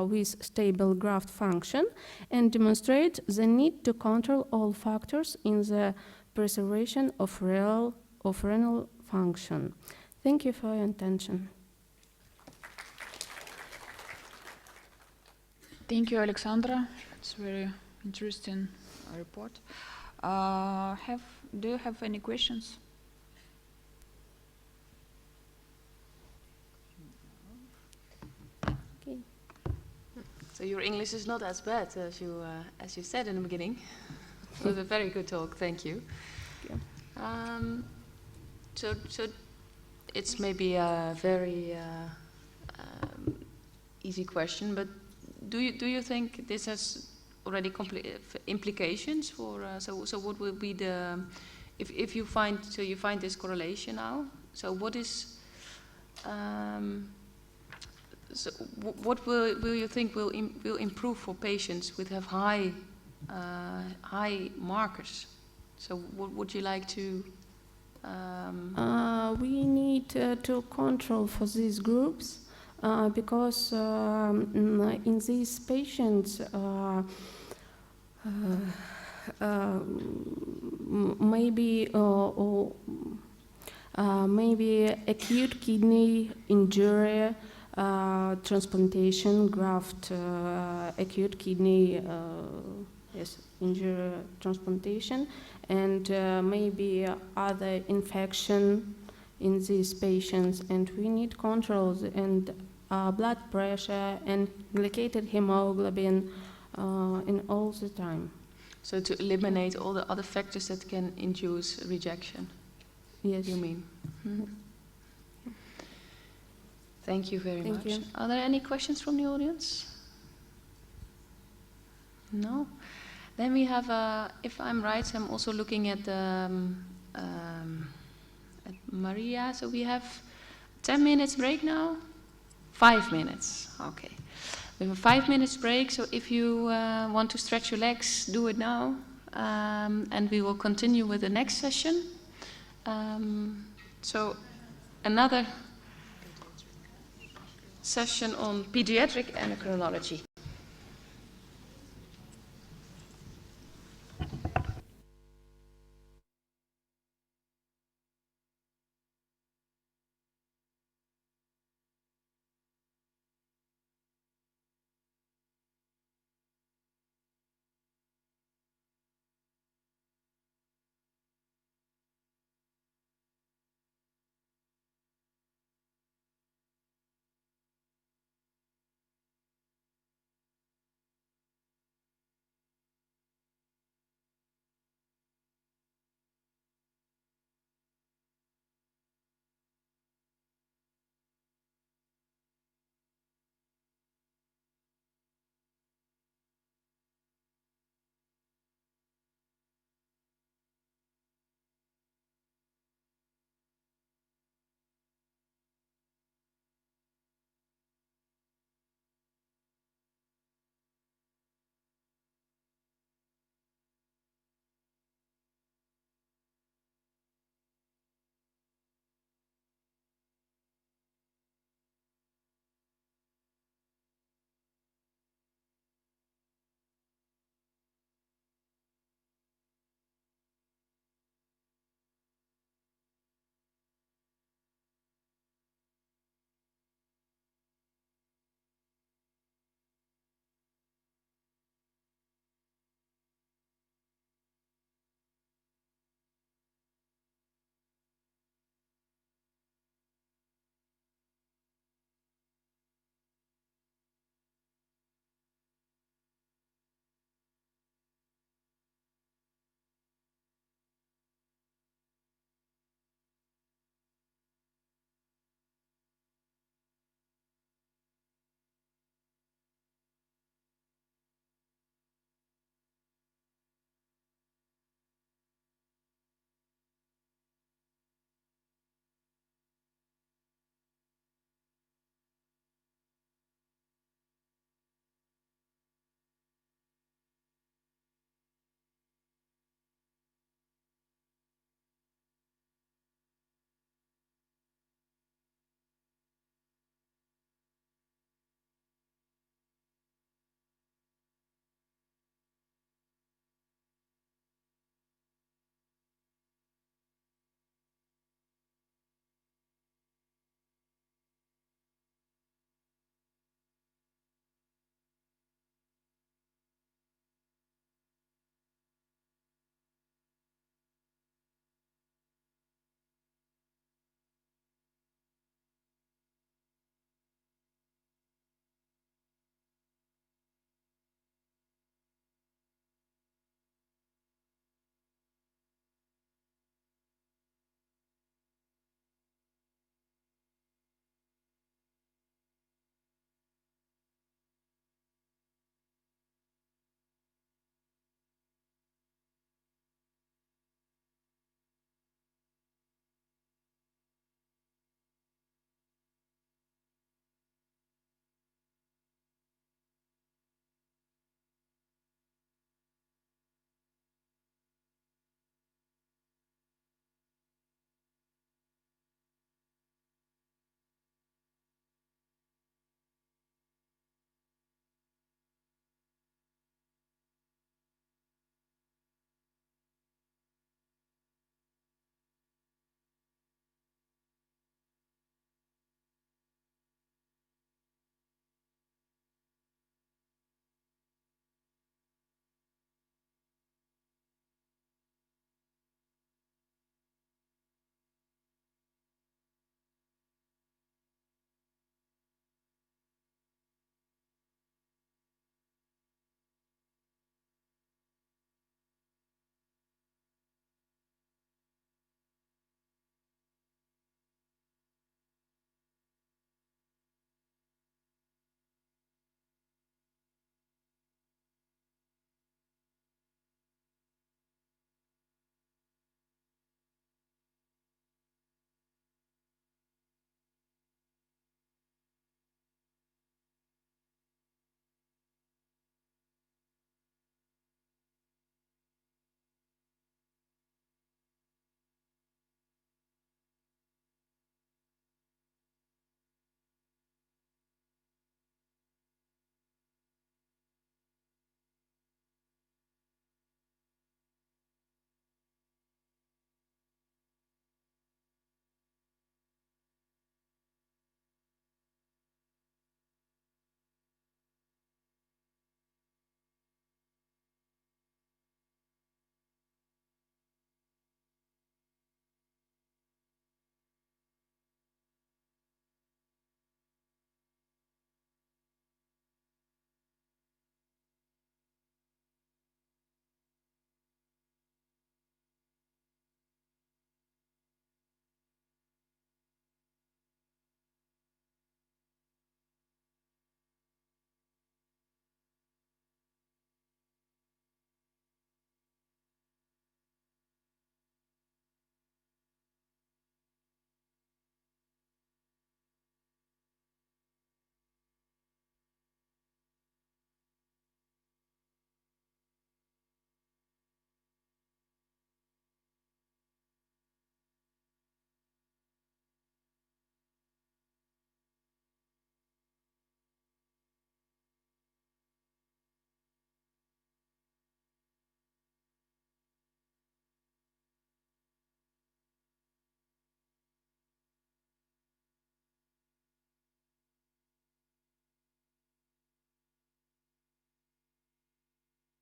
with stable graft function and demonstrate the need to control all factors in the preservation of renal function. Thank you for your attention. Thank you, Alexandra. It's very interesting report. Do you have any questions? Okay. So your English is not as bad as you said in the beginning. It was a very good talk. Thank you. So it's maybe a very easy question, but do you think this has already implications for? So what will be the if you find this correlation now? So what is so what will you think will improve for patients with have high markers? So what would you like to? We need to control for these groups because in these patients maybe maybe acute kidney injury, transplantation, graft, acute kidney injury, transplantation, and maybe other infection in these patients, and we need controls and blood pressure and glycated hemoglobin in all the time. So to eliminate all the other factors that can induce rejection. Yes. You mean? Mm-hmm. Thank you very Thank much. you. Are there any questions from the audience? No? Then we have, if I'm right, I'm also looking at Maria. So we have 10 minutes break now? 5 minutes, okay. We have a 5 minutes break, so if you want to stretch your legs, do it now. And we will continue with the next session. So another session on pediatric endocrinology.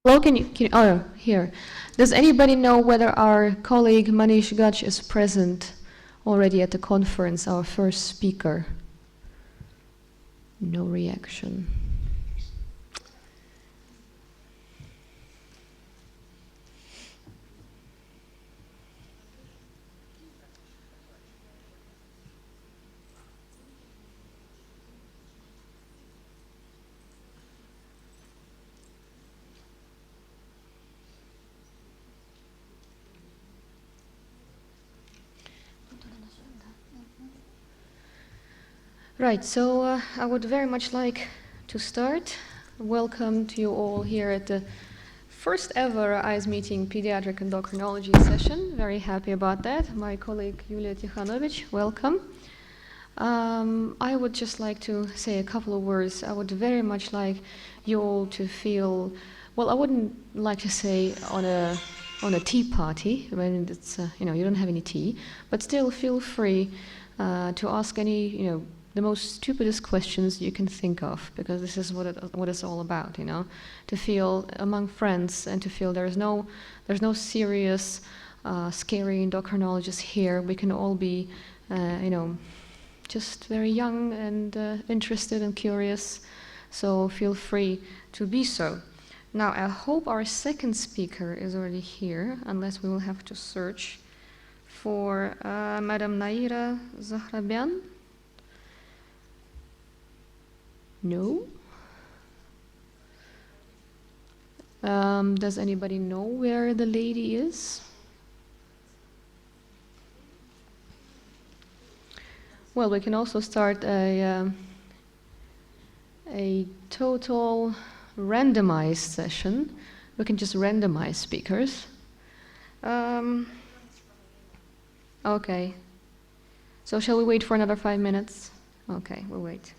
Hello, oh, here. Does anybody know whether our colleague Manish Gach is present already at the conference, our first speaker? No reaction. Right, so I would very much like to start. Welcome to you all here at the first ever EYES Meeting Pediatric Endocrinology session. Very happy about that. My colleague Yulia Tikhanovich, welcome. I would just like to say a couple of words. I would very much like you all to feel, well, I wouldn't like to say on a tea party, when it's, you know, you don't have any tea, but still feel free to ask any, you know, the most stupidest questions you can think of, because this is what it's all about, you know, to feel among friends and to feel there's no serious, scary endocrinologists here. We can all be, you know, just very young and interested and curious, so feel free to be so. Now, I hope our second speaker is already here, unless we will have to search for Madam Naira Zahrabian. No? Does anybody know where the lady is? Well, we can also start a total randomized session. We can just randomize speakers. Okay. So shall we wait for another 5 minutes? Okay, we'll wait.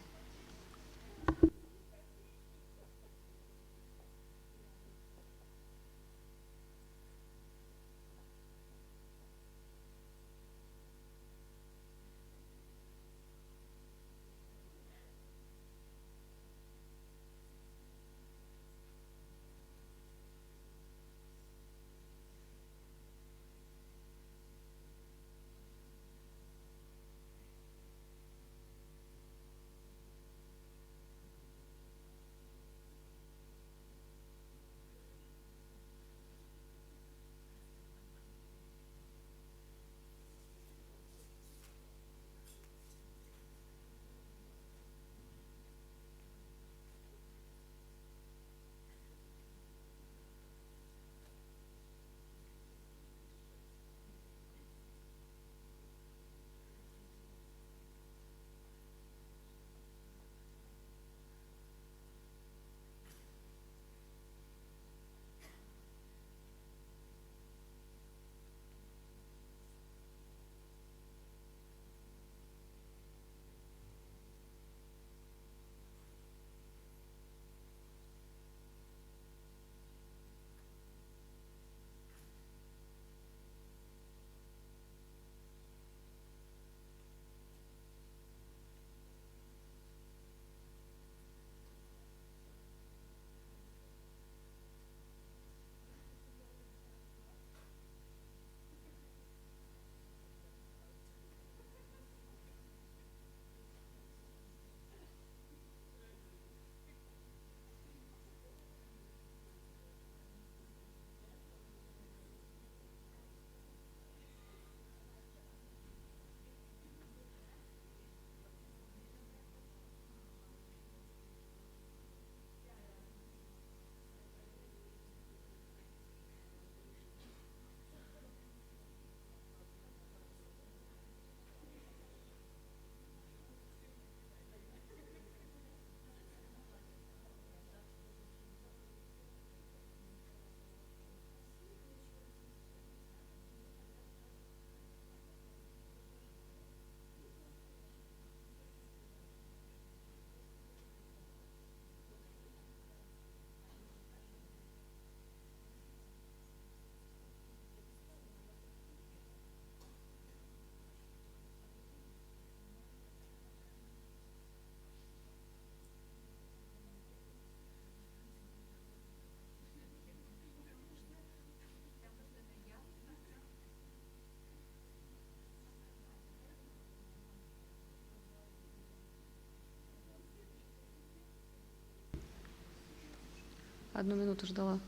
1 минуту ждала.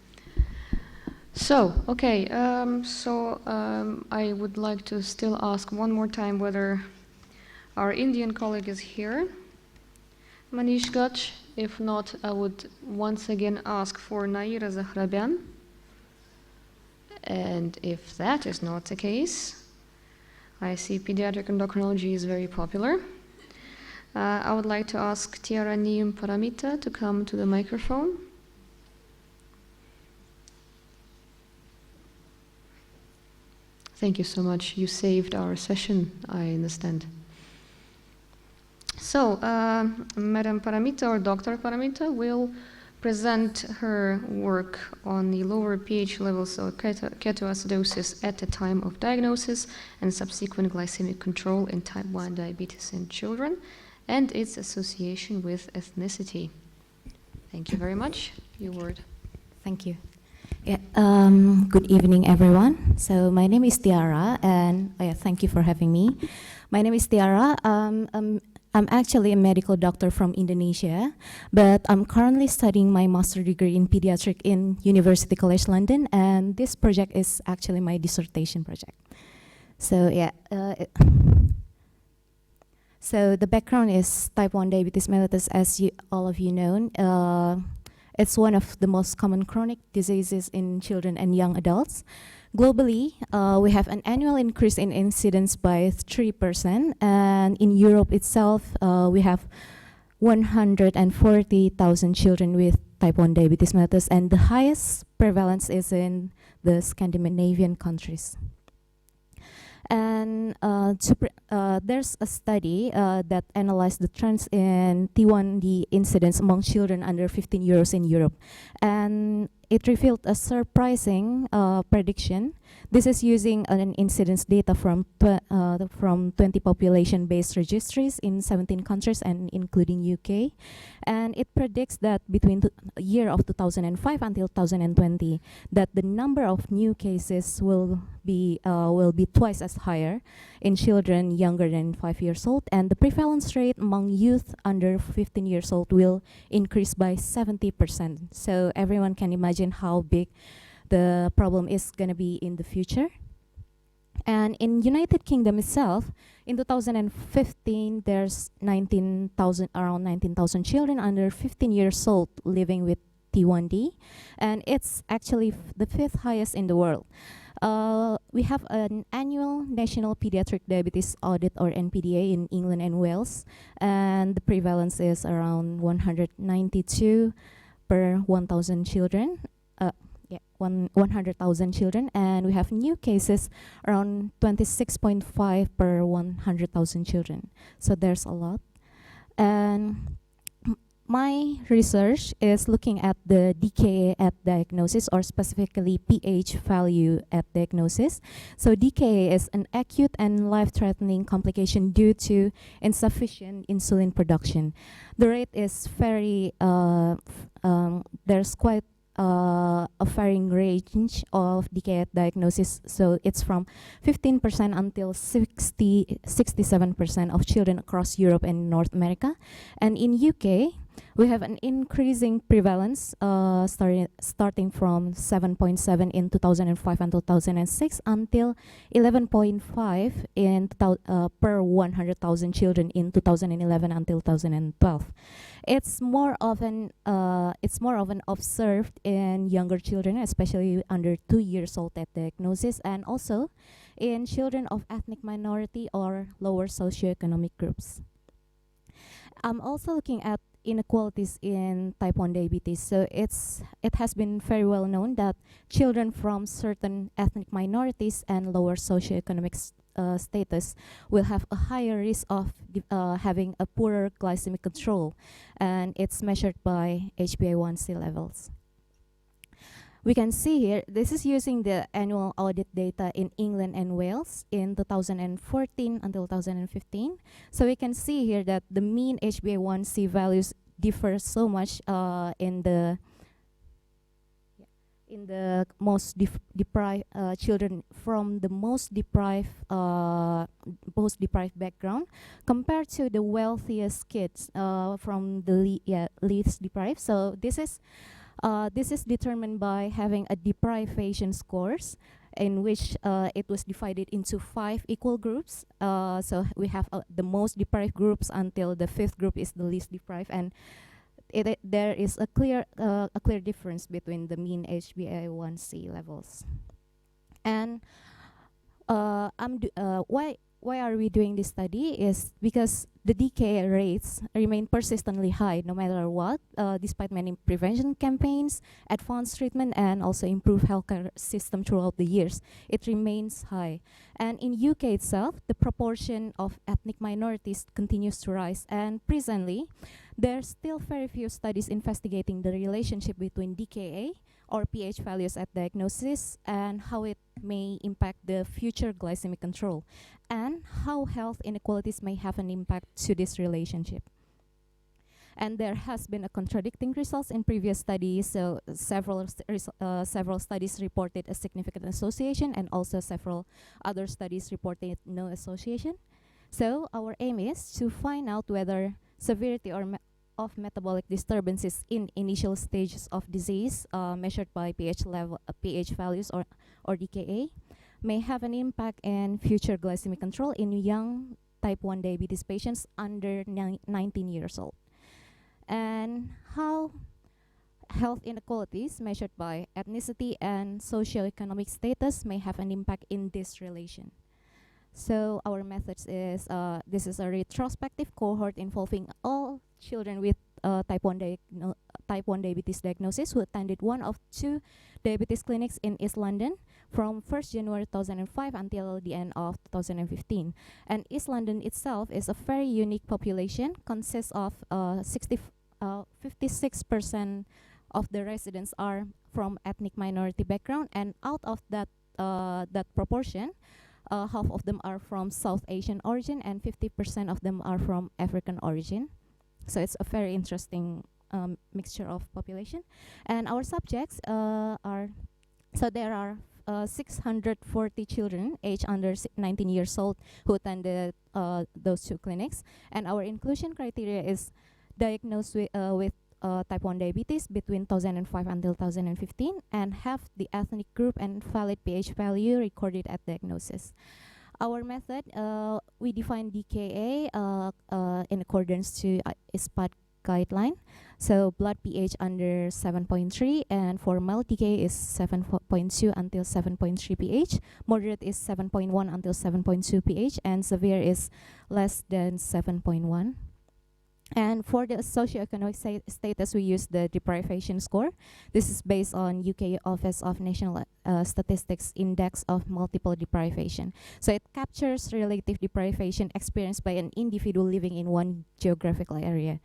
So, okay, I would like to still ask one more time whether our Indian colleague is here, Manish Gach. If not, I would once again ask for Naira Zahrabyan. And if that is not the case, I see pediatric endocrinology is very popular. I would like to ask Tiara Niyum Paramita to come to the microphone. Thank you so much. You saved our session, I understand. So, Madam Paramita or Dr. Paramita will present her work on the lower pH levels of ketoacidosis at the time of diagnosis and subsequent glycemic control in type 1 diabetes in children and its association with ethnicity. Thank you very much. Your word. Thank you. Yeah, good evening, everyone. So my name is Tiara, and thank you for having me. My name is Tiara. I'm actually a medical doctor from Indonesia, but I'm currently studying my master's degree in pediatric in University College London, and this project is actually my dissertation project. So yeah, so the background is type 1 diabetes mellitus, as all of you know. It's one of the most common chronic diseases in children and young adults. Globally, we have an annual increase in incidence by 3%, and in Europe itself, we have 140,000 children with type 1 diabetes mellitus, and the highest prevalence is in the Scandinavian countries. And there's a study that analyzed the trends in T1D incidence among children under 15 years in Europe. And it revealed a surprising prediction. This is using an incidence data from 20 population-based registries in 17 countries and including UK. And it predicts that between the year of 2005 until 2020, that the number of new cases will be twice as higher in children younger than 5 years old, and the prevalence rate among youth under 15 years old will increase by 70%. So everyone can imagine how big the problem is going to be in the future. And in United Kingdom itself, in 2015, there's around 19,000 children under 15 years old living with T1D, and it's actually the 5th highest in the world. We have an annual National Pediatric Diabetes Audit, or NPDA, in England and Wales, and the prevalence is around 192 per 1,000 children. 100,000 children, and we have new cases around 26.5 per 100,000 children. So there's a lot. And my research is looking at the DKA at diagnosis, or specifically pH value at diagnosis. So DKA is an acute and life-threatening complication due to insufficient insulin production. The rate is very, there's quite a varying range of DKA at diagnosis. So it's from 15% until 67% of children across Europe and North America. And in UK, we have an increasing prevalence starting from 7.7 in 2005 and 2006 until 11.5 in per 100,000 children in 2011 until 2012. It's more often observed in younger children, especially under 2 years old at diagnosis, and also in children of ethnic minority or lower socioeconomic groups. I'm also looking at inequalities in type 1 diabetes. So it has been very well known that children from certain ethnic minorities and lower socioeconomic status will have a higher risk of having a poorer glycemic control, and it's measured by HbA1c levels. We can see here, this is using the annual audit data in England and Wales in 2014 until 2015. So we can see here that the mean HbA1c values differ so much in the most deprived children from the most deprived background compared to the wealthiest kids from the least deprived. So this is This is determined by having a deprivation scores in which it was divided into 5 equal groups. So we have the most deprived groups until the 5th group is the least deprived, and there is a clear difference between the mean HbA1c levels. And why are we doing this study is because the decay rates remain persistently high no matter what, despite many prevention campaigns, advanced treatment, and also improved healthcare system throughout the years. It remains high. And in UK itself, the proportion of ethnic minorities continues to rise. And presently, there are still very few studies investigating the relationship between DKA or pH values at diagnosis and how it may impact the future glycemic control, and how health inequalities may have an impact to this relationship. And there has been a contradicting results in previous studies. So several studies reported a significant association, and also several other studies reported no association. So our aim is to find out whether severity of metabolic disturbances in initial stages of disease, measured by pH level, pH values or DKA, may have an impact in future glycemic control in young type 1 diabetes patients under 19 years old. And how health inequalities measured by ethnicity and socioeconomic status may have an impact in this relation. So our methods is, this is a retrospective cohort involving all children with type 1 diabetes diagnosis who attended one of 2 diabetes clinics in East London from 1st January 2005 until the end of 2015. And East London itself is a very unique population, consists of 56% of the residents are from ethnic minority background, and out of that proportion, half of them are from South Asian origin and 50% of them are from African origin. So it's a very interesting mixture of population. And our subjects are, so there are 640 children aged under 19 years old who attended those 2 clinics. And our inclusion criteria is diagnosed with type 1 diabetes between 2005 until 2015 and have the ethnic group and valid pH value recorded at diagnosis. Our method, we define DKA in accordance to ISPAD guideline. So blood pH under 7.3, and for mild DKA is 7.2 until 7.3 pH. Moderate is 7.1 until 7.2 pH, and severe is less than 7.1. And for the socioeconomic status, we use the deprivation score. This is based on UK Office of National Statistics Index of Multiple Deprivation. So it captures relative deprivation experienced by an individual living in one geographical area.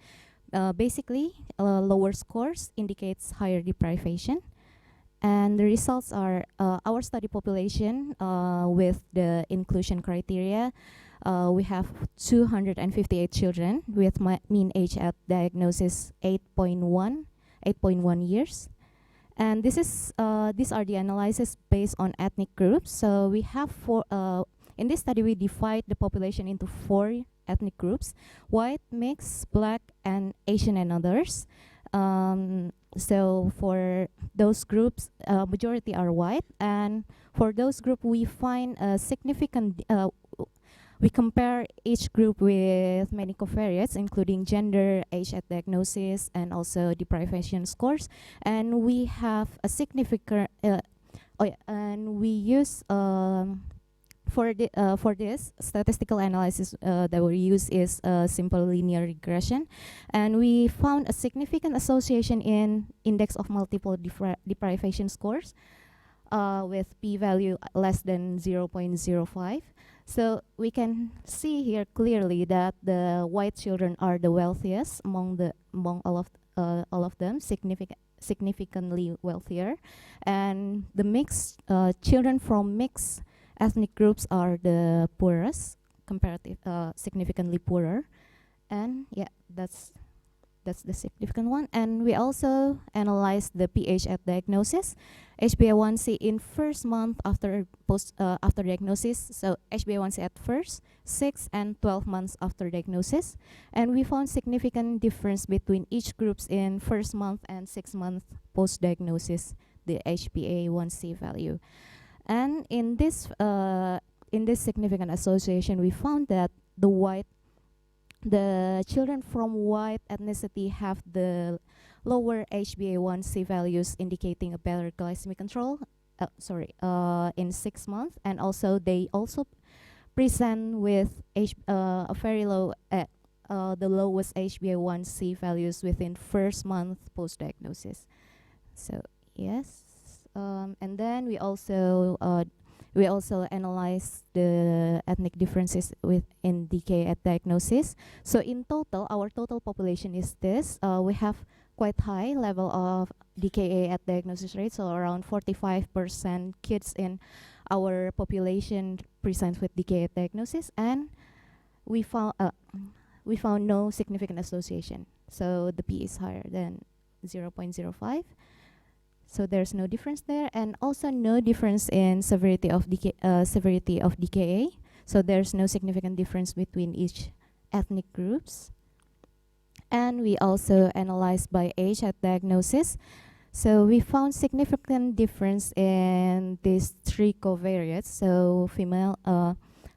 Basically, lower scores indicates higher deprivation. And the results are our study population with the inclusion criteria. We have 258 children with mean age at diagnosis 8.1 years. And these are the analysis based on ethnic groups. So we have in this study we divide the population into 4 ethnic groups: white, mixed, black, and Asian and others. So for those groups, majority are white, and for those group we find a significant we compare each group with many covariates, including gender, age at diagnosis, and also deprivation scores. And we have a significant, and we use for this statistical analysis that we use is simple linear regression, and we found a significant association in index of multiple deprivation scores with p-value less than 0.05. So we can see here clearly that the white children are the wealthiest among all of them, significantly wealthier, and the mixed children from mixed ethnic groups are the poorest, significantly poorer. And yeah, that's that's the significant one. And we also analyzed the pH at diagnosis, HbA1c in first month after after diagnosis. So HbA1c at first, 6 and 12 months after diagnosis, and we found significant difference between each groups in first month and 6 month post diagnosis, the HbA1c value. And in this significant association, we found that the children from white ethnicity have the lower HbA1c values, indicating a better glycemic control. In 6 months, and also they also present with a very low, the lowest HbA1c values within first month post diagnosis. So yes, and then we also analyzed the ethnic differences within DKA at diagnosis. So in total, our total population is this. We have quite high level of DKA at diagnosis rate, so around 45% kids in our population present with DKA at diagnosis, and we found no significant association. So the P is higher than 0.05. So there's no difference there, and also no difference in severity of DKA. So there's no significant difference between each ethnic groups. And we also analyzed by age at diagnosis. So we found significant difference in these 3 covariates. So female,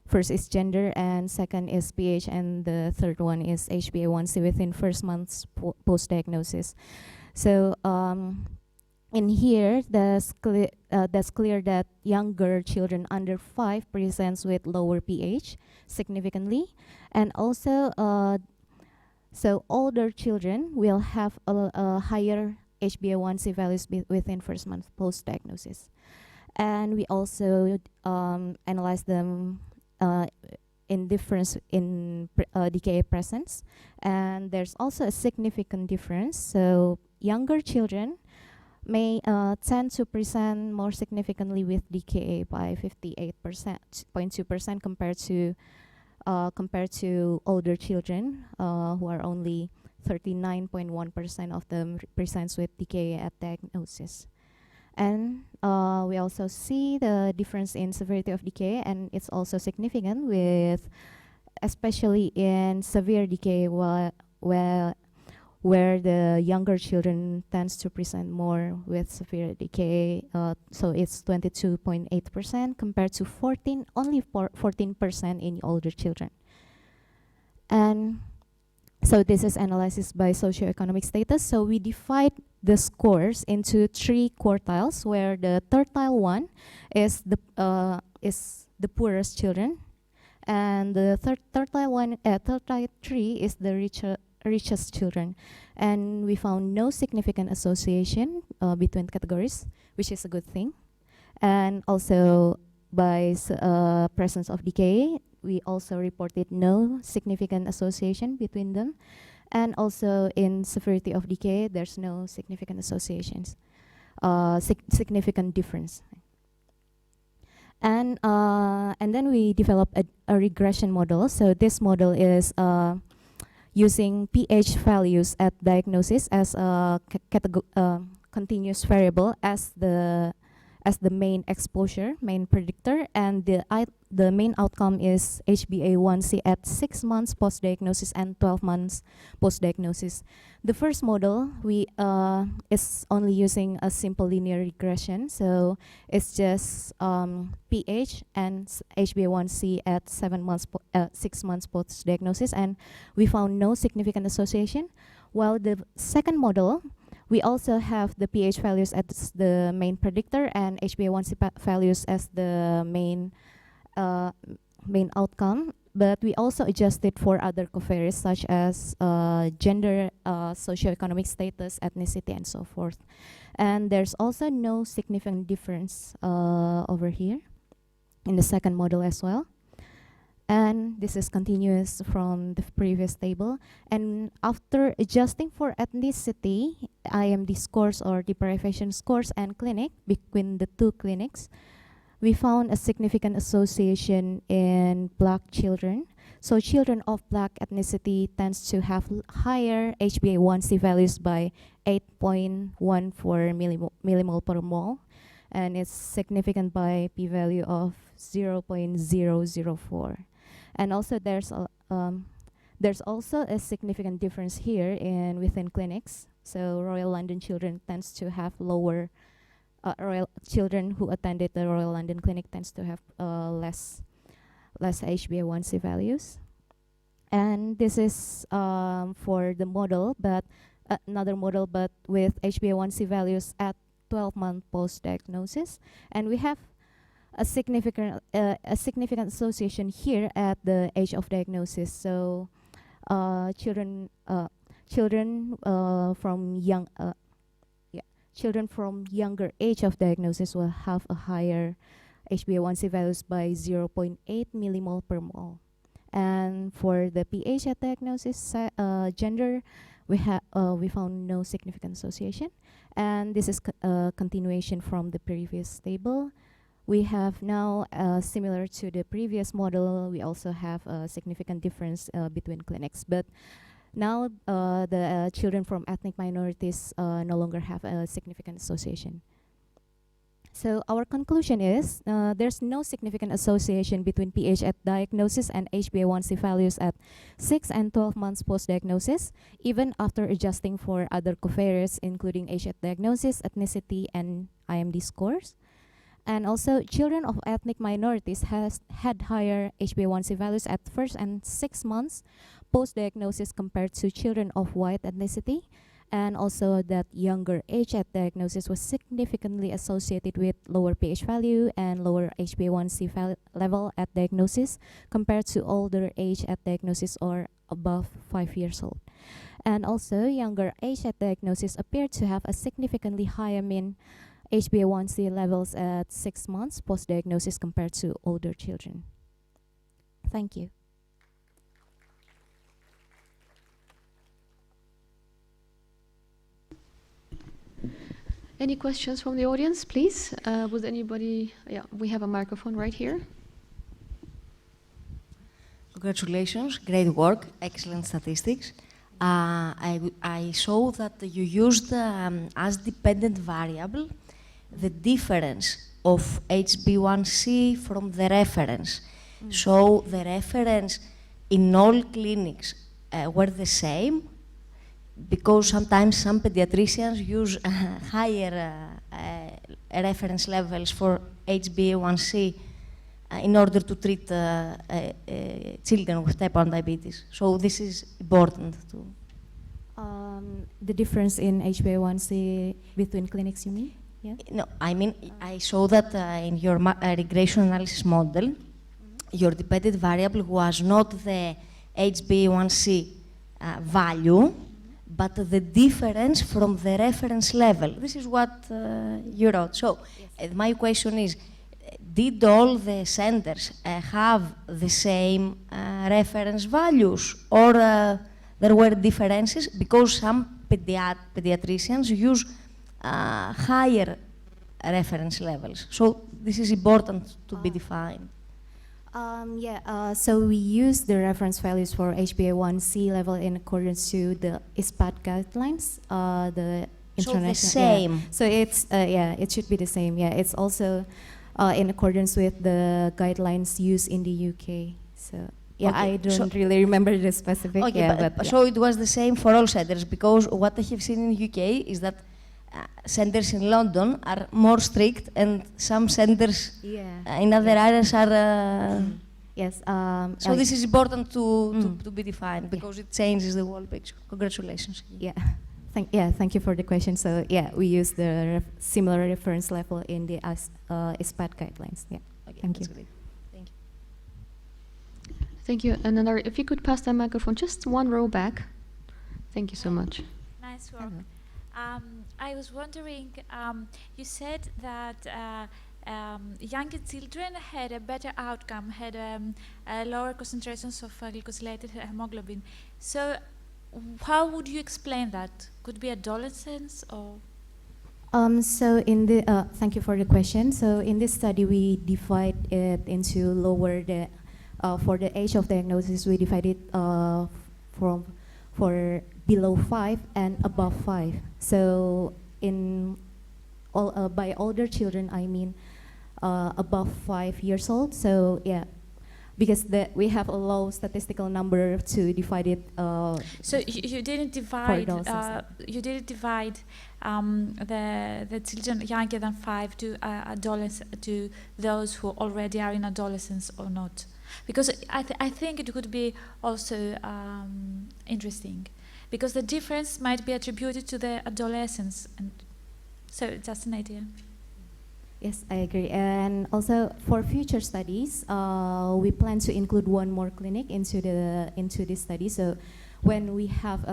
first is gender, and second is pH, and the third one is HbA1c within first month's post diagnosis. So in here, that's clear that younger children under 5 presents with lower pH significantly, and also so older children will have a higher HbA1c values within first month post diagnosis. And we also analyze them in difference in DKA presence, and there's also a significant difference. So younger children may tend to present more significantly with DKA by 58.2% compared to older children who are only 39.1% of them presents with DKA at diagnosis. And we also see the difference in severity of DKA, and it's also significant with, especially in severe DKA, where the younger children tends to present more with severe decay. So it's 22.8% compared to only 14% in older children. And so this is analysis by socioeconomic status. So we divide the scores into 3 quartiles, where the tertile 1 is the poorest children, and the tertile 3 is the richest children. And we found no significant association between categories, which is a good thing. And also by presence of decay, we also reported no significant association between them. And also in severity of decay, there's no significant associations, significant difference. And then we developed a regression model. So this model is using pH values at diagnosis as a continuous variable as the main exposure, main predictor, and the main outcome is HbA1c at 6 months post-diagnosis and 12 months post-diagnosis. The first model is only using a simple linear regression, so it's just pH and HbA1c at 6 months post-diagnosis, and we found no significant association. While the second model, we also have the pH values as the main predictor and HbA1c values as the main outcome, but we also adjusted for other covariates such as gender, socioeconomic status, ethnicity, and so forth. And there's also no significant difference over here in the second model as well. And this is continuous from the previous table. And after adjusting for ethnicity, IMD scores or deprivation scores and clinic between the 2 clinics, we found a significant association in Black children. So children of black ethnicity tends to have higher HbA1c values by 8.14 millimole per mole, and it's significant by p-value of 0.004. And also there's also a significant difference here within clinics. So Royal London children tends to have lower, children who attended the Royal London Clinic tends to have less HbA1c values. And this is for the model, but another model, but with HbA1c values at 12-month post-diagnosis. And we have a significant association here at the age of diagnosis. So children from younger age of diagnosis will have a higher HbA1c values by 0.8 millimole per mole. And for the pH at diagnosis, gender, we found no significant association. And this is a continuation from the previous table. We have now, similar to the previous model, we also have a significant difference between clinics. But now the children from ethnic minorities no longer have a significant association. So our conclusion is there's no significant association between pH at diagnosis and HbA1c values at 6 and 12 months post-diagnosis, even after adjusting for other covariates including age at diagnosis, ethnicity, and IMD scores. And also, children of ethnic minorities had higher HbA1c values at 1st and 6 months post-diagnosis compared to children of white ethnicity. And also that younger age at diagnosis was significantly associated with lower pH value and lower HbA1c level at diagnosis compared to older age at diagnosis or above 5 years old. And also, younger age at diagnosis appeared to have a significantly higher mean HbA1c levels at 6 months post-diagnosis compared to older children. Thank you. Any questions from the audience, please? Would anybody? Yeah, we have a microphone right here. Congratulations, great work, excellent statistics. I saw that you used as dependent variable the difference of HbA1c from the reference. So the reference in all clinics were the same, because sometimes some pediatricians use higher reference levels for HbA1c in order to treat children with type 1 diabetes. So this is important too. The difference in HbA1c between clinics, you mean? Yeah? No, I mean, I saw that in your regression analysis model, your dependent variable was not the HbA1c value, but the difference from the reference level. This is what you wrote. So my question is, did all the centers have the same reference values, or there were differences? Because some pediatricians use higher reference levels. So this is important to be defined. So we use the reference values for HbA1c level in accordance to the ISPAD guidelines. The international. So the same. Yeah. So it's it should be the same. Yeah, it's also in accordance with the guidelines used in the UK. So yeah, Okay, I don't really remember the specific. Okay, yeah, but yeah. so it was the same for all centers, because what I have seen in the UK is that centers in London are more strict, and some centers in other areas are. Yes. So this is important to be defined, because it changes the whole picture. Congratulations. Yeah. Thank you for the question. So yeah, we use the similar reference level in the ISPAD guidelines. Yeah. Okay, Thank you. that's great. Thank you. Thank you. And another, if you could pass the microphone just one row back. Thank you so much. Nice work. I was wondering, you said that younger children had a better outcome, had lower concentrations of glycosylated hemoglobin. So how would you explain that? Could be adolescents or? So in the thank you for the question. So in this study, we divide it into lower the for the age of diagnosis, we divide it for below 5 and above 5. So in all by older children, I mean above 5 years old. So yeah, because we have a low statistical number to divide it. So you didn't divide. adolescents. You didn't divide the children younger than 5 to to those who already are in adolescence or not, because I think it would be also interesting, because the difference might be attributed to the adolescence, and so just an idea. Yes, I agree. And also for future studies, we plan to include one more clinic into this study. So when we have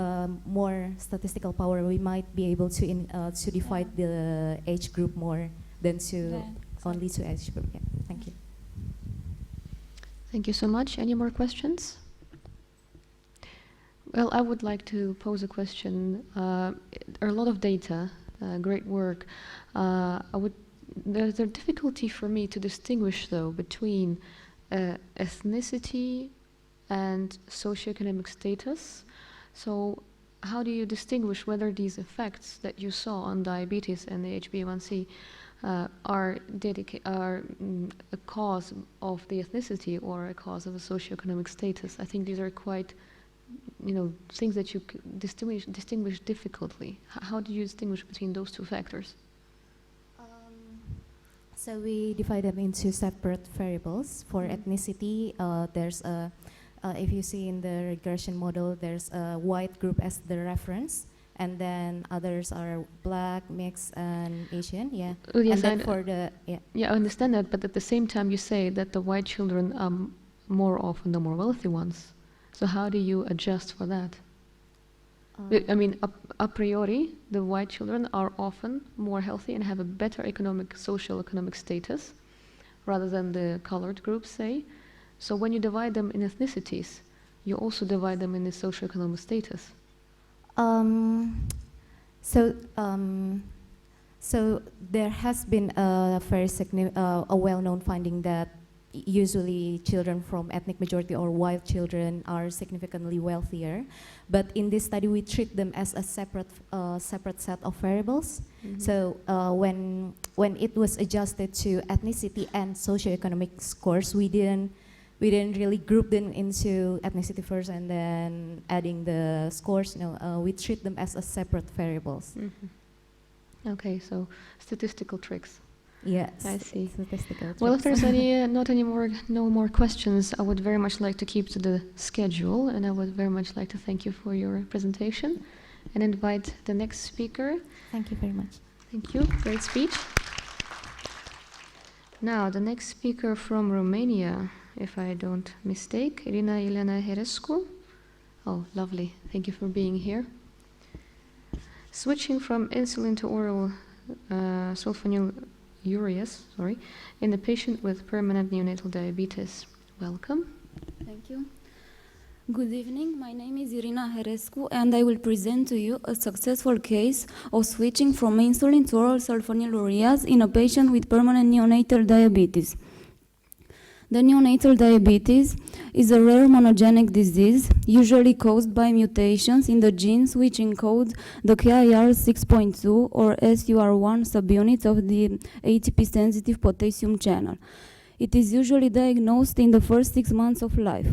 more statistical power, we might be able to divide the age group more than to only to age group. Yeah. Thank you. Thank you so much. Any more questions? Well, I would like to pose a question. There are a lot of data, great work. There's a difficulty for me to distinguish, though, between ethnicity and socioeconomic status. So how do you distinguish whether these effects that you saw on diabetes and the HbA1c are a cause of the ethnicity or a cause of a socioeconomic status? I think these are quite, things that you distinguish difficultly. How do you distinguish between those two factors? So we divide them into separate variables. For ethnicity, there's a, if you see in the regression model, there's a white group as the reference, and then others are black, mixed, and Asian. Yeah. Oh, yes, and then for the I understand that, but at the same time, you say that the white children are more often the more wealthy ones. So how do you adjust for that? I mean, a priori, the white children are often more healthy and have a better social economic status, rather than the colored groups, say. So when you divide them in ethnicities, you also divide them in the socioeconomic status. So there has been a very a well-known finding that usually children from ethnic majority or white children are significantly wealthier, but in this study we treat them as a separate set of variables. Mm-hmm. So when it was adjusted to ethnicity and socioeconomic scores, we didn't really group them into ethnicity first and then adding the scores. No, we treat them as a separate variables. Mm-hmm. Okay, so statistical tricks. Yes, I see. Statistical Well, if tricks. there's no more questions, I would very much like to keep to the schedule, and I would very much like to thank you for your presentation and invite the next speaker. Thank you very much. Thank you. Great speech. Now, the next speaker from Romania, if I don't mistake, Irina Elena Herescu. Oh, lovely. Thank you for being here. Switching from insulin to oral sulfonylureas, in a patient with permanent neonatal diabetes. Welcome. Thank you. Good evening. My name is Irina Herescu, and I will present to you a successful case of switching from insulin to oral sulfonylureas in a patient with permanent neonatal diabetes. The neonatal diabetes is a rare monogenic disease, usually caused by mutations in the genes which encode the KIR 6.2 or SUR1 subunit of the ATP-sensitive potassium channel. It is usually diagnosed in the first 6 months of life.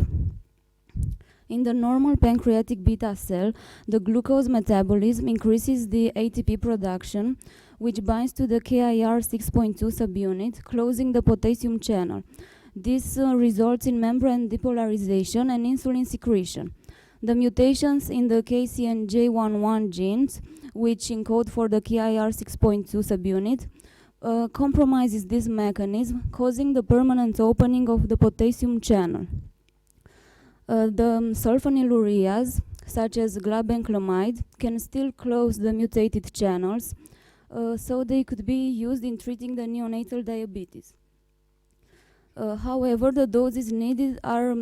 In the normal pancreatic beta cell, the glucose metabolism increases the ATP production, which binds to the KIR 6.2 subunit, closing the potassium channel. This results in membrane depolarization and insulin secretion. The mutations in the KCNJ11 genes, which encode for the KIR 6.2 subunit, compromises this mechanism, causing the permanent opening of the potassium channel. The sulfonylureas, such as glabenclamide, can still close the mutated channels, so they could be used in treating the neonatal diabetes. However, the doses needed are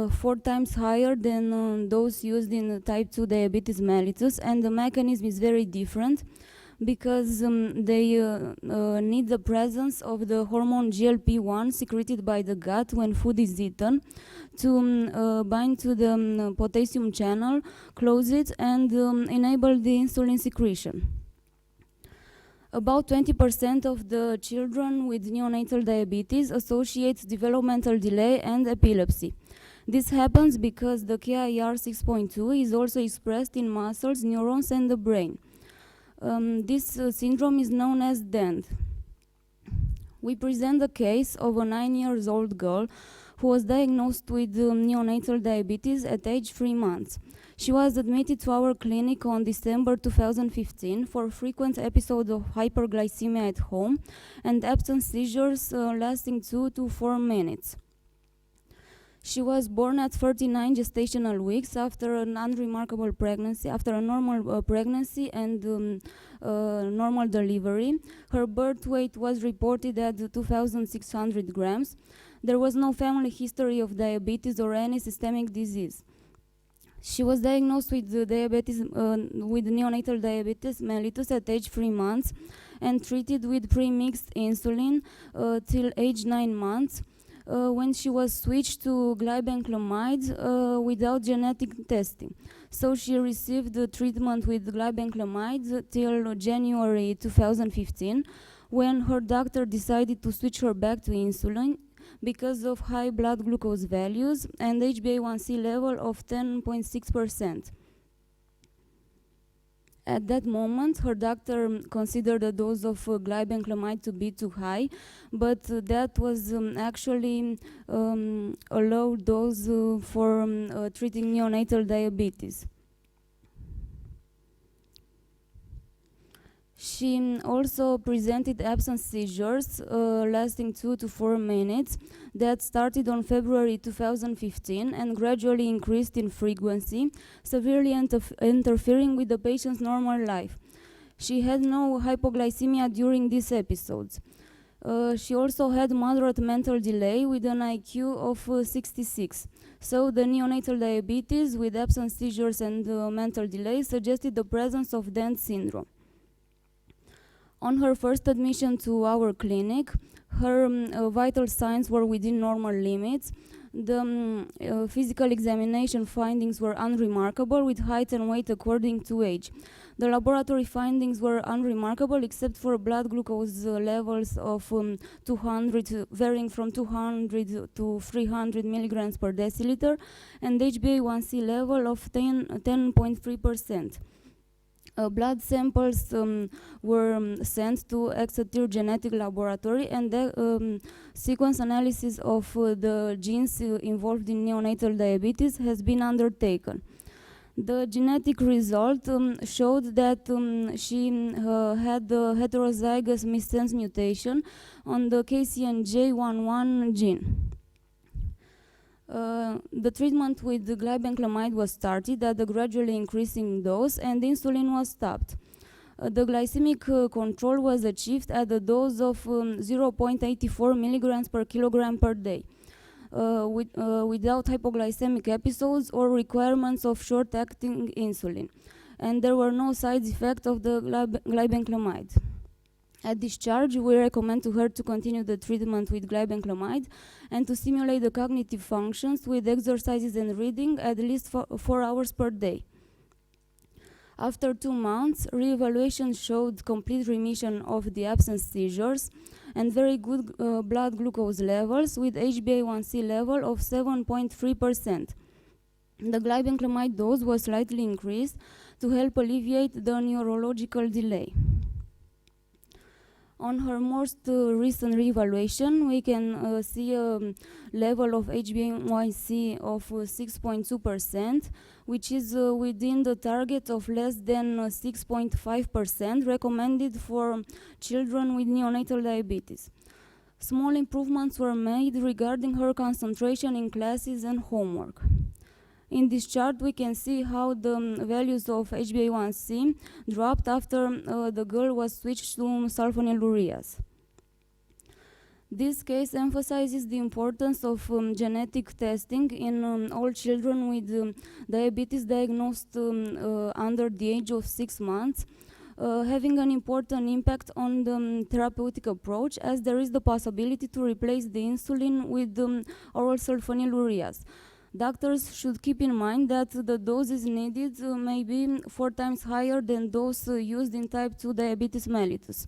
4 times higher than those used in type 2 diabetes mellitus, and the mechanism is very different. because they need the presence of the hormone GLP-1 secreted by the gut when food is eaten to bind to the potassium channel, close it, and enable the insulin secretion. About 20% of the children with neonatal diabetes associate developmental delay and epilepsy. This happens because the KIR 6.2 is also expressed in muscles, neurons, and the brain. This syndrome is known as DEND. We present the case of a 9-year-old girl who was diagnosed with neonatal diabetes at age 3 months. She was admitted to our clinic on December 2015 for frequent episodes of hyperglycemia at home and absent seizures lasting 2 to 4 minutes. She was born at 39 gestational weeks after an unremarkable pregnancy, after a normal pregnancy and normal delivery. Her birth weight was reported at 2,600 grams. There was no family history of diabetes or any systemic disease. She was diagnosed with with neonatal diabetes mellitus at age 3 months and treated with pre-mixed insulin till age 9 months. When she was switched to glibenclamide without genetic testing. So she received the treatment with glibenclamide till January 2015, when her doctor decided to switch her back to insulin because of high blood glucose values and HbA1c level of 10.6%. At that moment, her doctor considered the dose of glibenclamide to be too high, but that was actually a low dose for treating neonatal diabetes. She also presented absent seizures lasting 2 to 4 minutes that started on February 2015 and gradually increased in frequency, severely interfering with the patient's normal life. She had no hypoglycemia during these episodes. She also had moderate mental delay with an IQ of 66. So the neonatal diabetes with absent seizures and mental delay suggested the presence of DEND syndrome. On her first admission to our clinic, her vital signs were within normal limits. The physical examination findings were unremarkable with height and weight according to age. The laboratory findings were unremarkable except for blood glucose levels of 200, varying from 200 to 300 milligrams per deciliter, and HbA1c level of 10.3%. Blood samples were sent to Exeter Genetic Laboratory, and the sequence analysis of the genes involved in neonatal diabetes has been undertaken. The genetic result showed that she had the heterozygous missense mutation on the KCNJ11 gene. The treatment with the glibenclamide was started at a gradually increasing dose and insulin was stopped. The glycemic control was achieved at a dose of 0.84 milligrams per kilogram per day, without hypoglycemic episodes or requirements of short-acting insulin. And there were no side effects of the glibenclamide. At discharge, we recommend to her to continue the treatment with glibenclamide and to stimulate the cognitive functions with exercises and reading at least 4 hours per day. After 2 months, re-evaluation showed complete remission of the absent seizures and very good blood glucose levels with HbA1c level of 7.3%. The glibenclamide dose was slightly increased to help alleviate the neurological delay. On her most recent re-evaluation, we can see a level of HbA1c of 6.2%, which is within the target of less than 6.5% recommended for children with neonatal diabetes. Small improvements were made regarding her concentration in classes and homework. In this chart, we can see how the values of HbA1c dropped after the girl was switched to sulfonylureas. This case emphasizes the importance of genetic testing in all children with diabetes diagnosed under the age of 6 months, having an important impact on the therapeutic approach, as there is the possibility to replace the insulin with oral sulfonylureas. Doctors should keep in mind that the doses needed may be 4 times higher than those used in type 2 diabetes mellitus.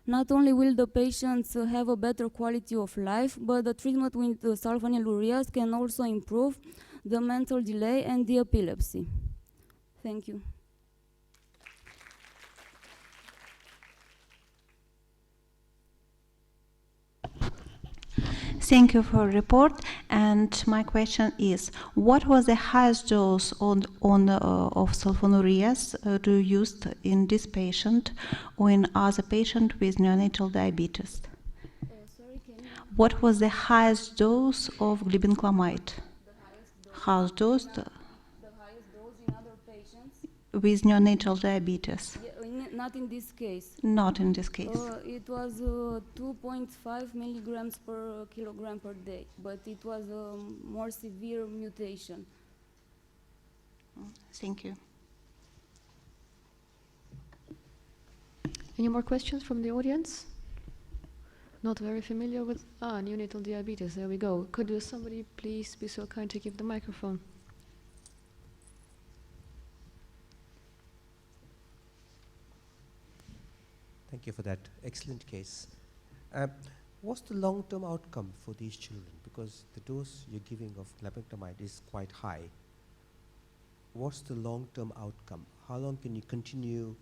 Not only will the patients have a better quality of life, but the treatment with sulfonylureas can also improve the mental delay and the epilepsy. Thank you. Thank you for your report. And my question is, what was the highest dose of sulfonylureas used in this patient or in other patient with neonatal diabetes? What was the highest dose of glibenclamide? Highest dose? The highest dose in other patients? With neonatal diabetes? Not in this case. Not in this case. It was 2.5 milligrams per kilogram per day, but it was a more severe mutation. Thank you. Any more questions from the audience? Not very familiar with neonatal diabetes. There we go. Could somebody please be so kind to give the microphone? Thank you for that excellent case. What's the long-term outcome for these children? Because the dose you're giving of glibenclamide is quite high. What's the long-term outcome? How long can you continue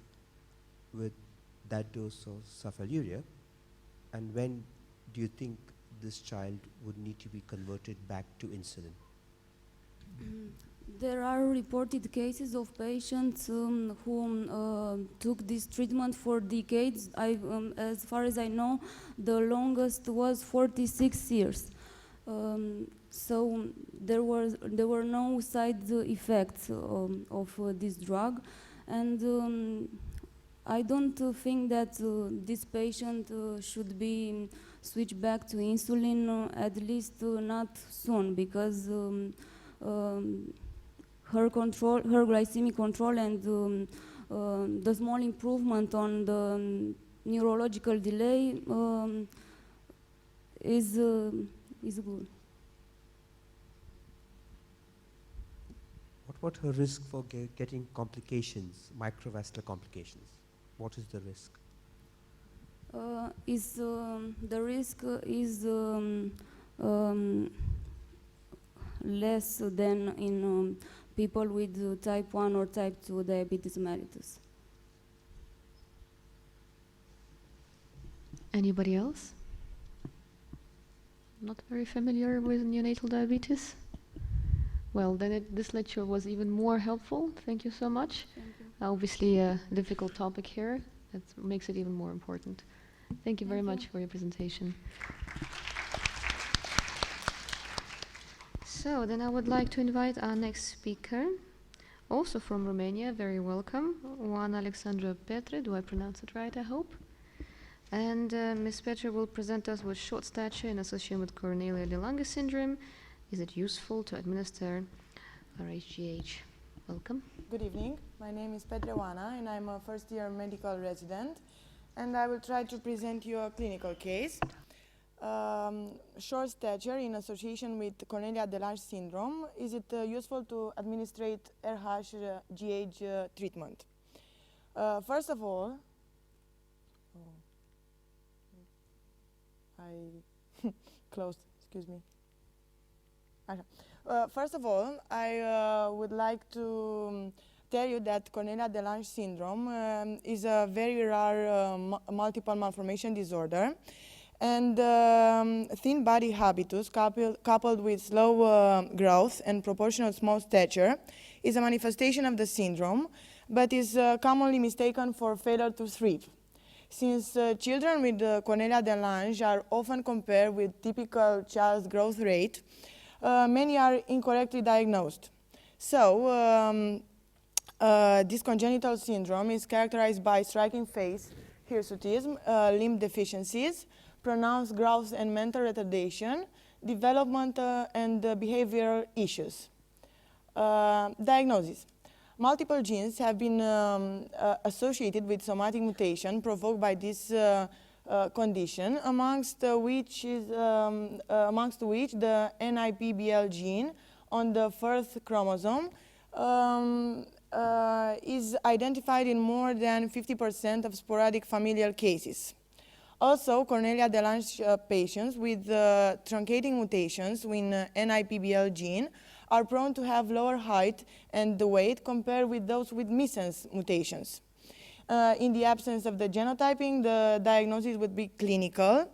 with that dose of sulfonylurea? And when do you think this child would need to be converted back to insulin? There are reported cases of patients who took this treatment for decades. As far as I know, the longest was 46 years. So there were no side effects of this drug, and I don't think that this patient should be switched back to insulin, at least not soon, because her glycemic control and the small improvement on the neurological delay is good. What about her risk for getting complications, microvascular complications? What is the risk? The risk is less than in people with type 1 or type 2 diabetes mellitus. Anybody else? Not very familiar with neonatal diabetes? Well, then this lecture was even more helpful. Thank you so much. Thank you. Obviously a difficult topic here. That makes it even more important. Thank you very much for your presentation. So then I would like to invite our next speaker, also from Romania, very welcome, Oana Alexandra Petre. Do I pronounce it right, I hope? And Ms. Petre will present us with short stature in association with Cornelia de Lange syndrome. Is it useful to administer RHGH? Welcome. Good evening. My name is Petre Oana and I'm a first-year medical resident, and I will try to present you a clinical case. Short stature in association with Cornelia de Lange syndrome. Is it useful to administrate RHGH treatment? First of all, I closed, excuse me. First of all, I would like to tell you that Cornelia de Lange syndrome is a very rare multiple malformation disorder, and thin body habitus coupled with slow growth and proportional small stature is a manifestation of the syndrome, but is commonly mistaken for failure to thrive. Since children with Cornelia de Lange are often compared with typical child's growth rate, many are incorrectly diagnosed. So, this congenital syndrome is characterized by striking face, hirsutism, limb deficiencies, pronounced growth and mental retardation, development and behavioral issues. Diagnosis. multiple genes have been associated with somatic mutation provoked by this condition, amongst which the NIPBL gene on the first chromosome is identified in more than 50% of sporadic familial cases. Also, Cornelia de Lange patients with truncating mutations in NIPBL gene are prone to have lower height and weight compared with those with missense mutations. In the absence of the genotyping, the diagnosis would be clinical.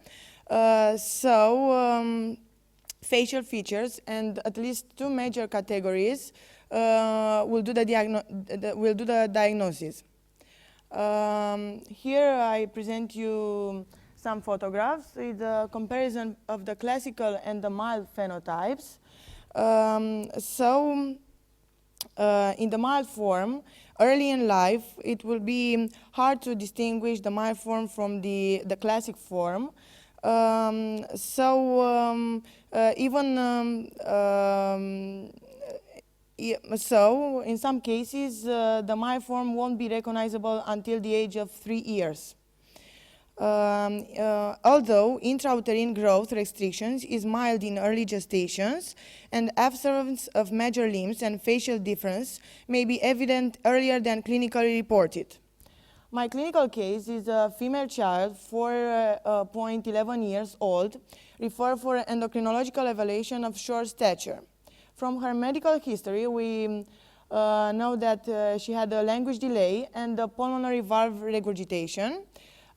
Facial features and at least two major categories will do the diagnosis. Here I present you some photographs with a comparison of the classical and the mild phenotypes. In the mild form, early in life, it will be hard to distinguish the mild form from the classic form. In some cases, the mild form won't be recognizable until the age of 3 years. Although intrauterine growth restrictions is mild in early gestations, and absence of major limbs and facial difference may be evident earlier than clinically reported. My clinical case is a female child, 4.11 years old, referred for endocrinological evaluation of short stature. From her medical history, we know that she had a language delay and a pulmonary valve regurgitation.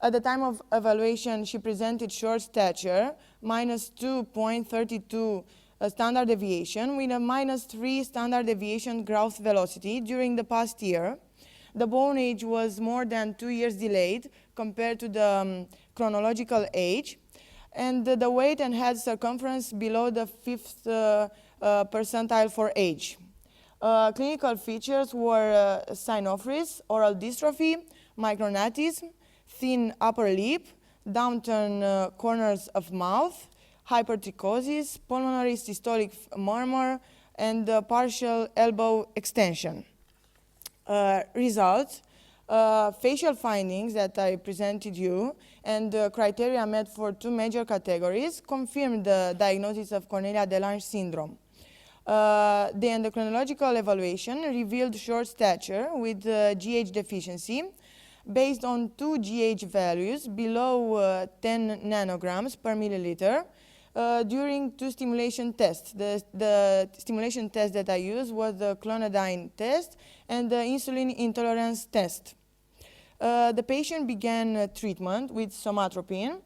At the time of evaluation, she presented short stature, minus 2.32 standard deviation, with a minus 3 standard deviation growth velocity during the past year. The bone age was more than 2 years delayed compared to the chronological age, and the weight and head circumference below the 5th percentile for age. Clinical features were cyanophris, oral dystrophy, micronatism, thin upper lip, downturned corners of mouth, hypertrichosis, pulmonary systolic murmur, and partial elbow extension. Results, facial findings that I presented you and criteria met for two major categories confirmed the diagnosis of Cornelia de Lange syndrome. The endocrinological evaluation revealed short stature with GH deficiency based on two GH values below 10 nanograms per milliliter during two stimulation tests. The stimulation test that I used was the clonidine test and the insulin intolerance test. The patient began treatment with somatropin,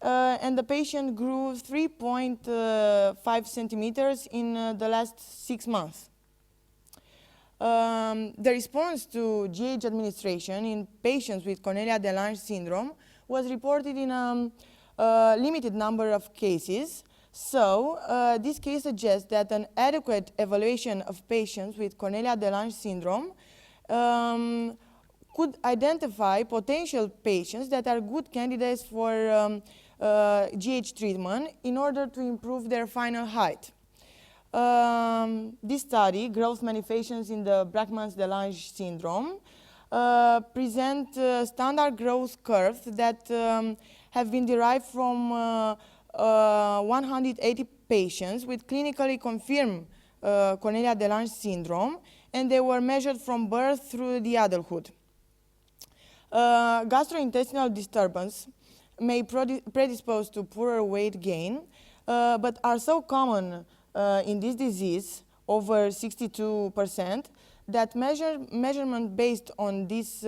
and the patient grew 3.5 centimeters in the last 6 months. The response to GH administration in patients with Cornelia de Lange syndrome was reported in a limited number of cases. So, this case suggests that an adequate evaluation of patients with Cornelia de Lange syndrome could identify potential patients that are good candidates for GH treatment in order to improve their final height. This study, Growth Manifestations in the Brachmans-de Lange syndrome, present standard growth curves that have been derived from 180 patients with clinically confirmed Cornelia de Lange syndrome, and they were measured from birth through the adulthood. Gastrointestinal disturbance may predispose to poorer weight gain, but are so common in this disease, over 62%, that measurement based on this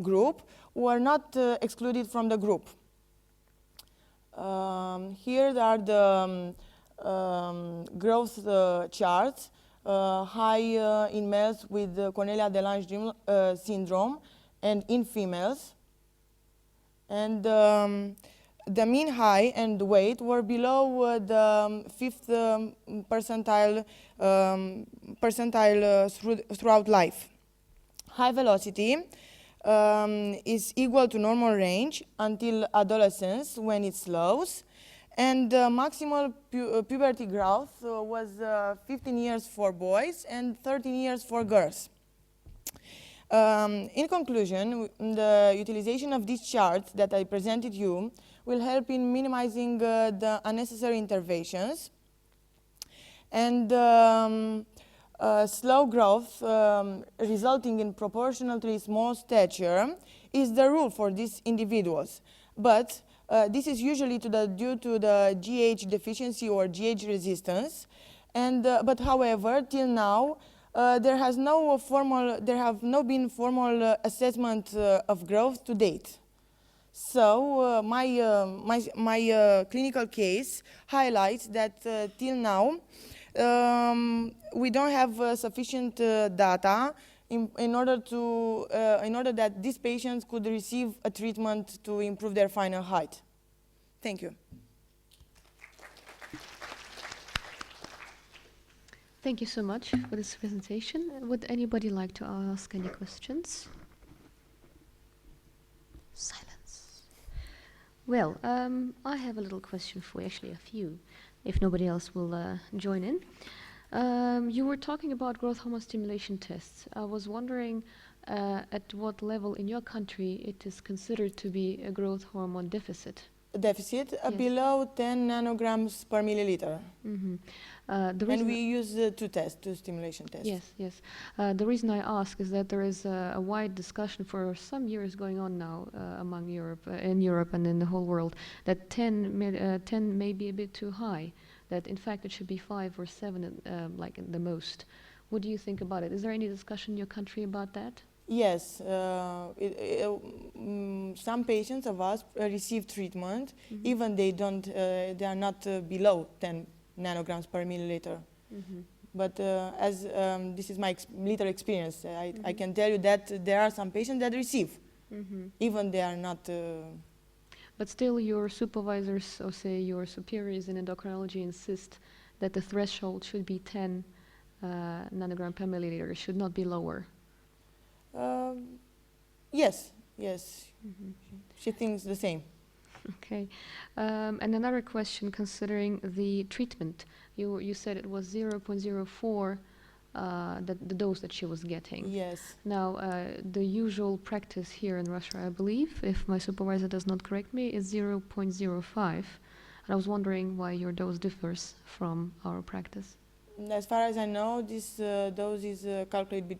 group were not excluded from the group. Here are the growth charts, high in males with Cornelia de Lange syndrome and in females. And the mean height and weight were below the 5th percentile throughout life. High velocity is equal to normal range until adolescence, when it slows, and maximal puberty growth was 15 years for boys and 13 years for girls. In conclusion, the utilization of these charts that I presented you will help in minimizing the unnecessary interventions, and slow growth resulting in proportionally small stature is the rule for these individuals. But this is usually due to the GH deficiency or GH resistance. But however, till now, there have no been formal assessment of growth to date. So my clinical case highlights that till now we don't have sufficient data in order that these patients could receive a treatment to improve their final height. Thank you. Thank you so much for this presentation. Would anybody like to ask any questions? Silence. Well, I have a little question for you, actually a few, if nobody else will join in. You were talking about growth hormone stimulation tests. I was wondering at what level in your country it is considered to be a growth hormone deficit. Deficit Yes. Below 10 nanograms per milliliter. Mm-hmm. And we use two stimulation tests. Yes, yes. The reason I ask is that there is a wide discussion for some years going on now among in Europe and in the whole world, that 10 may be a bit too high, that in fact it should be 5 or 7 like the most. What do you think about it? Is there any discussion in your country about that? Yes, some patients of us receive treatment, even they are not below 10 nanograms per milliliter. But as this is my little experience, I can tell you that there are some patients that receive, even they are not. But still, your supervisors or say your superiors in endocrinology insist that the threshold should be 10 nanogram per milliliter. It should not be lower. Yes, yes. She thinks the same. Okay. And another question considering the treatment. You said it was 0.04, the dose that she was getting. Yes. Now, the usual practice here in Russia, I believe, if my supervisor does not correct me, is 0.05. And I was wondering why your dose differs from our practice. As far as I know, this dose is calculated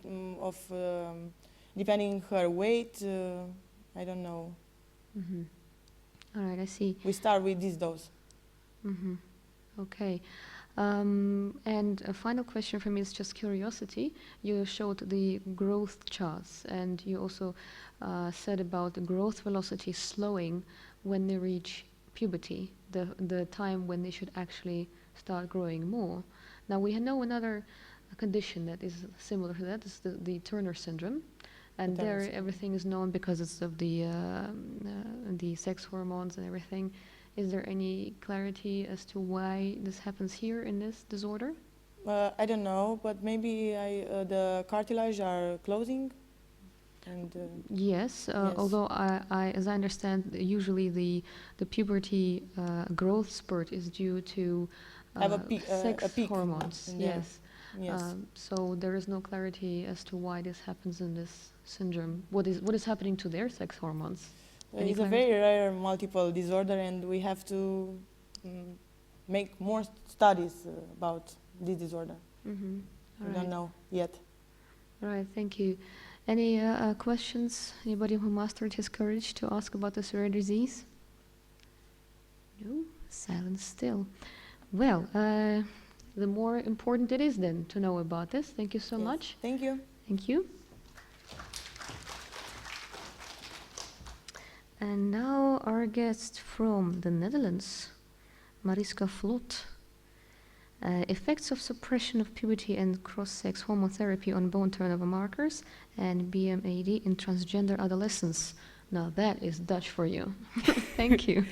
depending her weight. I don't know. All right, I see. We start with this dose. Okay. And a final question for me is just curiosity. You showed the growth charts, and you also said about the growth velocity slowing when they reach puberty, the time when they should actually start growing more. Now we know another condition that is similar to that is the Turner syndrome, and there everything is known because it's of the sex hormones and everything. Is there any clarity as to why this happens here in this disorder? I don't know, but maybe the cartilage are closing. And yes, although as I understand, usually the puberty growth spurt is due to sex hormones. Yes. Yes. So there is no clarity as to why this happens in this syndrome. What is happening to their sex hormones? It's a very rare multiple disorder, and we have to make more studies about this disorder. We don't know yet. All right, thank you. Any questions? Anybody who mustered his courage to ask about this rare disease? No? Silence still. Well, the more important it is then to know about this. Thank you so much. Thank you. Thank you. And now our guest from the Netherlands, Mariska Vlot. Effects of suppression of puberty and cross-sex hormone therapy on bone turnover markers and BMAD in transgender adolescents. Now that is Dutch for you. Thank you.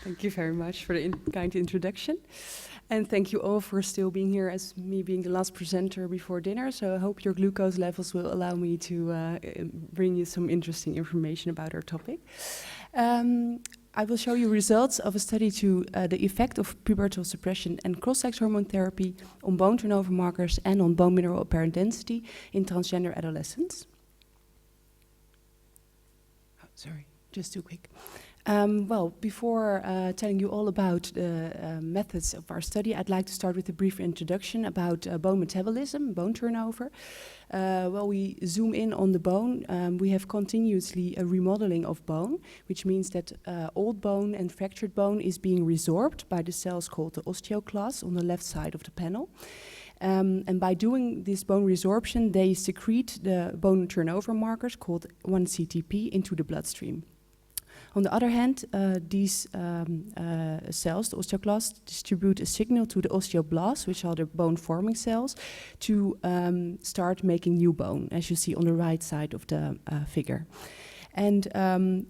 Thank you very much for the kind introduction. And thank you all for still being here as me being the last presenter before dinner. So I hope your glucose levels will allow me to bring you some interesting information about our topic. I will show you results of a study to the effect of pubertal suppression and cross-sex hormone therapy on bone turnover markers and on bone mineral apparent density in transgender adolescents. Sorry, just too quick. Well, before telling you all about the methods of our study, I'd like to start with a brief introduction about bone metabolism, bone turnover. Well, we zoom in on the bone. We have continuously a remodeling of bone, which means that old bone and fractured bone is being resorbed by the cells called the osteoclasts on the left side of the panel. And by doing this bone resorption, they secrete the bone turnover markers called 1-CTP into the bloodstream. On the other hand, these cells, the osteoclasts, distribute a signal to the osteoblasts, which are the bone-forming cells, to start making new bone, as you see on the right side of the figure. And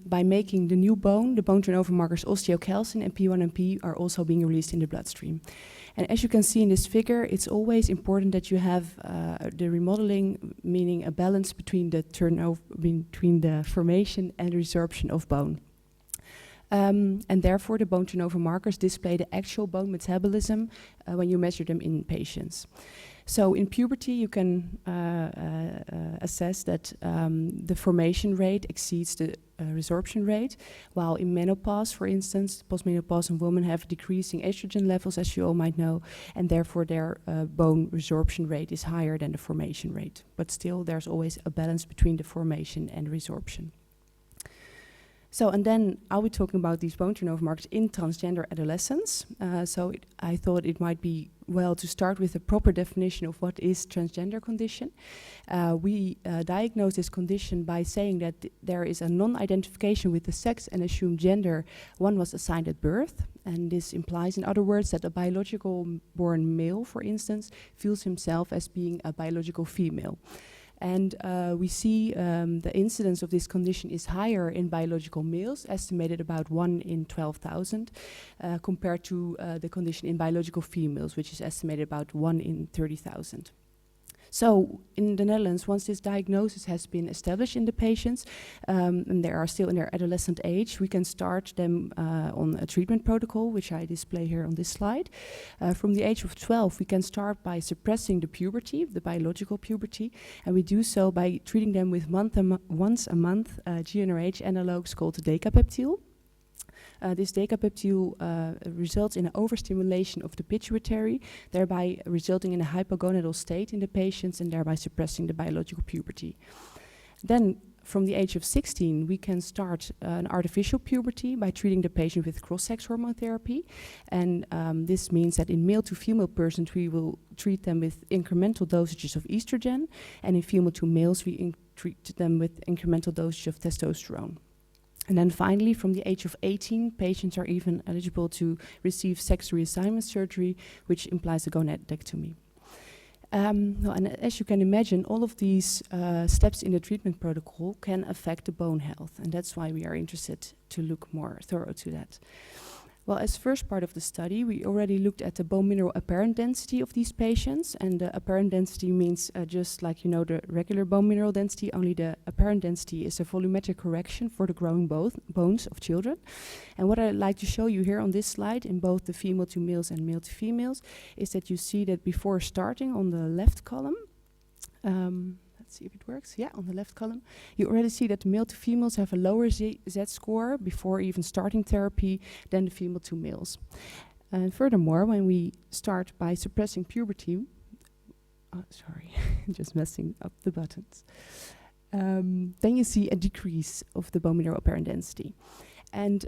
by making the new bone, the bone turnover markers osteocalcin and P1NP are also being released in the bloodstream. And as you can see in this figure, it's always important that you have the remodeling, meaning a balance between the turnover, between the formation and resorption of bone. And therefore, the bone turnover markers display the actual bone metabolism when you measure them in patients. So in puberty, you can assess that the formation rate exceeds the resorption rate, while in menopause, for instance, postmenopausal women have decreasing estrogen levels, as you all might know, and therefore their bone resorption rate is higher than the formation rate. But still, there's always a balance between the formation and resorption. So, and then I'll be talking about these bone turnover markers in transgender adolescents. I thought it might be well to start with a proper definition of what is transgender condition. We diagnose this condition by saying that there is a non-identification with the sex and assumed gender one was assigned at birth. And this implies, in other words, that a biological born male, for instance, feels himself as being a biological female. And we see the incidence of this condition is higher in biological males, estimated about 1 in 12,000, compared to the condition in biological females, which is estimated about 1 in 30,000. So in the Netherlands, once this diagnosis has been established in the patients, and they are still in their adolescent age, we can start them on a treatment protocol, which I display here on this slide. From the age of 12, we can start by suppressing the puberty, the biological puberty, and we do so by treating them with once a month GnRH analogues called decapeptyl. This decapeptyl results in an overstimulation of the pituitary, thereby resulting in a hypogonadal state in the patients and thereby suppressing the biological puberty. Then, from the age of 16, we can start an artificial puberty by treating the patient with cross-sex hormone therapy. And this means that in male to female persons, we will treat them with incremental dosages of estrogen, and in female to males, we treat them with incremental dosages of testosterone. And then finally, from the age of 18, patients are even eligible to receive sex reassignment surgery, which implies a gonadectomy. Well, and as you can imagine, all of these steps in the treatment protocol can affect the bone health, and that's why we are interested to look more thorough to that. Well, as first part of the study, we already looked at the bone mineral apparent density of these patients, and the apparent density means just like you know the regular bone mineral density, only the apparent density is a volumetric correction for the growing bones of children. And what I'd like to show you here on this slide, in both the female to males and male to females, is that you see that before starting on the left column, let's see if it works. Yeah, on the left column, you already see that the male to females have a lower Z score before even starting therapy than the female to males. And furthermore, when we start by suppressing puberty, sorry, just messing up the buttons, then you see a decrease of the bone mineral apparent density. And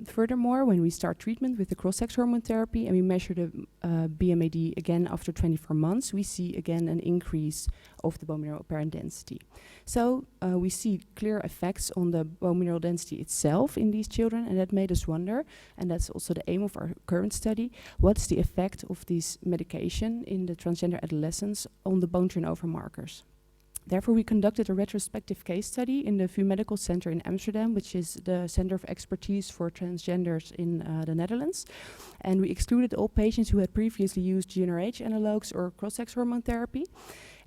furthermore, when we start treatment with the cross-sex hormone therapy and we measure the BMAD again after 24 months, we see again an increase of the bone mineral apparent density. So we see clear effects on the bone mineral density itself in these children, and that made us wonder, and that's also the aim of our current study, what's the effect of this medication in the transgender adolescents on the bone turnover markers? Therefore, we conducted a retrospective case study in the VU Medical Center in Amsterdam, which is the center of expertise for transgenders in the Netherlands. And we excluded all patients who had previously used GnRH analogues or cross-sex hormone therapy.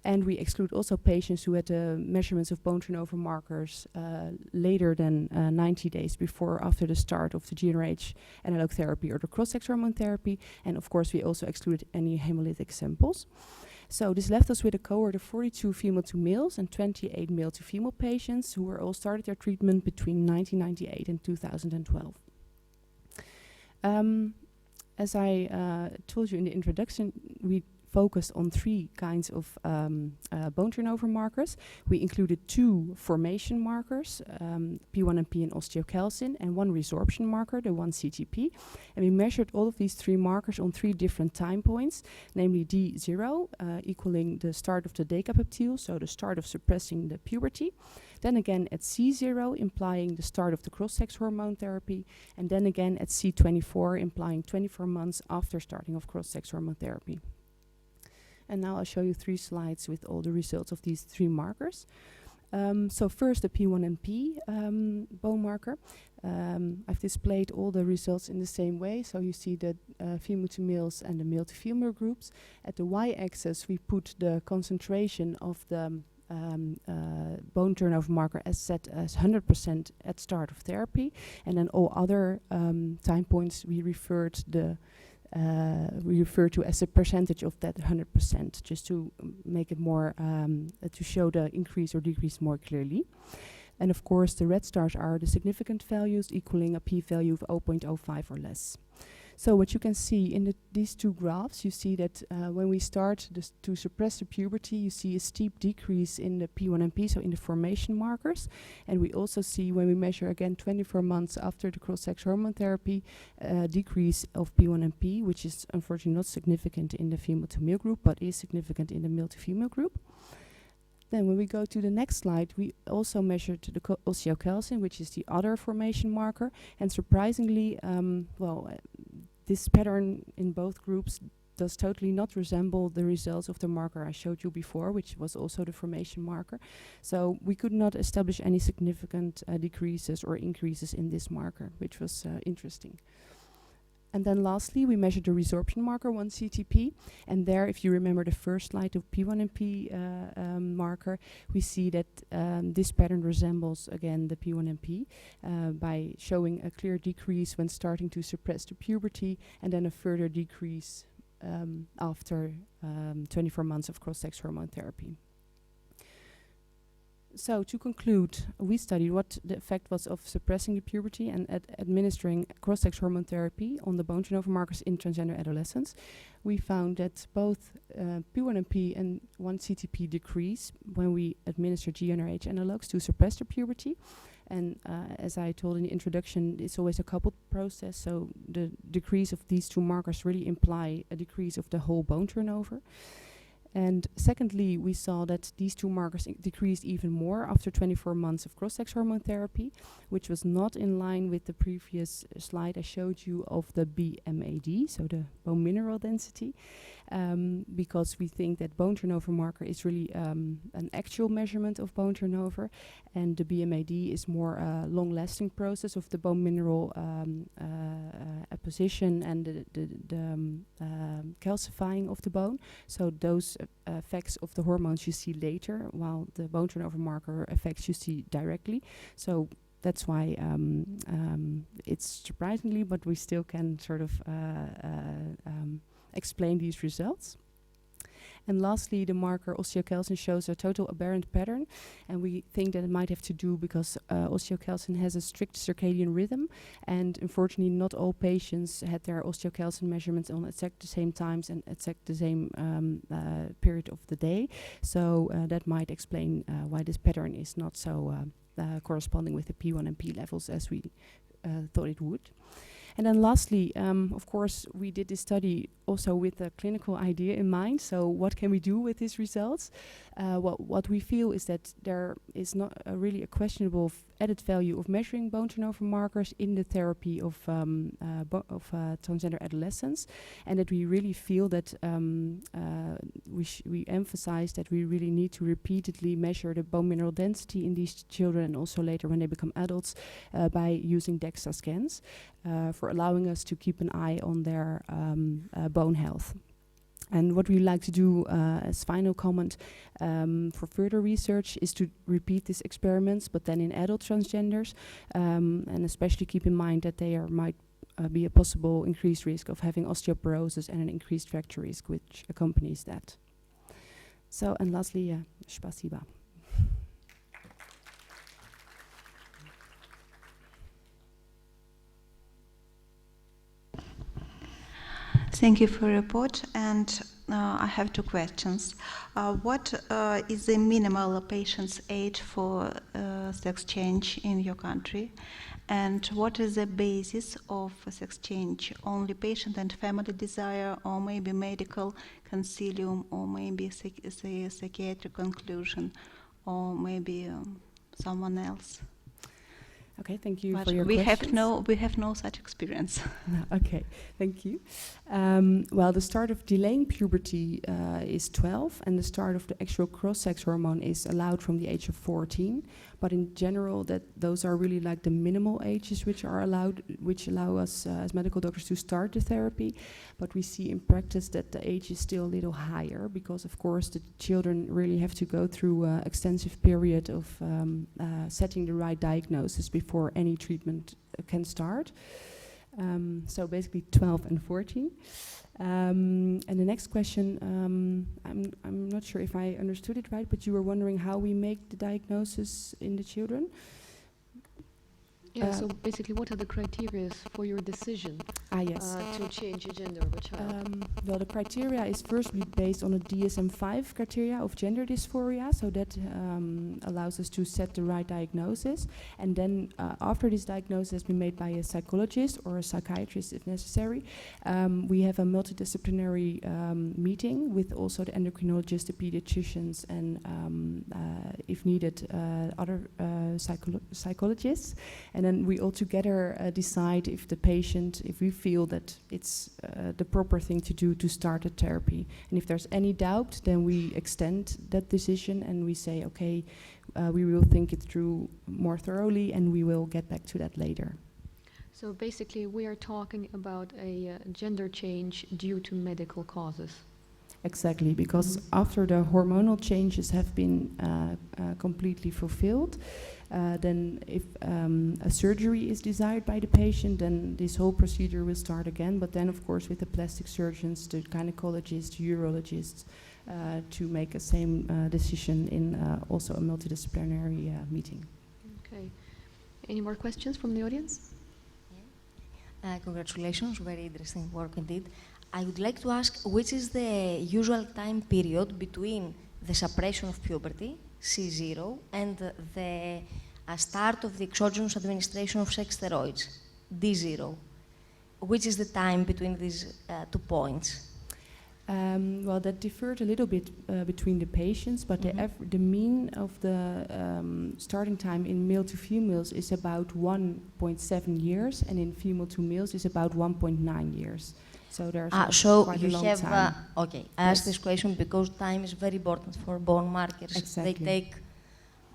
And we exclude also patients who had measurements of bone turnover markers later than 90 days before or after the start of the GnRH analog therapy or the cross-sex hormone therapy. And of course, we also excluded any hemolytic samples. So this left us with a cohort of 42 female to males and 28 male to female patients who were all started their treatment between 1998 and 2012. As I told you in the introduction, we focused on 3 kinds of bone turnover markers. We included 2 formation markers, P1NP and osteocalcin, and 1 resorption marker, the 1-CTP. And we measured all of these 3 markers on 3 different time points, namely D0, equaling the start of the decapeptile, so the start of suppressing the puberty. Then again at C0, implying the start of the cross-sex hormone therapy. And then again at C24, implying 24 months after starting of cross-sex hormone therapy. And now I'll show you 3 slides with all the results of these 3 markers. So first the P1NP bone marker. I've displayed all the results in the same way. So you see the female to males and the male to female groups. At the y-axis we put the concentration of the bone turnover marker as set as 100% at start of therapy. And then all other time points we refer to as a percentage of that 100%, just to make it more, to show the increase or decrease more clearly. And of course the red stars are the significant values, equaling a p-value of 0.05 or less. So what you can see in these 2 graphs, you see that when we start to suppress the puberty, you see a steep decrease in the P1NP, so in the formation markers. And we also see, when we measure again 24 months after the cross-sex hormone therapy, a decrease of P1NP, which is unfortunately not significant in the female to male group, but is significant in the male to female group. Then when we go to the next slide, we also measured the osteocalcin, which is the other formation marker. And surprisingly, this pattern in both groups does totally not resemble the results of the marker I showed you before, which was also the formation marker. So we could not establish any significant decreases or increases in this marker, which was interesting. And then lastly, we measured the resorption marker, 1-CTP. And there, if you remember the first slide of P1NP marker, we see that this pattern resembles, again, the P1NP by showing a clear decrease when starting to suppress the puberty, and then a further decrease after 24 months of cross-sex hormone therapy. So to conclude, we studied what the effect was of suppressing the puberty and administering cross-sex hormone therapy on the bone turnover markers in transgender adolescents. We found that both P1NP and 1-CTP decrease when we administer GnRH analogs to suppress the puberty. And as I told in the introduction, it's always a coupled process, so the decrease of these 2 markers really imply a decrease of the whole bone turnover. And secondly, we saw that these 2 markers decreased even more after 24 months of cross-sex hormone therapy, which was not in line with the previous slide I showed you of the BMAD, so the bone mineral density, because we think that bone turnover marker is really an actual measurement of bone turnover, and the BMAD is more a long-lasting process of the bone mineral apposition and the calcifying of the bone. So those effects of the hormones you see later, while the bone turnover marker effects you see directly. So that's why it's surprisingly, but we still can sort of explain these results. And lastly, the marker osteocalcin shows a total aberrant pattern, and we think that it might have to do because osteocalcin has a strict circadian rhythm, and unfortunately not all patients had their osteocalcin measurements on exact the same times and exact the same period of the day. So that might explain why this pattern is not so corresponding with the P1NP levels as we thought it would. And then lastly, of course, we did this study also with a clinical idea in mind. So what can we do with these results? What we feel is that there is not really a questionable added value of measuring bone turnover markers in the therapy of transgender adolescents, and that we really feel that we emphasize that we really need to repeatedly measure the bone mineral density in these children, and also later when they become adults, by using DEXA scans for allowing us to keep an eye on their bone health. And what we like to do as final comment for further research is to repeat these experiments, but then in adult transgenders, and especially keep in mind that there might be a possible increased risk of having osteoporosis and an increased fracture risk which accompanies that. So, and lastly, spasiba. Thank you for your report, and I have two questions. What is the minimal patient's age for sex change in your country? And what is the basis of sex change? Only patient and family desire, or maybe medical consilium, or maybe psychiatric conclusion, or maybe someone else? Okay, thank you But for your we questions. have no such experience. No, okay, thank you. Well, the start of delaying puberty is 12, and the start of the actual cross-sex hormone is allowed from the age of 14. But in general, those are really like the minimal ages which are allowed, which allow us as medical doctors to start the therapy. But we see in practice that the age is still a little higher because, of course, the children really have to go through an extensive period of setting the right diagnosis before any treatment can start. So basically 12 and 14. And the next question, I'm not sure if I understood it right, but you were wondering how we make the diagnosis in the children? Yeah, so basically, what are the criteria for your decision to change your gender of a child? Well, the criteria is firstly based on a DSM-5 criteria of gender dysphoria, so that allows us to set the right diagnosis. And then after this diagnosis has been made by a psychologist or a psychiatrist if necessary, we have a multidisciplinary meeting with also the endocrinologists, the pediatricians, and if needed, other psychologists. And then we all together decide if the patient, if we feel that it's the proper thing to do to start a therapy. And if there's any doubt, then we extend that decision and we say, okay, we will think it through more thoroughly and we will get back to that later. So basically, we are talking about a gender change due to medical causes. Exactly, because after the hormonal changes have been completely fulfilled, then if a surgery is desired by the patient, then this whole procedure will start again. But then, of course, with the plastic surgeons, the gynecologists, urologists, to make a same decision in also a multidisciplinary meeting. Okay. Any more questions from the audience? Congratulations, very interesting work indeed. I would like to ask, which is the usual time period between the suppression of puberty, C0, and the start of the exogenous administration of sex steroids, D0? Which is the time between these 2 points? Well, that differed a little bit between the patients, but the mean of the starting time in male to females is about 1.7 years, and in female to males is about 1.9 years. So there's quite a long time. Okay, I asked this question because time is very important for bone markers. Exactly. They take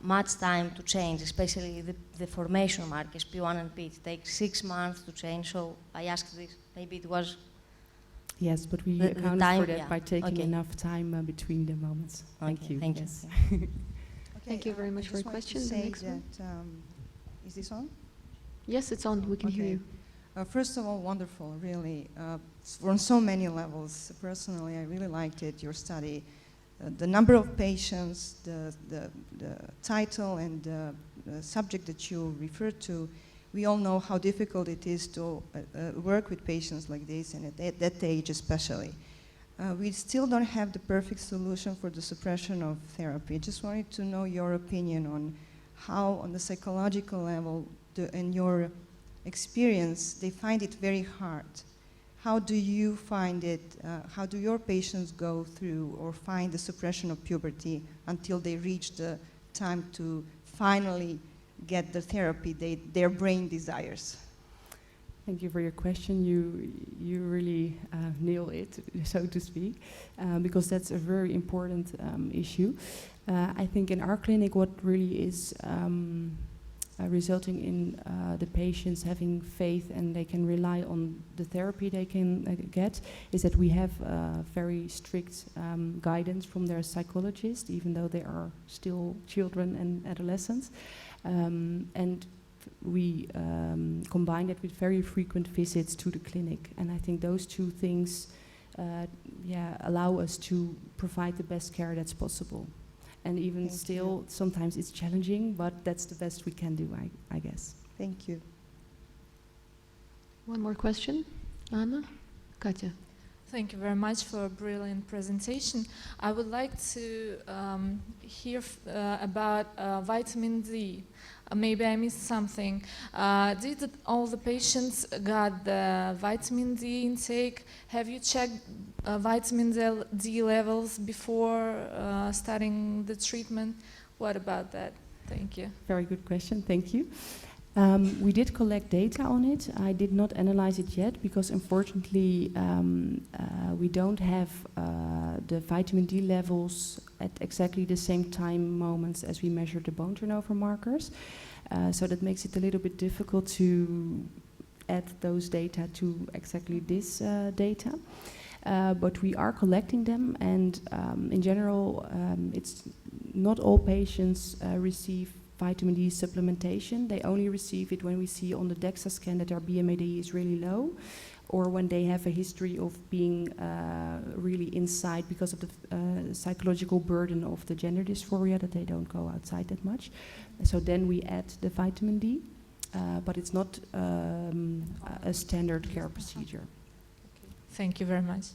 much time to change, especially the formation markers, P1 and P. It takes 6 months to change, so I asked this. Maybe it was... Yes, but we account for that by taking enough time between the moments. Thank you. Thank you. Okay, Thank you very much for your question. The next one. Is this on? Yes, it's on. We can hear you. First of all, wonderful, really, on so many levels. Personally, I really liked it, your study. The number of patients, the title, and the subject that you referred to, we all know how difficult it is to work with patients like this, and at that age especially. We still don't have the perfect solution for the suppression of therapy. I just wanted to know your opinion on how, on the psychological level, in your experience, they find it very hard. How do you find it, how do your patients go through or find the suppression of puberty until they reach the time to finally get the therapy their brain desires? Thank you for your question. You really nail it, so to speak, because that's a very important issue. I think in our clinic what really is resulting in the patients having faith and they can rely on the therapy they can get is that we have very strict guidance from their psychologist, even though they are still children and adolescents. And we combine it with very frequent visits to the clinic. And I think those two things allow us to provide the best care that's possible. And even Thank still, you. sometimes it's challenging, but that's the best we can do, I guess. Thank you. One more question, Anna, Katya. Thank you very much for a brilliant presentation. I would like to hear about vitamin D. Maybe I missed something. Did all the patients got the vitamin D intake? Have you checked vitamin D levels before starting the treatment? What about that? Thank you. Very good question, thank you. We did collect data on it. I did not analyze it yet because unfortunately we don't have the vitamin D levels at exactly the same time moments as we measure the bone turnover markers. So that makes it a little bit difficult to add those data to exactly this data. But we are collecting them, and in general, it's not all patients receive vitamin D supplementation. They only receive it when we see on the DEXA scan that their BMAD is really low, or when they have a history of being really inside because of the psychological burden of the gender dysphoria, that they don't go outside that much. So then we add the vitamin D, but it's not a standard care procedure. Thank you very much.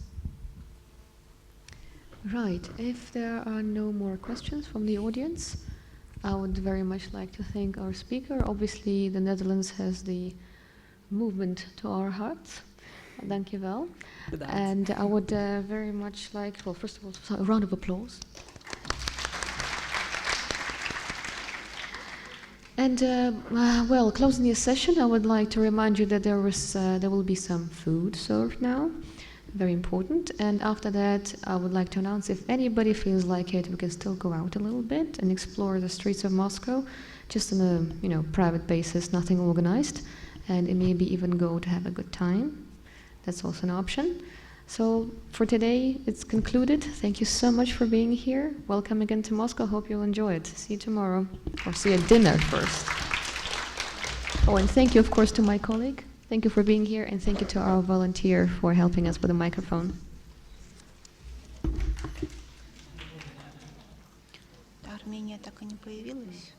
Right, if there are no more questions from the audience, I would very much like to thank our speaker. Obviously, the Netherlands has the movement to our hearts. Dank je wel. And I would very much like, well, first of all, a round of applause. And well, closing this session, I would like to remind you that there will be some food served now. Very important. And after that, I would like to announce if anybody feels like it, we can still go out a little bit and explore the streets of Moscow, just on a private basis, nothing organized, and maybe even go to have a good time. That's also an option. So for today, it's concluded. Thank you so much for being here. Welcome again to Moscow. Hope you'll enjoy it. See you tomorrow, or see you at dinner first. Oh, and thank you, of course, to my colleague. Thank you for being here, and thank you to our volunteer for helping us with the microphone. Армения так и не появилась.